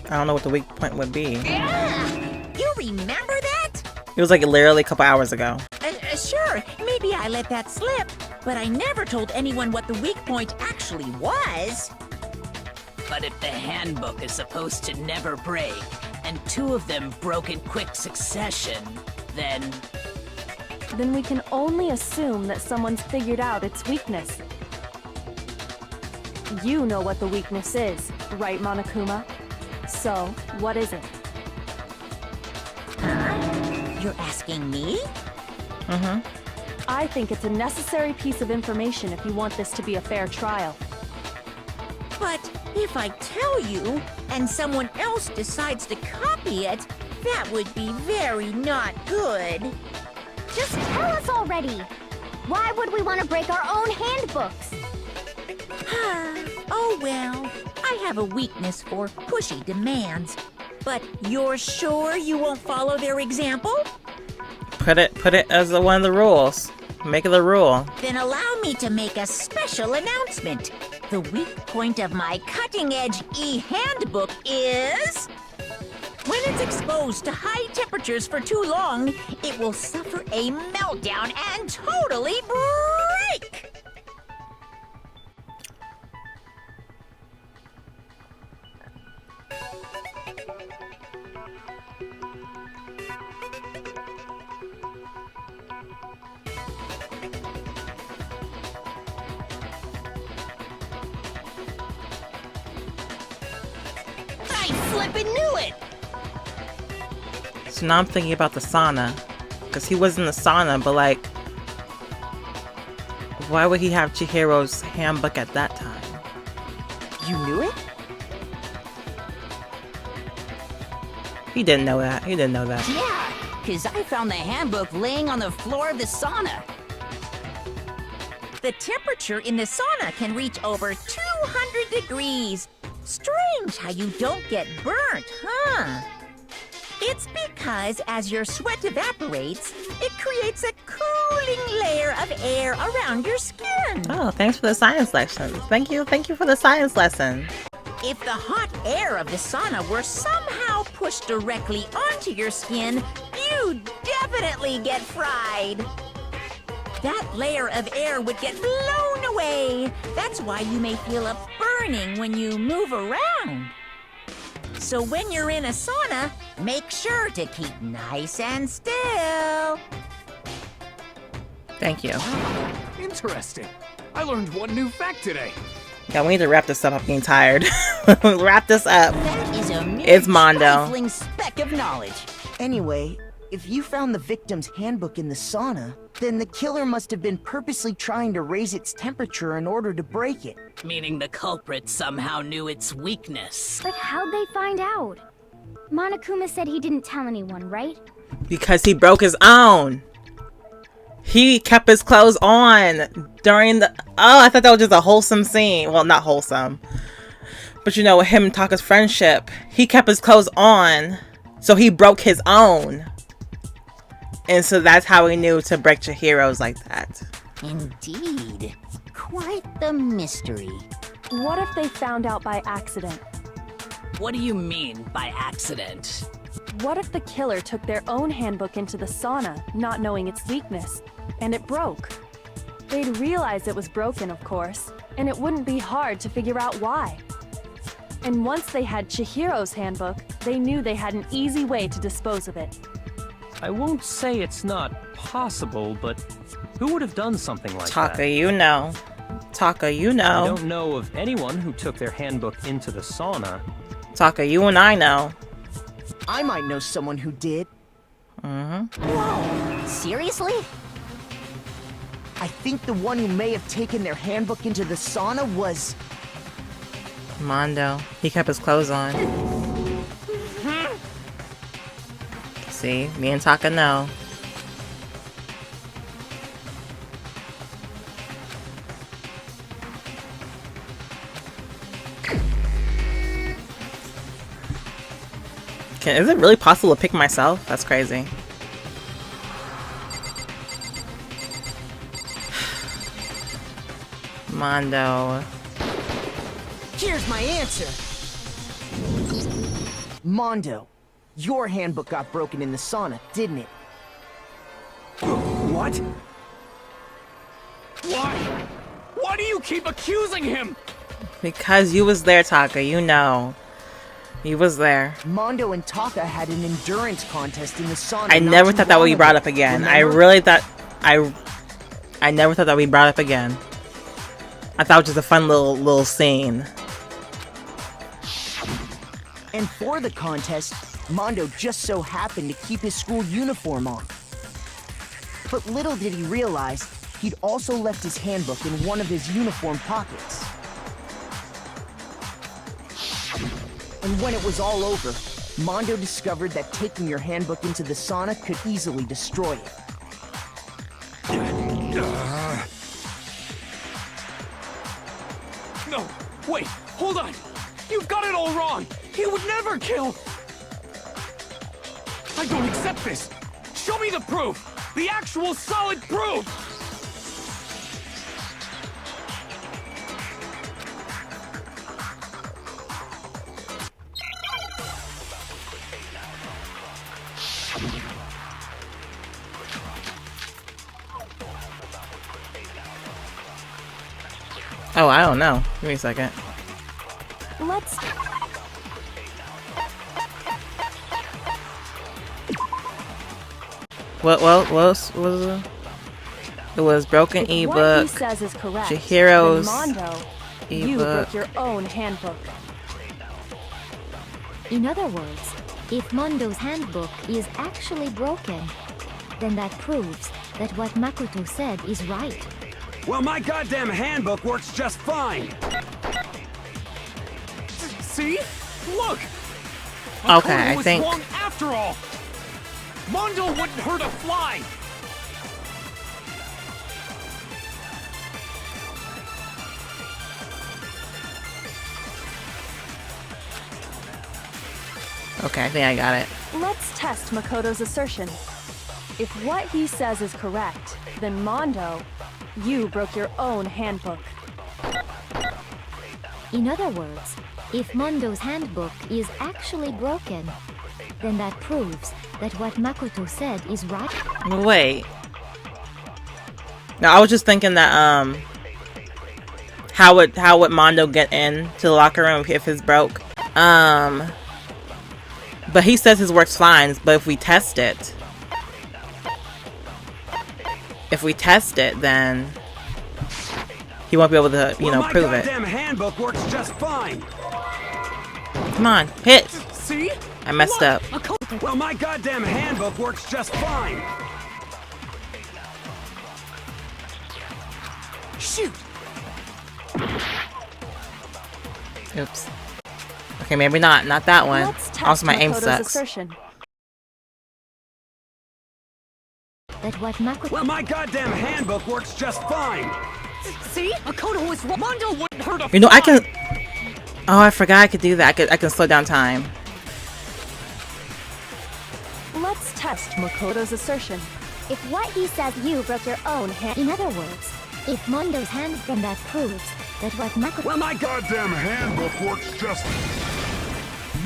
I don't know what the weak point would be. You remember that? It was like literally a couple hours ago. Sure, maybe I let that slip, but I never told anyone what the weak point actually was. But if the handbook is supposed to never break, and two of them broke in quick succession, then... Then we can only assume that someone's figured out its weakness. You know what the weakness is, right, Monokuma? So, what is it? You're asking me? Mm-hmm. I think it's a necessary piece of information if you want this to be a fair trial. But if I tell you, and someone else decides to copy it, that would be very not good. Just tell us already! Why would we want to break our own handbooks? Oh well, I have a weakness for pushy demands. But you're sure you won't follow their example? Put it as one of the rules. Make it a rule. Then allow me to make a special announcement. The weak point of my cutting-edge e-handbook is... when it's exposed to high temperatures for too long, it will suffer a meltdown and totally break! I flippin' knew it! So now I'm thinking about the sauna. Because he was in the sauna, but like... why would he have Chihiro's handbook at that time? You knew it? He didn't know that. He didn't know that. Yeah, because I found the handbook laying on the floor of the sauna. The temperature in the sauna can reach over 200 degrees. Strange how you don't get burnt, huh? It's because as your sweat evaporates, it creates a cooling layer of air around your skin. Oh, thanks for the science lesson. Thank you for the science lesson. If the hot air of the sauna were somehow pushed directly onto your skin, you'd definitely get fried. That layer of air would get blown away. That's why you may feel a burning when you move around. So when you're in a sauna, make sure to keep nice and still. Thank you. Interesting. I learned one new fact today. Yeah, we need to wrap this up. I'm getting tired. Wrap this up. That is a mere It's Mondo. trifling speck of knowledge. Anyway, if you found the victim's handbook in the sauna, then the killer must have been purposely trying to raise its temperature in order to break it. Meaning the culprit somehow knew its weakness. But how'd they find out? Monokuma said he didn't tell anyone, right? Because he broke his own. He kept his clothes on during the... Oh, I thought that was just a wholesome scene. Well, not wholesome. But you know, with him and Taka's friendship, he kept his clothes on, so he broke his own. And so that's how he knew to break Chihiro's like that. Indeed. Quite the mystery. What if they found out by accident? What do you mean by accident? What if the killer took their own handbook into the sauna, not knowing its weakness, and it broke? They'd realize it was broken, of course, and it wouldn't be hard to figure out why. And once they had Chihiro's handbook, they knew they had an easy way to dispose of it. I won't say it's not possible, but who would have done something like that? Taka, you know. Taka, you know. I don't know of anyone who took their handbook into the sauna. Taka, you and I know. I might know someone who did. Whoa! Seriously? I think the one who may have taken their handbook into the sauna was... Mondo. He kept his clothes on. See? Me and Taka know. Is it really possible to pick myself? That's crazy. Mondo. Here's my answer. Mondo, your handbook got broken in the sauna, didn't it? What? Why? Why do you keep accusing him? Because you was there, Taka. You know. You was there. Mondo and Taka had an endurance contest in the sauna. I never thought that would be brought up again. Remember? I really thought... I never thought that would be brought up again. I thought it was just a fun little scene. And for the contest, Mondo just so happened to keep his school uniform on. But little did he realize, he'd also left his handbook in one of his uniform pockets. And when it was all over, Mondo discovered that taking your handbook into the sauna could easily destroy it. No, wait, hold on. You've got it all wrong. He would never kill. I don't accept this. Show me the proof. The actual solid proof. Oh, I don't know. Give me a second. Let's... What was it? It was broken If ebook. what he says is correct, Chihiro's then Mondo, you ebook. broke your own handbook. In other words, if Mondo's handbook is actually broken, then that proves that what Makoto said is right. Well, my goddamn handbook works just fine. See? Look! Okay, Makoto I was think... wrong after all! Mondo wouldn't hurt a fly! Okay, I think I got it. Let's test Makoto's assertion. If what he says is correct, then Mondo, you broke your own handbook. In other words, if Mondo's handbook is actually broken, then that proves that what Makoto said is right. Wait. No, I was just thinking that how would Mondo get into the locker room if his broke? But he says his works fine, but if we test it. if we test it, then he won't be able to, you know, prove it. My goddamn handbook works just fine. Come on, hit. See? I messed up. Well, my goddamn handbook works just fine. Shoot. Oops. Okay, maybe not. Not that one. Let's test Also, my aim Makoto's sucks. assertion. That what Makoto... Well, my goddamn handbook works just fine. See? Makoto was wrong. Mondo wouldn't hurt a You know, I can... Oh, I forgot I could do that. I can slow down time. Let's test Makoto's assertion. If what he says you broke your own hand... In other words, if Mondo's hand, then that proves that what Makoto... Well, my goddamn handbook works just...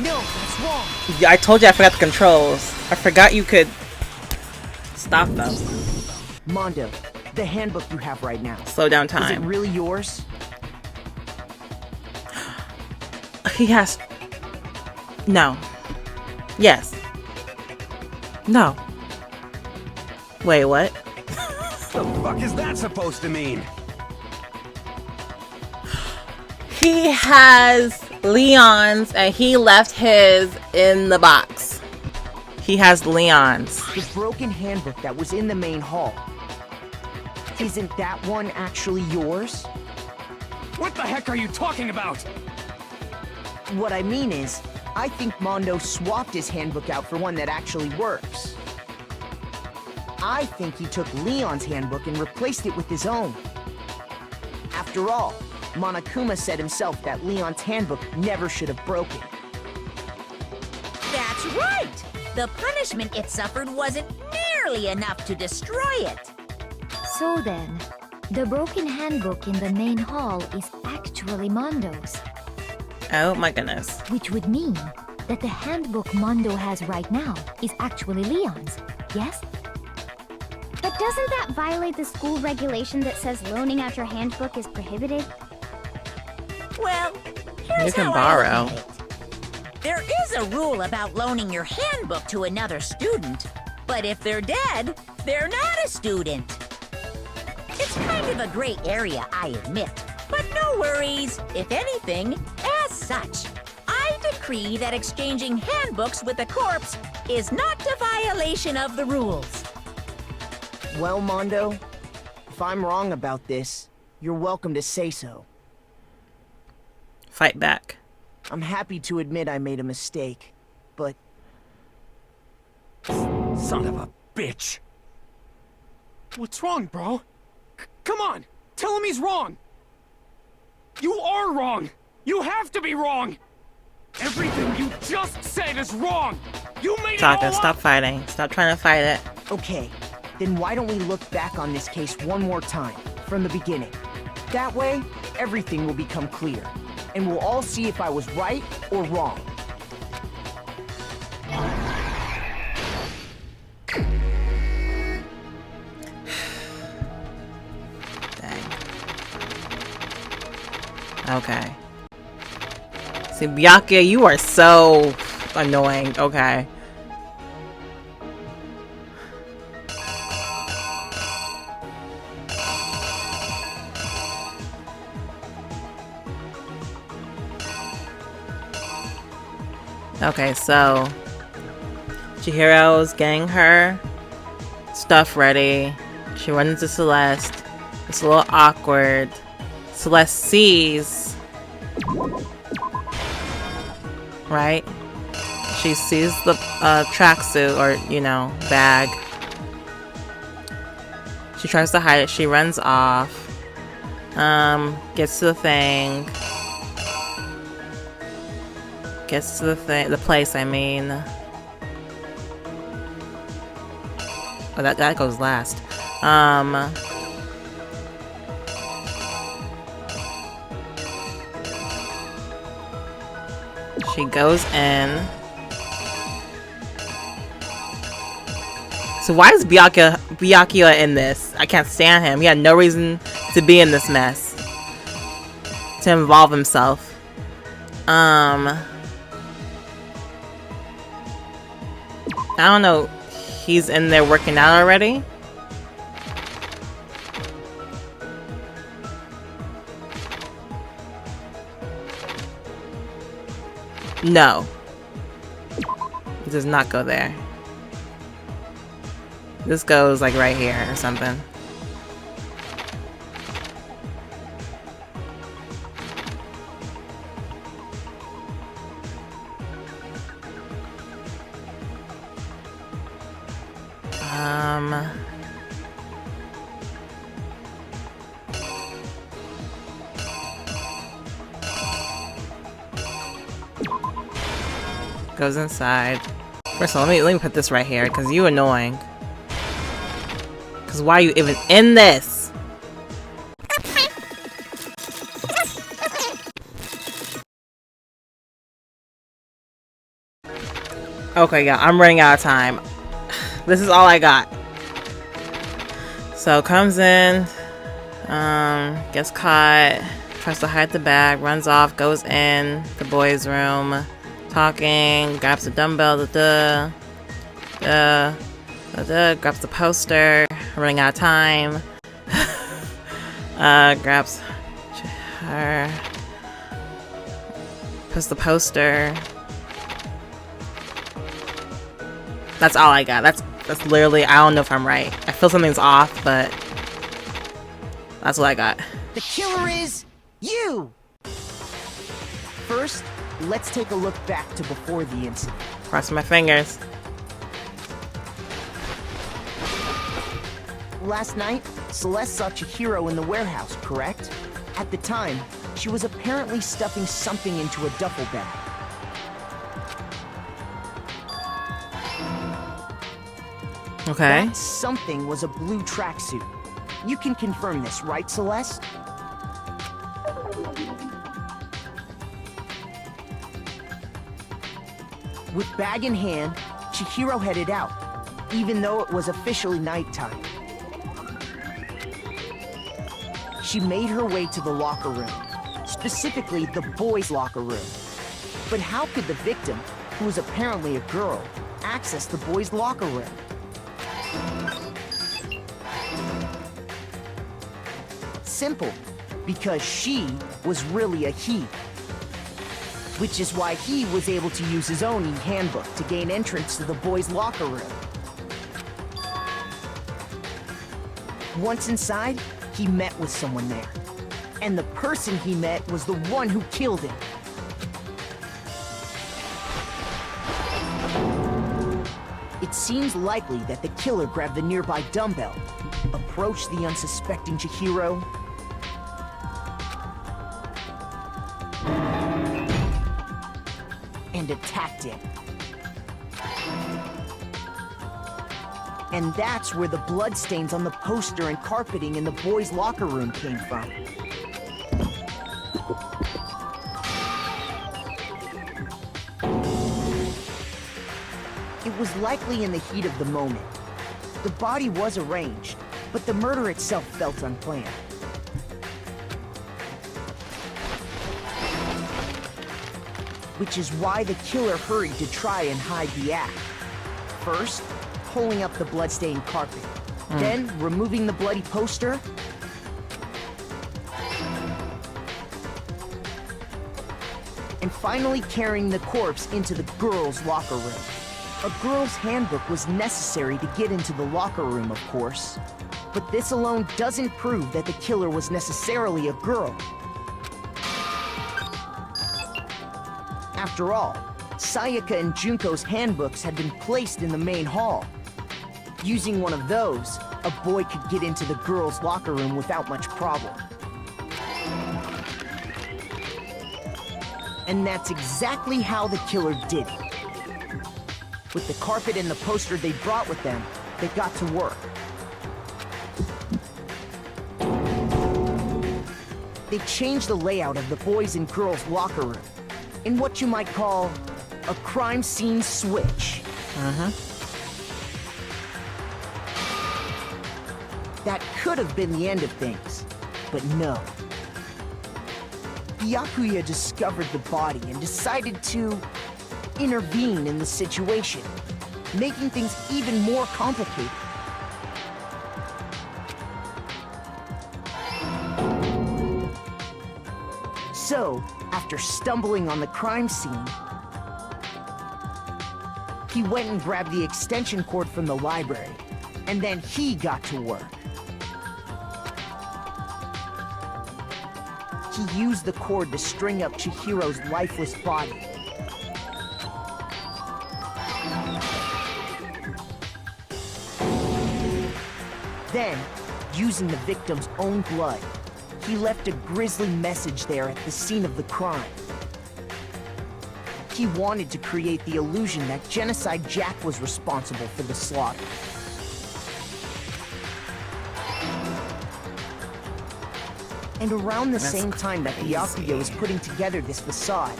No, that's wrong. Yeah, I told you I forgot the controls. I forgot you could... Stop them. Mondo, the handbook you have right now. Slow down Is it time. really yours? He has... No. Yes. No. Wait, what? The fuck is that supposed to mean? He has Leon's and he left his in the box. He has Leon's. The broken handbook that was in the main hall. Isn't that one actually yours? What the heck are you talking about? What I mean is, I think Mondo swapped his handbook out for one that actually works. I think he took Leon's handbook and replaced it with his own. After all, Monokuma said himself that Leon's handbook never should have broken. That's right! The punishment it suffered wasn't nearly enough to destroy it. So then, the broken handbook in the main hall is actually Mondo's. Oh my goodness. Which would mean that the handbook Mondo has right now is actually Leon's, yes? But doesn't that violate the school regulation that says loaning out your handbook is prohibited? Well, here's You can how I borrow. look at it. There is a rule about loaning your handbook to another student, but if they're dead, they're not a student. It's kind of a gray area, I admit, but no worries. If anything, as such, I decree that exchanging handbooks with a corpse is not a violation of the rules. Well, Mondo, if I'm wrong about this, you're welcome to say so. Fight back. I'm happy to admit I made a mistake, but... Son of a bitch. What's wrong, bro? Come on, tell him he's wrong. You are wrong. You have to be wrong. Everything you just said is wrong. You made it all Taka, up. stop fighting. Stop trying to fight it. Okay, then why don't we look back on this case one more time, from the beginning? That way, everything will become clear, and we'll all see if I was right or wrong. Okay. See, Byakuya, you are so annoying. Okay. Okay, so Chihiro's getting her stuff ready. She runs into Celeste. It's a little awkward. Celeste sees, right? She sees the tracksuit, or, you know, bag. She tries to hide it. She runs off. Gets to the thing. Gets to the place, I mean. Oh, that goes last. She goes in. So why is Byakuya in this? I can't stand him. He had no reason to be in this mess. To involve himself. I don't know. He's in there working out already? No. It does not go there. This goes like right here or something. Goes inside. First of all, let me put this right here, because you annoying. Because why are you even in this? Okay, yeah, I'm running out of time. This is all I got. So comes in, gets caught, tries to hide the bag, runs off, goes in the boys' room, talking, grabs the dumbbell, grabs the poster, running out of time. Grabs her, puts the poster. That's all I got. That's literally, I don't know if I'm right. I feel something's off, but that's what I got. The killer is you! First, let's take a look back to before the incident. Cross my fingers. Last night, Celeste saw Chihiro in the warehouse, correct? At the time, she was apparently stuffing something into a duffel bag. Okay. That something was a blue tracksuit. You can confirm this, right, Celeste? With bag in hand, Chihiro headed out, even though it was officially nighttime. She made her way to the locker room, specifically the boys' locker room. But how could the victim, who was apparently a girl, access the boys' locker room? Simple, because she was really a he. Which is why he was able to use his own e-handbook to gain entrance to the boys' locker room. Once inside, he met with someone there. And the person he met was the one who killed him. It seems likely that the killer grabbed the nearby dumbbell, approached the unsuspecting Chihiro, and attacked him. And that's where the bloodstains on the poster and carpeting in the boys' locker room came from. It was likely in the heat of the moment. The body was arranged, but the murder itself felt unplanned. Which is why the killer hurried to try and hide the act. First, pulling up the bloodstained carpet. Then, removing the bloody poster. And finally carrying the corpse into the girls' locker room. A girl's handbook was necessary to get into the locker room, of course. But this alone doesn't prove that the killer was necessarily a girl. After all, Sayaka and Junko's handbooks had been placed in the main hall. Using one of those, a boy could get into the girls' locker room without much problem. And that's exactly how the killer did it. With the carpet and the poster they brought with them, they got to work. They changed the layout of the boys' and girls' locker room in what you might call a crime scene switch. That could have been the end of things, but no. Byakuya discovered the body and decided to intervene in the situation, making things even more complicated. So, after stumbling on the crime scene, He went and grabbed the extension cord from the library, and then he got to work. He used the cord to string up Chihiro's lifeless body. Then, using the victim's own blood, he left a grisly message there at the scene of the crime. He wanted to create the illusion that Genocide Jack was responsible for the slaughter. And around the same time that Byakuya was putting together this facade,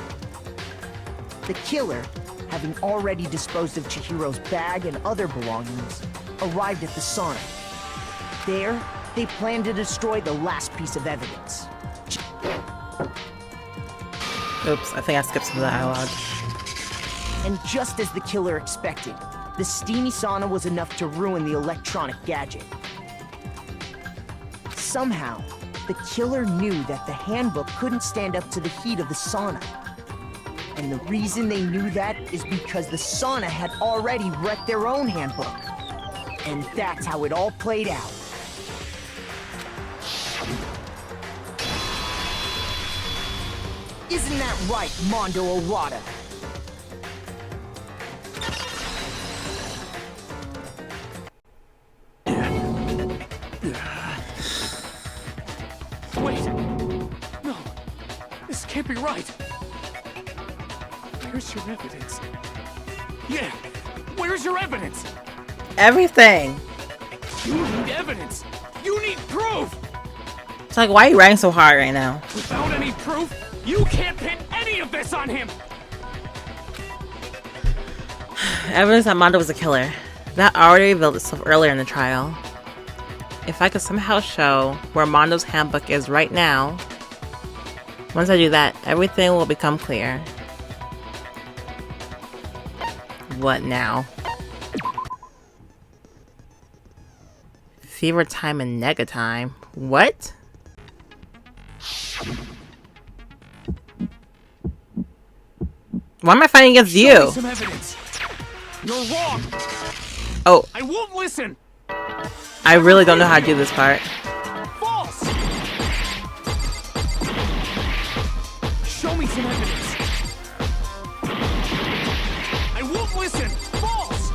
the killer, having already disposed of Chihiro's bag and other belongings, arrived at the sauna. There, they planned to destroy the last piece of evidence. Oops, I think I skipped some dialogue. And just as the killer expected, the steamy sauna was enough to ruin the electronic gadget. Somehow, the killer knew that the handbook couldn't stand up to the heat of the sauna. And the reason they knew that is because the sauna had already wrecked their own handbook. And that's how it all played out. Isn't that right, Mondo Owada? Wait! No! This can't be right! Where's your evidence? Yeah! Where's your evidence? Everything! You need evidence! You need proof! It's like, why are you writing so hard right now? Without any proof, you can't pin any of this on him! Evidence that Mondo was a killer. That already revealed itself earlier in the trial. If I could somehow show where Mondo's handbook is right now, once I do that, everything will become clear. What now? Fever time and nega time. What? Why am I fighting against you? Show me some evidence. You're wrong. Oh. I won't listen. I really don't know how to do this part. False. Show me some evidence. I won't listen. False.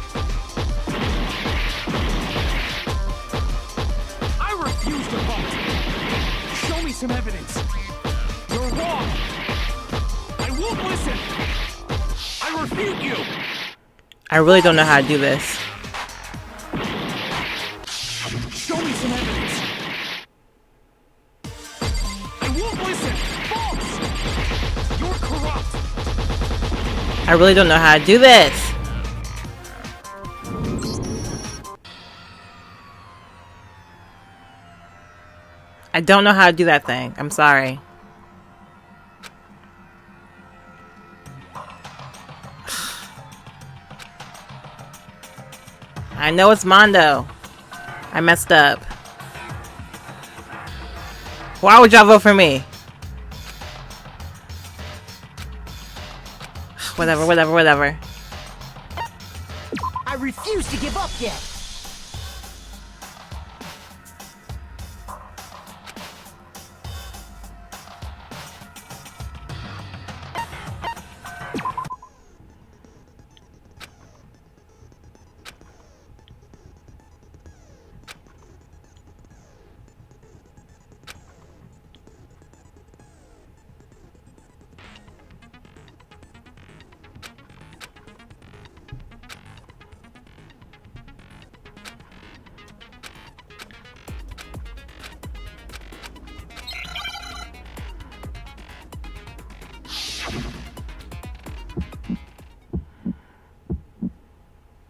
I refuse to vote. Show me some evidence. You're wrong. I won't listen. I refute you. I really don't know how to do this. Show me some evidence. I won't listen. False. You're corrupt. I really don't know how to do this. I don't know how to do that thing. I'm sorry. I know it's Mondo. I messed up. Why would y'all vote for me? Whatever, whatever, whatever. I refuse to give up yet.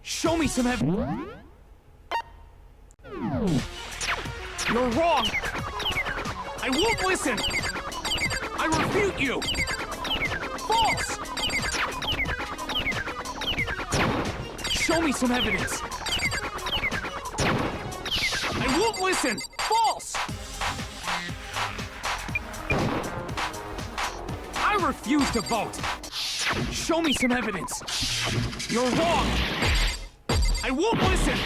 Show me some evidence. You're wrong. I won't listen. I refute you. False. Show me some evidence. I won't listen. False. I refuse to vote. Show me some evidence. You're wrong. I won't listen.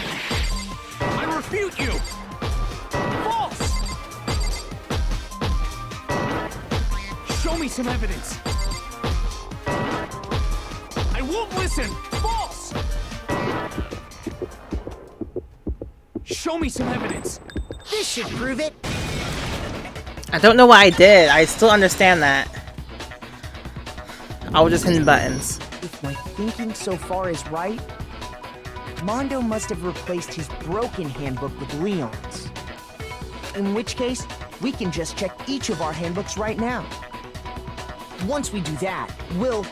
I refute you. False. Show me some evidence. I won't listen. False. Show me some evidence. This should prove it. I don't know why I did. I still understand that. I was just hitting buttons. If my thinking so far is right, Mondo must have replaced his broken handbook with Leon's. In which case, we can just check each of our handbooks right now. Once we do that, we'll...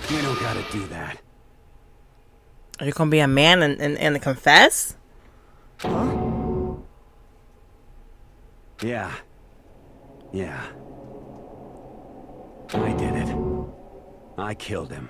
You don't gotta do that. Are you gonna be a man and confess? Huh? Yeah. I did it. I killed him.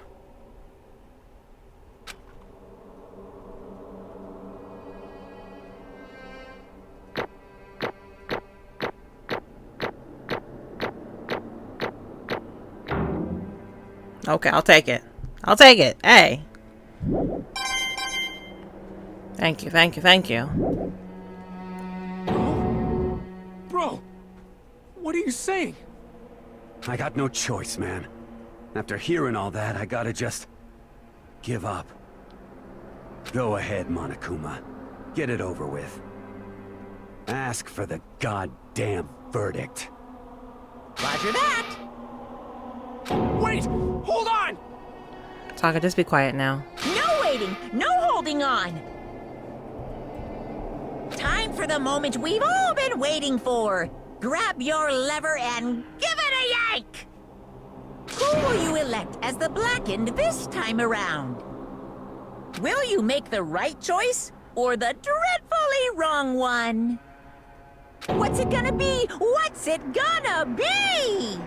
Okay, I'll take it. I'll take it. Hey. Thank you, thank you, thank you. Bro, what are you saying? I got no choice, man. After hearing all that, I gotta just... give up. Go ahead, Monokuma. Get it over with. Ask for the goddamn verdict. Roger that. Wait! Hold on! Taka, just be quiet now. No waiting, no holding on. Time for the moment we've all been waiting for. Grab your lever and give it a yank! Who will you elect as the Blackened this time around? Will you make the right choice or the dreadfully wrong one? What's it gonna be? What's it gonna be?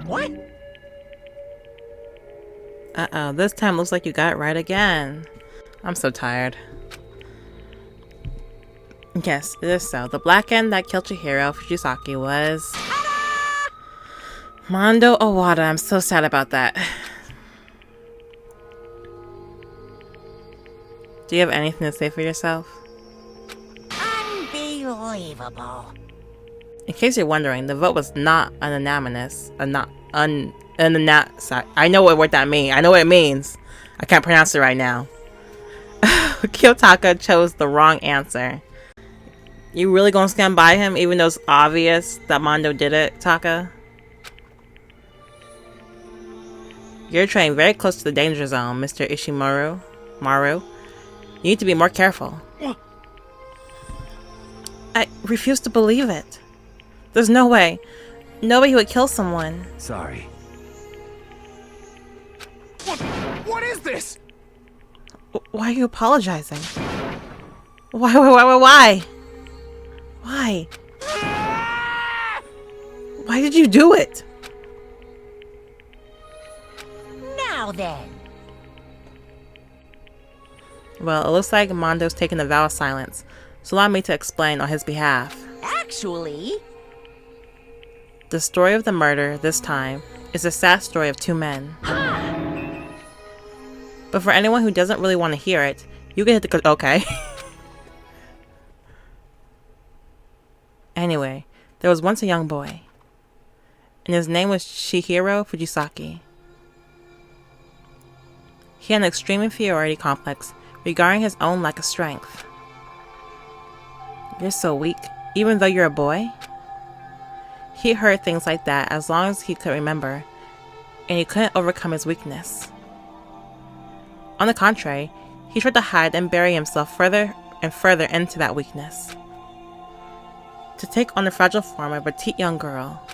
What? Uh-oh, this time looks like you got it right again. I'm so tired. Yes, it is so. The black end that killed Chihiro Fujisaki was... Mondo Owada. I'm so sad about that. Do you have anything to say for yourself? Unbelievable. In case you're wondering, the vote was not unanimous. Sorry, I know what that means. I know what it means. I can't pronounce it right now. Kiyotaka chose the wrong answer. You really gonna stand by him even though it's obvious that Mondo did it, Taka? You're trained very close to the danger zone, Mr. Ishimaru. You need to be more careful. I refuse to believe it. There's no way. No way he would kill someone. Sorry. What is this? Why are you apologizing? Why? Why did you do it? Now then. Well, it looks like Mondo's taking a vow of silence, so allow me to explain on his behalf. Actually... The story of the murder, this time, is a sad story of two men. But for anyone who doesn't really want to hear it, you can hit the... Okay. Anyway, there was once a young boy, and his name was Chihiro Fujisaki. He had an extreme inferiority complex regarding his own lack of strength. You're so weak, even though you're a boy? He heard things like that as long as he could remember, and he couldn't overcome his weakness. On the contrary, he tried to hide and bury himself further and further into that weakness. To take on the fragile form of a petite young girl.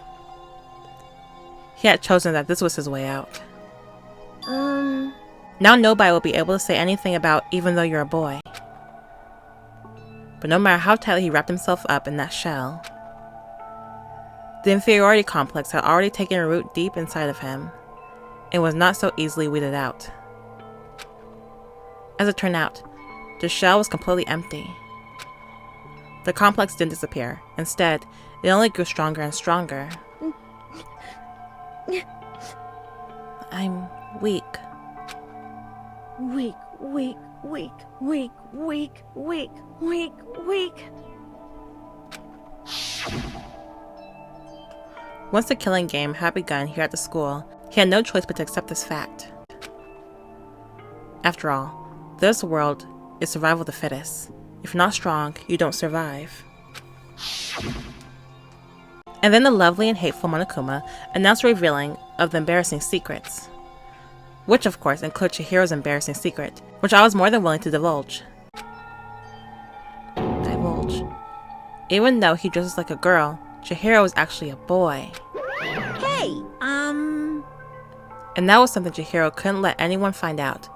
He had chosen that this was his way out. Now nobody will be able to say anything about even though you're a boy. But no matter how tightly he wrapped himself up in that shell, The inferiority complex had already taken root deep inside of him, and was not so easily weeded out. As it turned out, the shell was completely empty. The complex didn't disappear. Instead, it only grew stronger and stronger. I'm weak. Weak, weak, weak, weak, weak, weak, weak, weak. Once the killing game had begun here at the school, he had no choice but to accept this fact. After all, this world is survival of the fittest. If you're not strong, you don't survive. And then the lovely and hateful Monokuma announced the revealing of the embarrassing secrets. Which of course included Chihiro's embarrassing secret, which I was more than willing to divulge. Even though he dresses like a girl, Chihiro is actually a boy. Hey, And that was something Chihiro couldn't let anyone find out,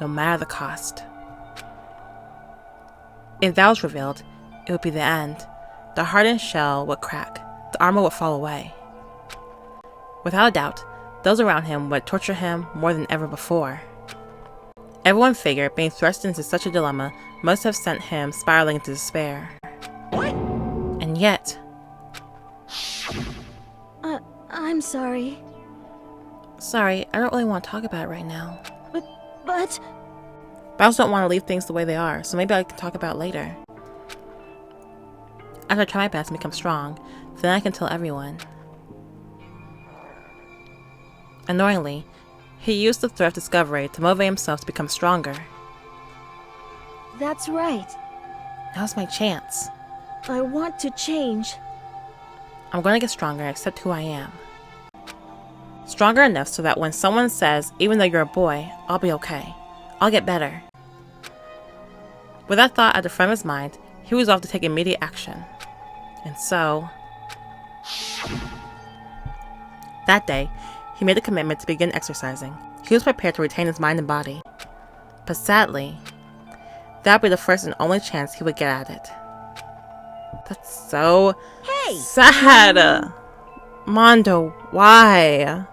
no matter the cost. If that was revealed, it would be the end. The hardened shell would crack, the armor would fall away. Without a doubt, those around him would torture him more than ever before. Everyone figured being thrust into such a dilemma must have sent him spiraling into despair. What? And yet... I'm sorry. Sorry, I don't really want to talk about it right now. But... I also don't want to leave things the way they are, so maybe I can talk about it later. After I try my best to become strong, then I can tell everyone. Annoyingly, he used the threat of discovery to motivate himself to become stronger. That's right. Now's my chance. I want to change. I'm going to get stronger and accept who I am. Stronger enough so that when someone says, even though you're a boy, I'll be okay. I'll get better. With that thought at the front of his mind, he resolved to take immediate action. And so... that day, he made a commitment to begin exercising. He was prepared to retain his mind and body. But sadly, that would be the first and only chance he would get at it. That's so sad. Mondo, why?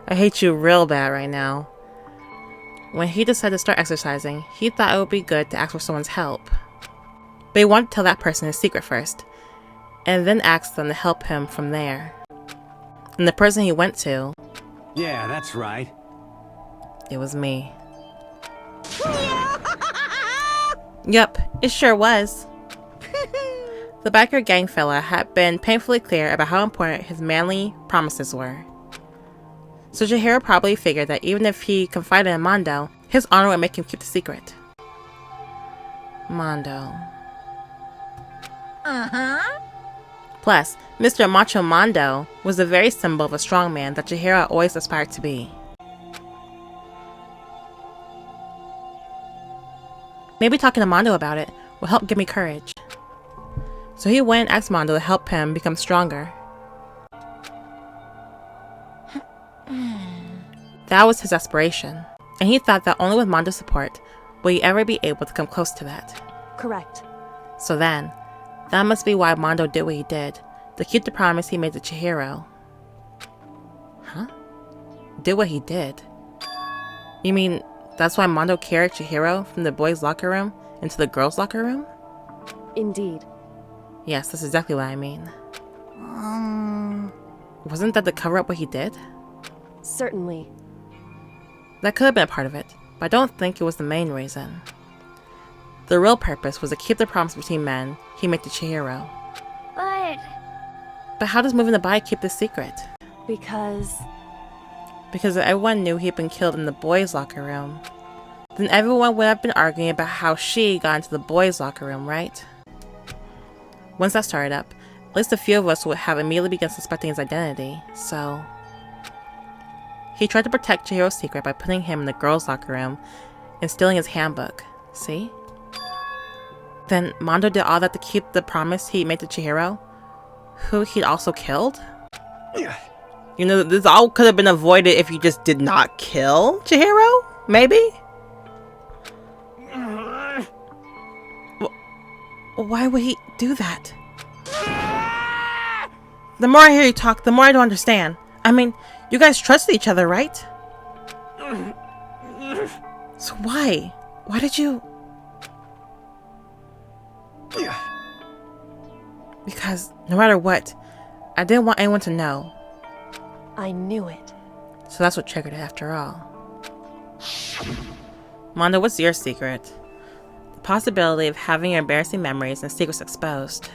I hate you real bad right now. When he decided to start exercising, he thought it would be good to ask for someone's help. But he wanted to tell that person his secret first, and then ask them to help him from there. And the person he went to... yeah, that's right. It was me. Yup, it sure was. The biker gang fella had been painfully clear about how important his manly promises were. So Chihiro probably figured that even if he confided in Mondo, his honor would make him keep the secret. Mondo. Plus, Mr. Macho Mondo was the very symbol of a strong man that Chihiro always aspired to be. Maybe talking to Mondo about it will help give me courage. So he went and asked Mondo to help him become stronger. That was his aspiration, and he thought that only with Mondo's support would he ever be able to come close to that. Correct. So then, that must be why Mondo did what he did, to keep the promise he made to Chihiro. Huh? Did what he did? You mean, that's why Mondo carried Chihiro from the boys' locker room into the girls' locker room? Indeed. Yes, that's exactly what I mean. Wasn't that to cover up what he did? Certainly. That could have been a part of it, but I don't think it was the main reason. The real purpose was to keep the promise between men he made to Chihiro. But how does moving the body keep this secret? Because if everyone knew he'd been killed in the boys' locker room, then everyone would have been arguing about how she got into the boys' locker room, right? Once that started up, at least a few of us would have immediately begun suspecting his identity, so... He tried to protect Chihiro's secret by putting him in the girls' locker room and stealing his handbook. See? Then Mondo did all that to keep the promise he made to Chihiro, who he'd also killed? You know, this all could have been avoided if you just did not kill Chihiro? Maybe? Why would he do that? The more I hear you talk, the more I don't understand. I mean, you guys trusted each other, right? So why? Why did you... Because no matter what, I didn't want anyone to know. I knew it. So that's what triggered it after all. Mondo, what's your secret? The possibility of having your embarrassing memories and secrets exposed.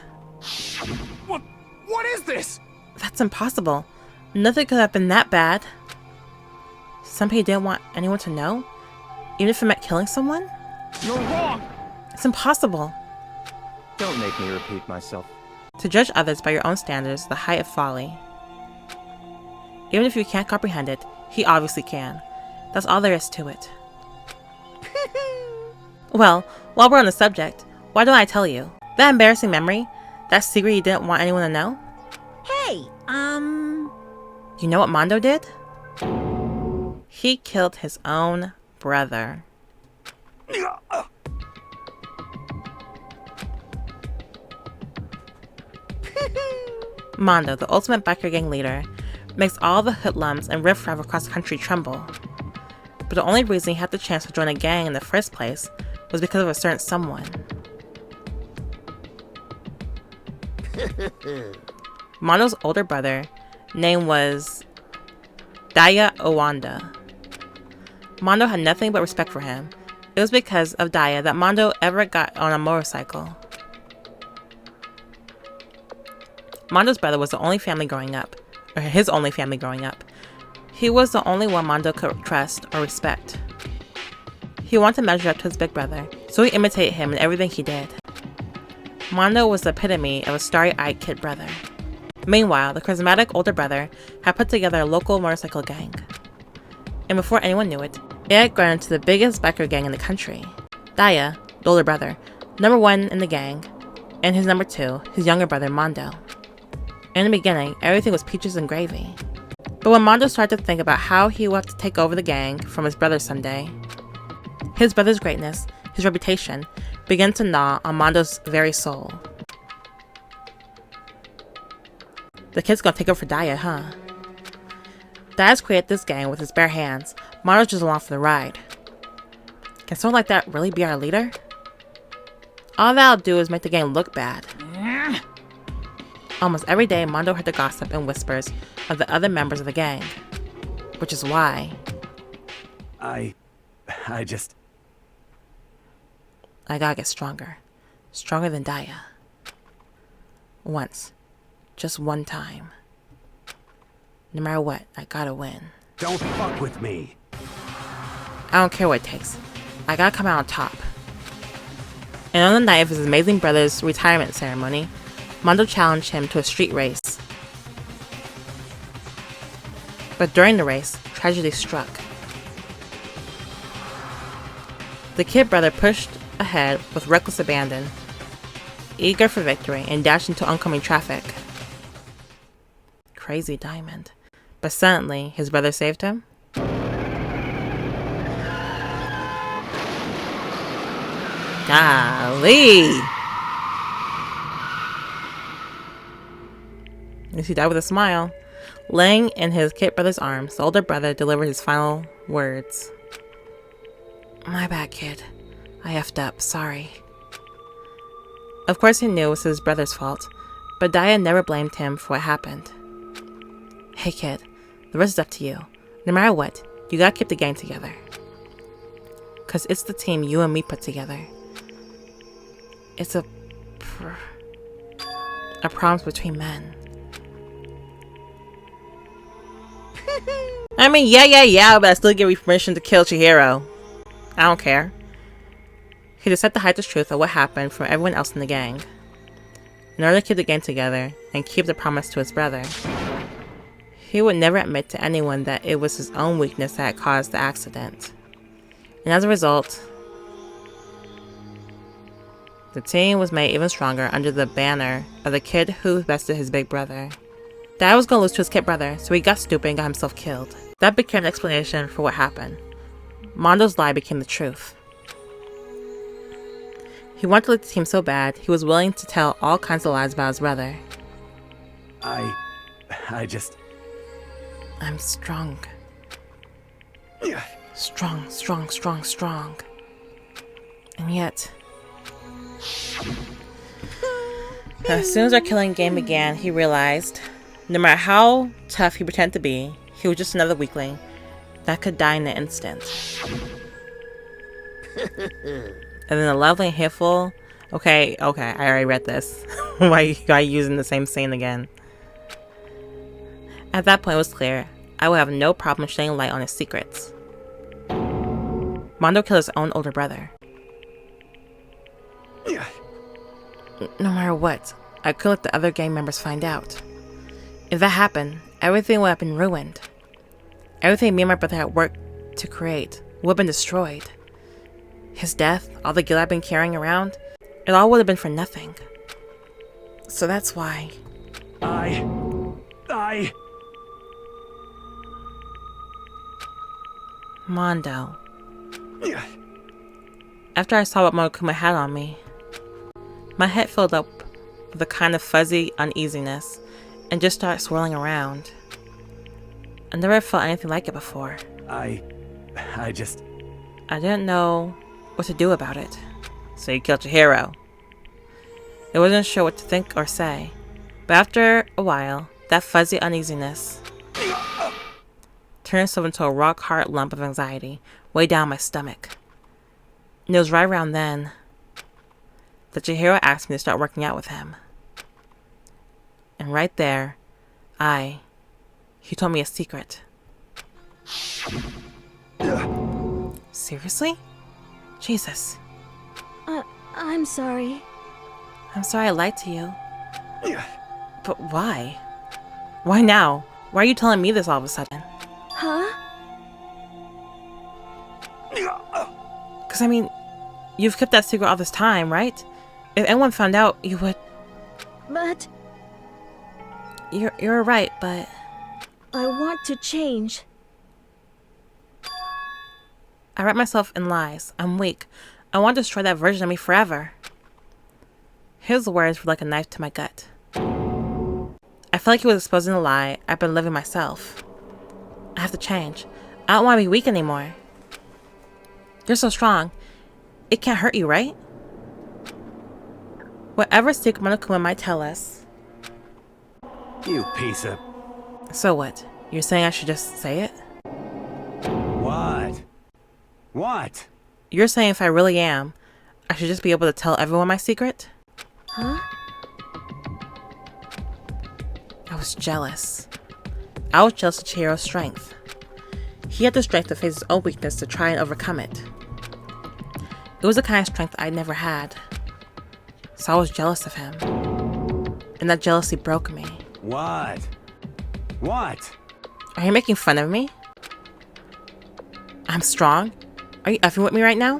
What is this? That's impossible. Nothing could have been that bad. Somebody didn't want anyone to know? Even if it meant killing someone? You're wrong! It's impossible. Don't make me repeat myself. To judge others by your own standards is the height of folly. Even if you can't comprehend it, he obviously can. That's all there is to it. Well, while we're on the subject, why don't I tell you? That embarrassing memory? That secret you didn't want anyone to know? Hey, You know what Mondo did? He killed his own brother. Mondo, the ultimate biker gang leader, makes all the hoodlums and riffraff across the country tremble. But the only reason he had the chance to join a gang in the first place was because of a certain someone. Mondo's older brother name was Daya Owanda. Mondo had nothing but respect for him. It was because of Daya that Mondo ever got on a motorcycle. Mondo's brother was the only family growing up, or his only family growing up. He was the only one Mondo could trust or respect. He wanted to measure up to his big brother, so he imitated him in everything he did. Mondo was the epitome of a starry-eyed kid brother. Meanwhile, the charismatic older brother had put together a local motorcycle gang. And before anyone knew it, it had grown into the biggest biker gang in the country. Daya, the older brother, number one in the gang, and his number two, his younger brother Mondo. In the beginning, everything was peaches and gravy. But when Mondo started to think about how he would have to take over the gang from his brother someday, his brother's greatness, his reputation, began to gnaw on Mondo's very soul. The kid's gonna take over for Daya, huh? Daya's created this gang with his bare hands. Mondo's just along for the ride. Can someone like that really be our leader? All that'll do is make the gang look bad. Almost every day, Mondo heard the gossip and whispers of the other members of the gang. Which is why... I gotta get stronger. Stronger than Daya. Once. Just one time. No matter what, I gotta win. Don't fuck with me. I don't care what it takes. I gotta come out on top. And on the night of his amazing brother's retirement ceremony, Mondo challenged him to a street race. But during the race, tragedy struck. The kid brother pushed ahead with reckless abandon, eager for victory, and dashed into oncoming traffic. Crazy diamond. But suddenly, his brother saved him. Golly! At least he died with a smile. Laying in his kid brother's arms, the older brother delivered his final words. My bad, kid. I effed up. Sorry. Of course he knew it was his brother's fault, but Daya never blamed him for what happened. Hey kid, the rest is up to you. No matter what, you gotta keep the gang together. Cause it's the team you and me put together. It's a promise between men. I mean, yeah, but I still give you permission to kill Chihiro. I don't care. He decided to hide the truth of what happened from everyone else in the gang, in order to keep the gang together and keep the promise to his brother. He would never admit to anyone that it was his own weakness that had caused the accident. And as a result, the team was made even stronger under the banner of the kid who bested his big brother. Dad was gonna lose to his kid brother, so he got stupid and got himself killed. That became an explanation for what happened. Mondo's lie became the truth. He wanted to lead the team so bad, he was willing to tell all kinds of lies about his brother. I I'm strong. Strong. And yet... As soon as our killing game began, he realized, no matter how tough he pretended to be, he was just another weakling that could die in an instant. And then the lovely and hateful... Okay, I already read this. Why are you using the same scene again? At that point, it was clear I would have no problem shedding light on his secrets. Mondo killed his own older brother. No matter what, I could let the other gang members find out. If that happened, everything would have been ruined. Everything me and my brother had worked to create would have been destroyed. His death, all the guilt I've been carrying around, it all would have been for nothing. So that's why... Mondo. After I saw what Monokuma had on me, my head filled up with a kind of fuzzy uneasiness and just started swirling around. I never felt anything like it before. I didn't know what to do about it. So you killed your hero. I wasn't sure what to think or say, but after a while, that fuzzy uneasiness turned itself into a rock-hard lump of anxiety way down my stomach. And it was right around then that Chihiro asked me to start working out with him. And right there, he told me a secret. Seriously? Jesus. I'm sorry. I'm sorry I lied to you. But why? Why now? Why are you telling me this all of a sudden? Huh? Because, I mean, you've kept that secret all this time, right? If anyone found out, you would... But... You're right, but... I want to change. I wrap myself in lies. I'm weak. I want to destroy that version of me forever. His words were like a knife to my gut. I felt like he was exposing the lie I've been living myself. I have to change. I don't want to be weak anymore. You're so strong. It can't hurt you, right? Whatever secret Monokuma might tell us. You piece of... So what? You're saying I should just say it? What? What? You're saying if I really am, I should just be able to tell everyone my secret? Huh? I was jealous. I was jealous of Chihiro's strength. He had the strength to face his own weakness to try and overcome it. It was the kind of strength I'd never had. So I was jealous of him. And that jealousy broke me. What? What? Are you making fun of me? I'm strong? Are you effing with me right now?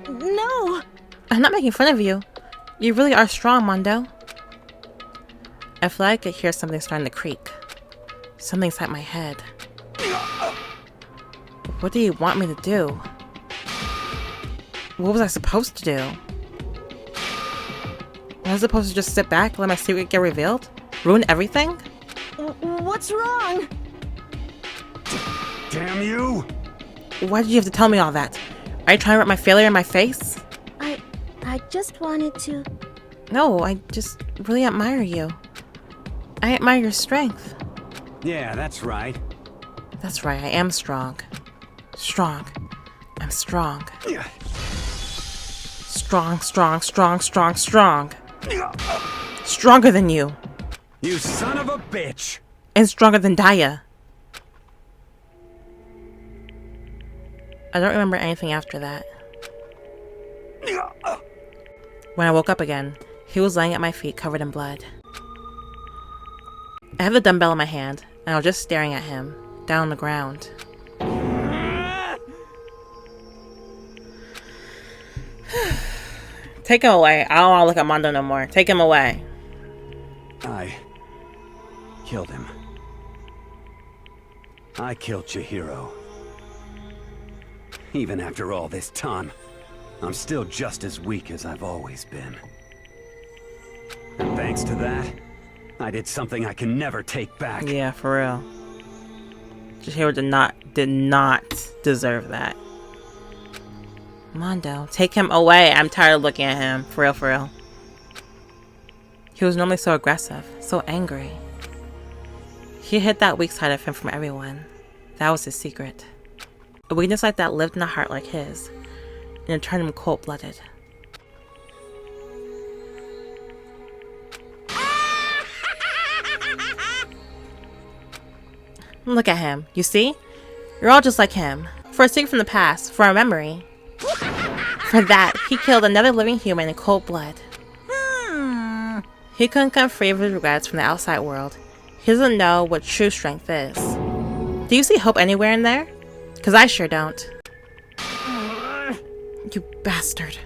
No! I'm not making fun of you. You really are strong, Mondo. I feel like I could hear something starting to creak. Something inside my head. What do you want me to do? What was I supposed to do? Was I supposed to just sit back and let my secret get revealed? Ruin everything? What's wrong? Damn you! Why did you have to tell me all that? Are you trying to rub my failure in my face? I just wanted to... No, I just really admire you. I admire your strength. Yeah, that's right. That's right, I am strong. Strong. I'm strong. Strong. Stronger than you. You son of a bitch! And stronger than Daya. I don't remember anything after that. When I woke up again, he was laying at my feet covered in blood. I had the dumbbell in my hand, and I was just staring at him, down on the ground. Take him away. I don't want to look at Mondo no more. Take him away. I killed him. I killed Chihiro. Even after all this time, I'm still just as weak as I've always been. And thanks to that, I did something I can never take back. Yeah, for real. Chihiro did not deserve that. Mondo, take him away. I'm tired of looking at him. For real, for real. He was normally so aggressive, so angry. He hid that weak side of him from everyone. That was his secret. A weakness like that lived in a heart like his, and it turned him cold-blooded. Look at him. You see? You're all just like him. For a secret from the past, for a memory. For that, he killed another living human in cold blood. He couldn't come free of his regrets from the outside world. He doesn't know what true strength is. Do you see hope anywhere in there? Because I sure don't. You bastard.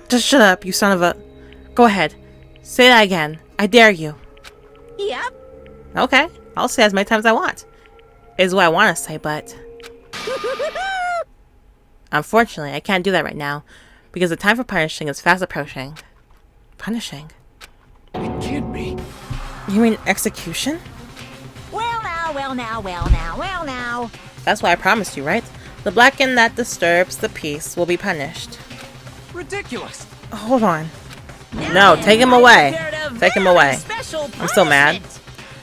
Just shut up, you son of a... Go ahead. Say that again. I dare you. Yep. Okay. I'll say as many times as I want. Is what I want to say, but... Unfortunately, I can't do that right now. Because the time for punishing is fast approaching. Punishing? It can't be. You mean execution? Well now, well now, well now, well now. That's what I promised you, right? The blackened that disturbs the peace will be punished. Ridiculous. Hold on. No, take him away. Take him away. I'm so mad.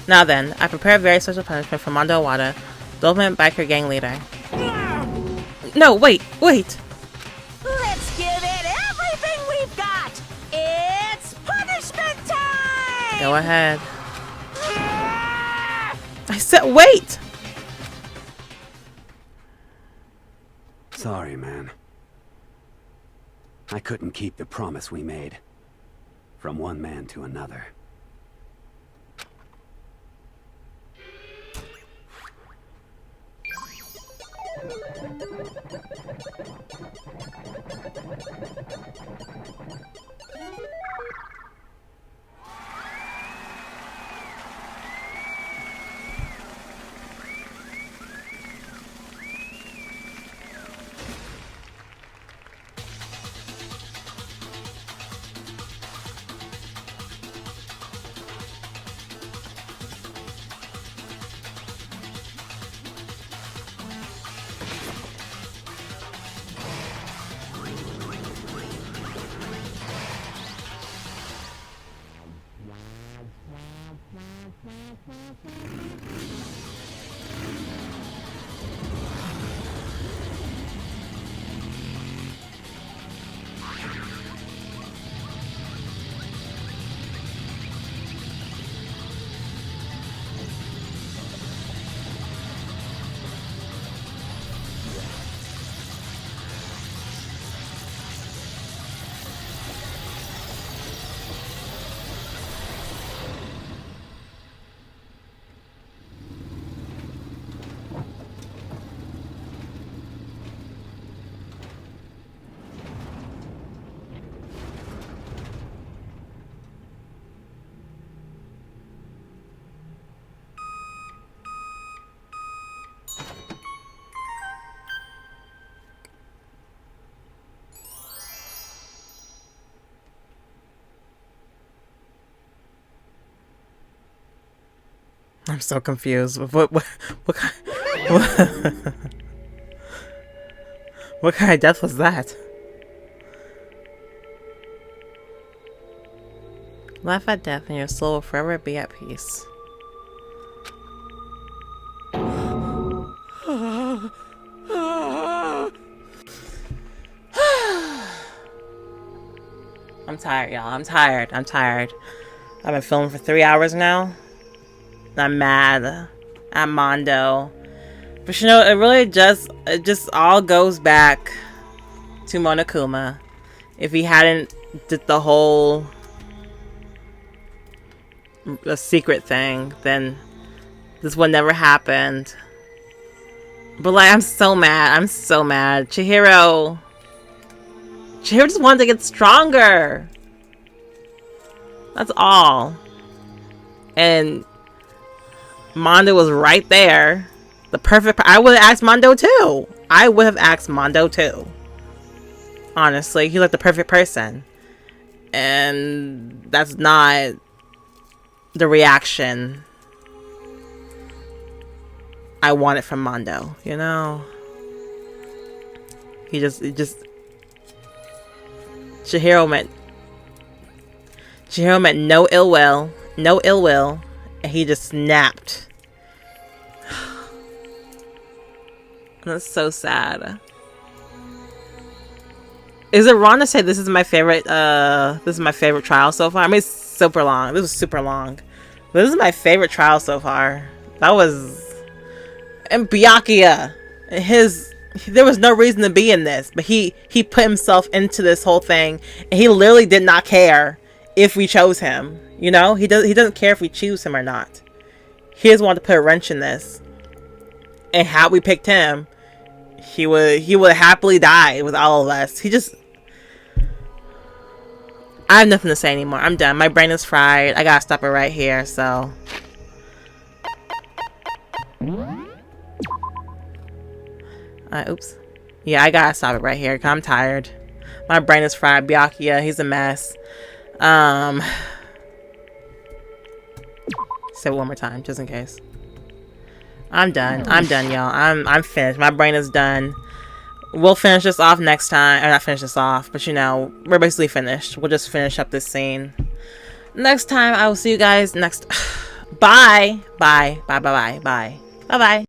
Now then, I prepare a very special punishment for Mondo Awada, the ultimate biker gang leader. No, wait. Let's give it everything we've got. It's punishment time. Go ahead. I said wait! Sorry, man. I couldn't keep the promise we made. From one man to another. I'm so confused. What kind of death was that? Laugh at death and your soul will forever be at peace. I'm tired, y'all. I'm tired. I've been filming for 3 hours now. I'm mad at Mondo. But you know, it just all goes back to Monokuma. If he hadn't did the whole secret thing, then this would never happened. But like, I'm so mad. Chihiro just wanted to get stronger. That's all. And Mondo was right there. The perfect... I would have asked Mondo too. Honestly, he's like the perfect person. And that's not the reaction I wanted from Mondo, you know? He just Chihiro meant no ill will, and he just snapped. That's so sad. Is it wrong to say this is my favorite trial so far? I mean, it's super long. This was super long. But this is my favorite trial so far. That was... And Byakuya, there was no reason to be in this, but he put himself into this whole thing, and he literally did not care if we chose him. You know, he doesn't care if we choose him or not. He just wanted to put a wrench in this. And had we picked him, he would happily die with all of us. I have nothing to say anymore. I'm done. My brain is fried. I gotta stop it right here. So. Oops. Yeah, I gotta stop it right here because I'm tired. My brain is fried. Byakuya, he's a mess. Say it one more time, just in case. I'm done. I'm done, y'all. I'm finished. My brain is done. We'll finish this off next time. Or not finish this off, but you know, we're basically finished. We'll just finish up this scene. Next time, I will see you guys next. Bye. Bye. Bye. Bye. Bye. Bye. Bye. Bye.